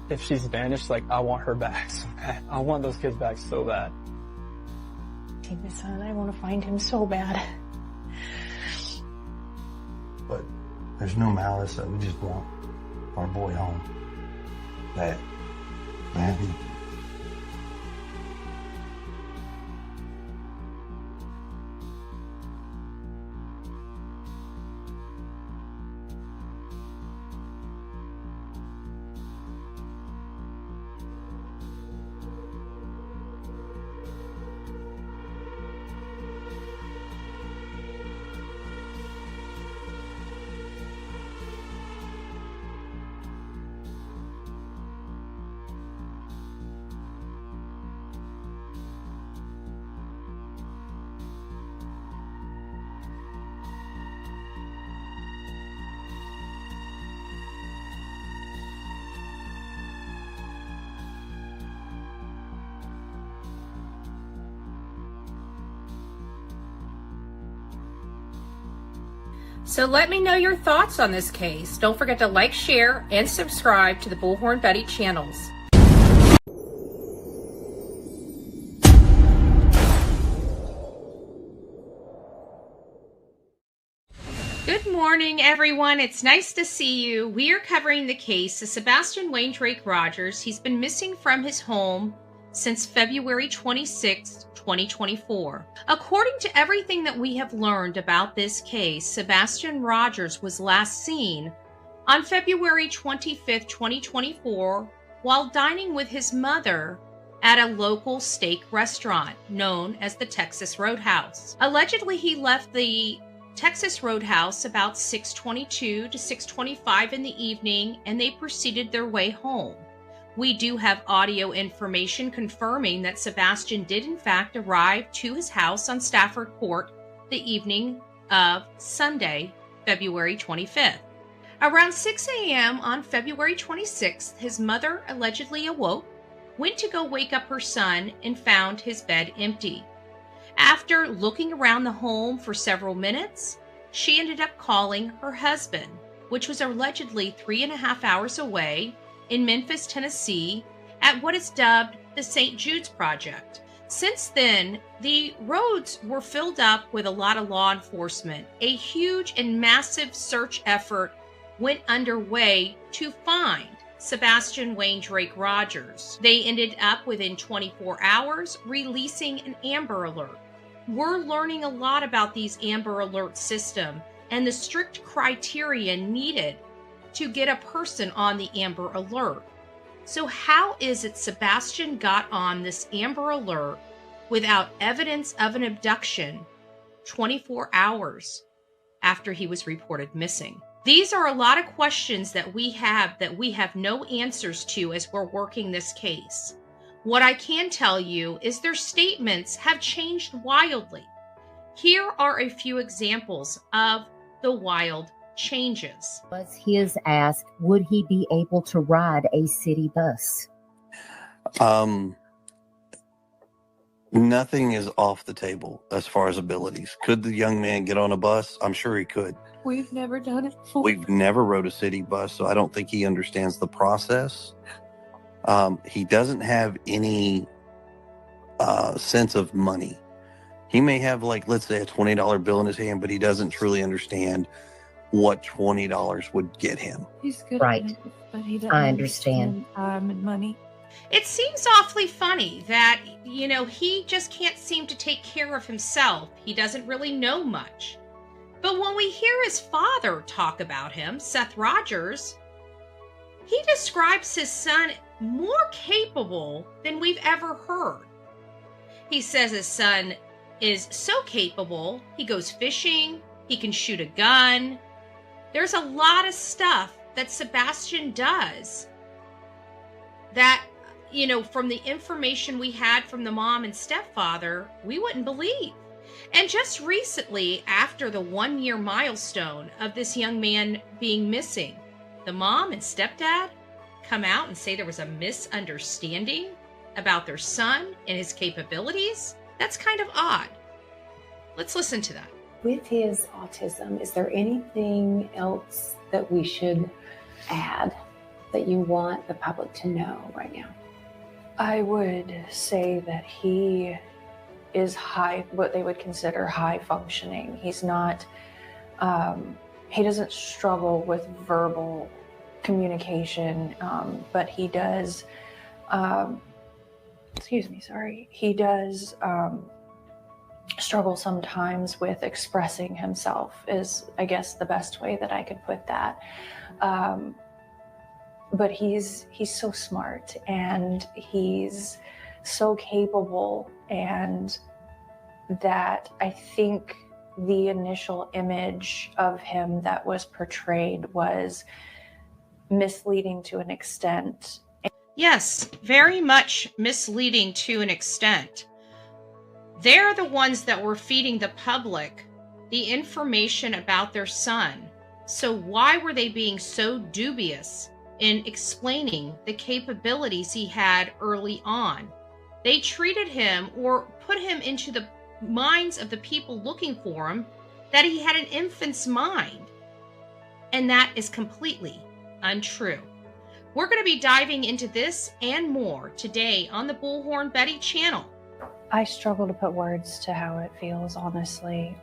Speaker 9: If she's vanished, like, I want her back so bad. I want those kids back so bad.
Speaker 10: Take my son. I want to find him so bad.
Speaker 11: But there's no malice. We just want our boy home. That.
Speaker 4: So let me know your thoughts on this case. Don't forget to like, share, and subscribe to the Bullhorn Betty channels. Good morning, everyone. It's nice to see you. We are covering the case of Sebastian Waindrake Rogers. He's been missing from his home since February 26, 2024. According to everything that we have learned about this case, Sebastian Rogers was last seen on February 25, 2024, while dining with his mother at a local steak restaurant known as the Texas Roadhouse. Allegedly, he left the Texas Roadhouse about 6:22 to 6:25 in the evening, and they proceeded their way home. We do have audio information confirming that Sebastian did in fact arrive to his house on Stafford Court the evening of Sunday, February 25th. Around 6 a.m. on February 26th, his mother allegedly awoke, went to go wake up her son, and found his bed empty. After looking around the home for several minutes, she ended up calling her husband, which was allegedly 3.5 hours away in Memphis, Tennessee, at what is dubbed the St. Jude's Project. Since then, the roads were filled up with a lot of law enforcement. A huge and massive search effort went underway to find Sebastian Wayne Drake Rogers. They ended up within 24 hours releasing an Amber Alert. We're learning a lot about these Amber Alert system and the strict criteria needed to get a person on the Amber Alert. So how is it Sebastian got on this Amber Alert without evidence of an abduction 24 hours after he was reported missing? These are a lot of questions that we have no answers to as we're working this case. What I can tell you is their statements have changed wildly. Here are a few examples of the wild changes.
Speaker 15: He is asked, would he be able to ride a city bus?
Speaker 8: Nothing is off the table as far as abilities. Could the young man get on a bus? I'm sure he could.
Speaker 13: We've never done it before.
Speaker 8: We've never rode a city bus, so I don't think he understands the process. He doesn't have any sense of money. He may have, like, let's say a $20 bill in his hand, but he doesn't truly understand what $20 would get him.
Speaker 13: He's good
Speaker 15: Right.
Speaker 13: at it, but he doesn't
Speaker 15: I understand.
Speaker 13: time and money.
Speaker 4: It seems awfully funny that, he just can't seem to take care of himself. He doesn't really know much. But when we hear his father talk about him, Seth Rogers, he describes his son more capable than we've ever heard. He says his son is so capable, he goes fishing, he can shoot a gun. There's a lot of stuff that Sebastian does that, from the information we had from the mom and stepfather, we wouldn't believe. And just recently, after the 1-year milestone of this young man being missing, the mom and stepdad come out and say there was a misunderstanding about their son and his capabilities. That's kind of odd. Let's listen to that.
Speaker 16: With his autism, is there anything else that we should add that you want the public to know right now?
Speaker 10: I would say that he is what they would consider high functioning. He's not, he doesn't struggle with verbal communication, but he does, he does struggle sometimes with expressing himself is, I guess, the best way that I could put that. But he's so smart and he's so capable, and that I think the initial image of him that was portrayed was misleading to an extent.
Speaker 4: Yes, very much misleading to an extent. They're the ones that were feeding the public the information about their son. So why were they being so dubious in explaining the capabilities he had early on? They treated him or put him into the minds of the people looking for him that he had an infant's mind. And that is completely untrue. We're going to be diving into this and more today on the Bullhorn Betty channel.
Speaker 10: I struggle to put words to how it feels, honestly.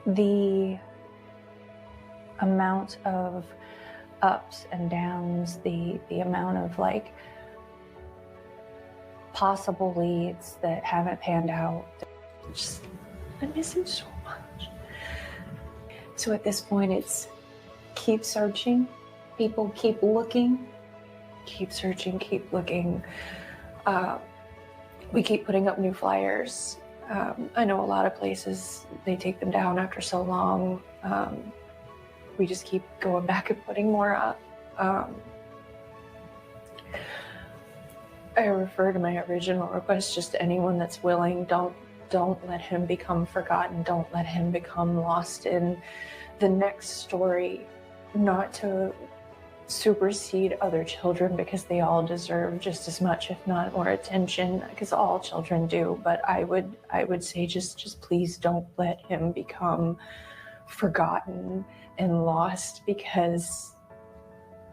Speaker 10: The amount of ups and downs, the amount of possible leads that haven't panned out. I miss him so much.
Speaker 16: So at this point, it's keep searching. People keep looking.
Speaker 10: Keep searching, keep looking. We keep putting up new flyers. I know a lot of places, they take them down after so long. We just keep going back and putting more up. I refer to my original request just to anyone that's willing. Don't let him become forgotten. Don't let him become lost in the next story. Not to supersede other children, because they all deserve just as much, if not more attention, because all children do. But I would say just please don't let him become forgotten and lost, because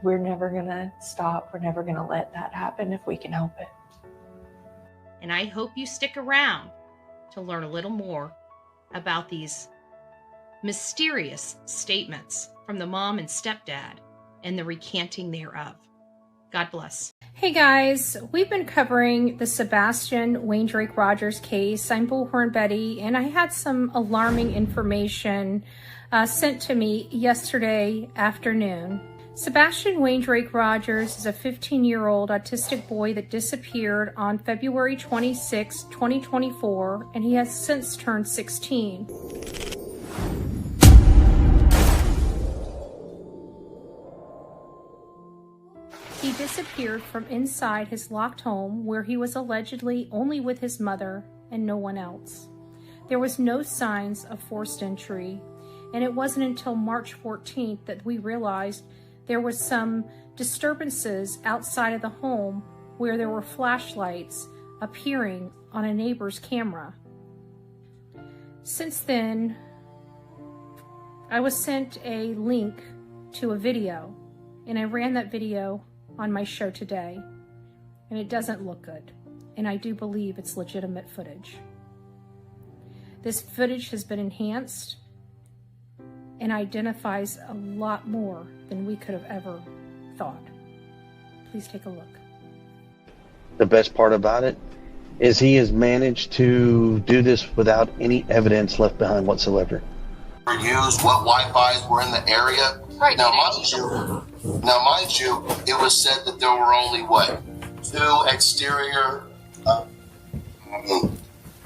Speaker 10: we're never gonna stop. We're never gonna let that happen if we can help it.
Speaker 4: And I hope you stick around to learn a little more about these mysterious statements from the mom and stepdad and the recanting thereof. God bless. Hey guys, we've been covering the Sebastian Waindrake Rogers case. I'm Bullhorn Betty, and I had some alarming information sent to me yesterday afternoon. Sebastian Waindrake Rogers is a 15-year-old autistic boy that disappeared on February 26, 2024, and he has since turned 16. He disappeared from inside his locked home, where he was allegedly only with his mother and no one else. There was no signs of forced entry, and it wasn't until March 14th that we realized there was some disturbances outside of the home, where there were flashlights appearing on a neighbor's camera. Since then, I was sent a link to a video, and I ran that video on my show today, and it doesn't look good, and I do believe it's legitimate footage. This footage has been enhanced and identifies a lot more than we could have ever thought. Please take a look.
Speaker 17: The best part about it is he has managed to do this without any evidence left behind whatsoever.
Speaker 18: Used what Wi-Fi's were in the area. Right. Now, mind you, it was said that there were only two exterior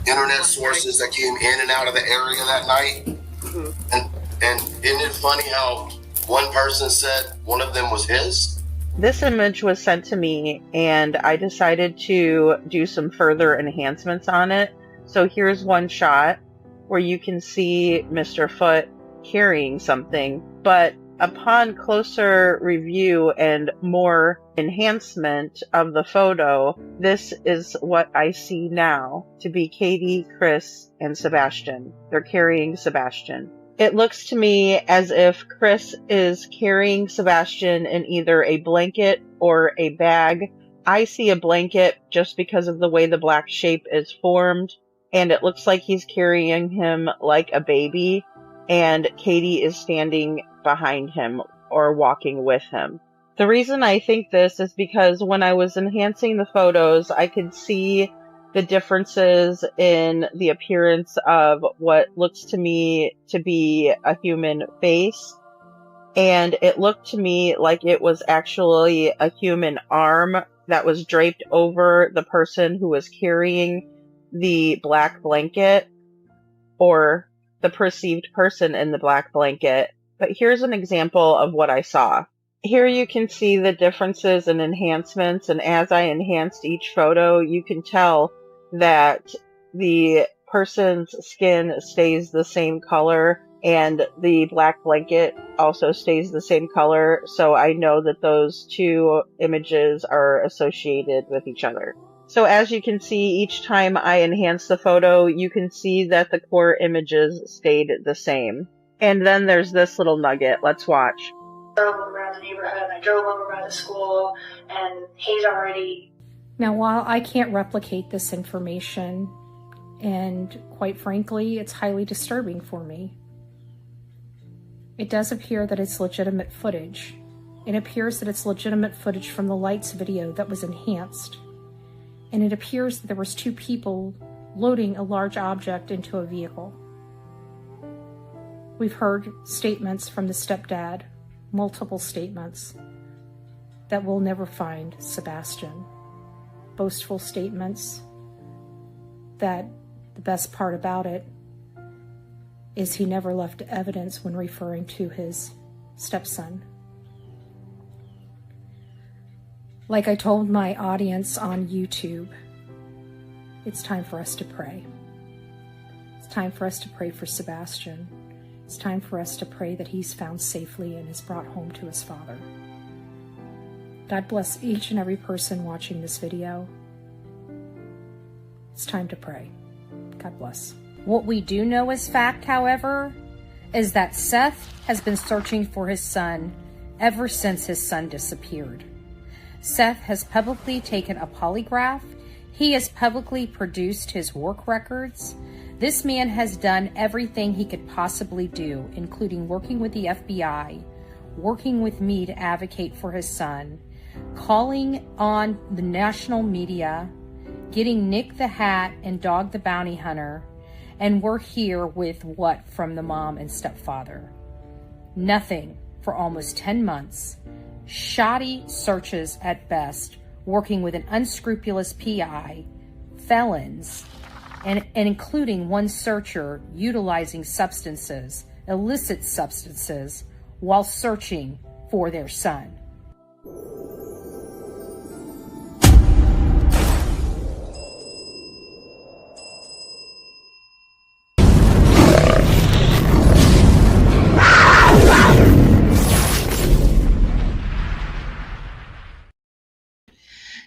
Speaker 18: internet sources that came in and out of the area that night. Mm-hmm. And isn't it funny how one person said one of them was his?
Speaker 5: This image was sent to me, and I decided to do some further enhancements on it. So here's one shot where you can see Mr. Foot carrying something, but upon closer review and more enhancement of the photo, this is what I see now to be Katie, Chris, and Sebastian. They're carrying Sebastian. It looks to me as if Chris is carrying Sebastian in either a blanket or a bag. I see a blanket just because of the way the black shape is formed, and it looks like he's carrying him like a baby, and Katie is standing behind him or walking with him. The reason I think this is because when I was enhancing the photos, I could see the differences in the appearance of what looks to me to be a human face. And it looked to me like it was actually a human arm that was draped over the person who was carrying the black blanket, or the perceived person in the black blanket. But here's an example of what I saw. Here you can see the differences in enhancements, and as I enhanced each photo, you can tell that the person's skin stays the same color and the black blanket also stays the same color, so I know that those two images are associated with each other. So as you can see, each time I enhance the photo, you can see that the core images stayed the same. And then there's this little nugget. Let's watch.
Speaker 19: I drove him around the neighborhood, I drove him around the school, and he's already...
Speaker 4: Now, while I can't replicate this information, and quite frankly, it's highly disturbing for me, it does appear that it's legitimate footage. It appears that it's legitimate footage from the lights video that was enhanced. And it appears that there was two people loading a large object into a vehicle. We've heard statements from the stepdad, multiple statements, that we'll never find Sebastian. Boastful statements that The best part about it is he never left evidence when referring to his stepson. Like I told my audience on YouTube, it's time for us to pray. It's time for us to pray for Sebastian. It's time for us to pray that he's found safely and is brought home to his father. God bless each and every person watching this video. It's time to pray. God bless. What we do know as fact, however, is that Seth has been searching for his son ever since his son disappeared. Seth has publicly taken a polygraph. He has publicly produced his work records. This man has done everything he could possibly do, including working with the FBI, working with me to advocate for his son, calling on the national media, getting Nick the Hat and Dog the Bounty Hunter, and we're here with what from the mom and stepfather? Nothing for almost 10 months. Shoddy searches at best, working with an unscrupulous PI, felons, and including one searcher utilizing substances, illicit substances, while searching for their son.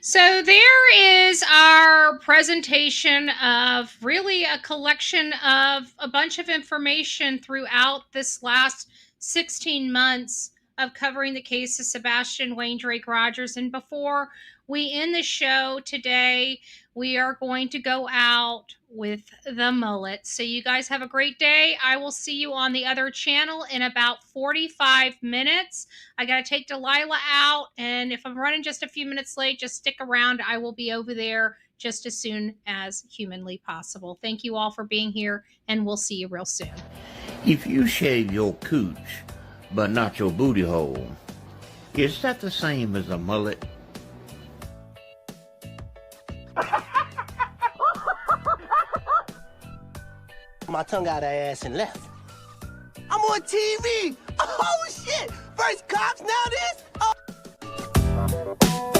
Speaker 4: So there is our presentation of really a collection of a bunch of information throughout this last 16 months of covering the case of Sebastian Wayne Drake Rogers. And before we end the show today, we are going to go out with the mullet. So you guys have a great day. I will see you on the other channel in about 45 minutes. I got to take Delilah out, and if I'm running just a few minutes late, just stick around. I will be over there just as soon as humanly possible. Thank you all for being here, and we'll see you real soon.
Speaker 20: If you shave your cooch, but not your booty hole, is that the same as a mullet?
Speaker 21: My tongue out her ass and left. I'm on TV. Oh shit! First cops, now this. Oh.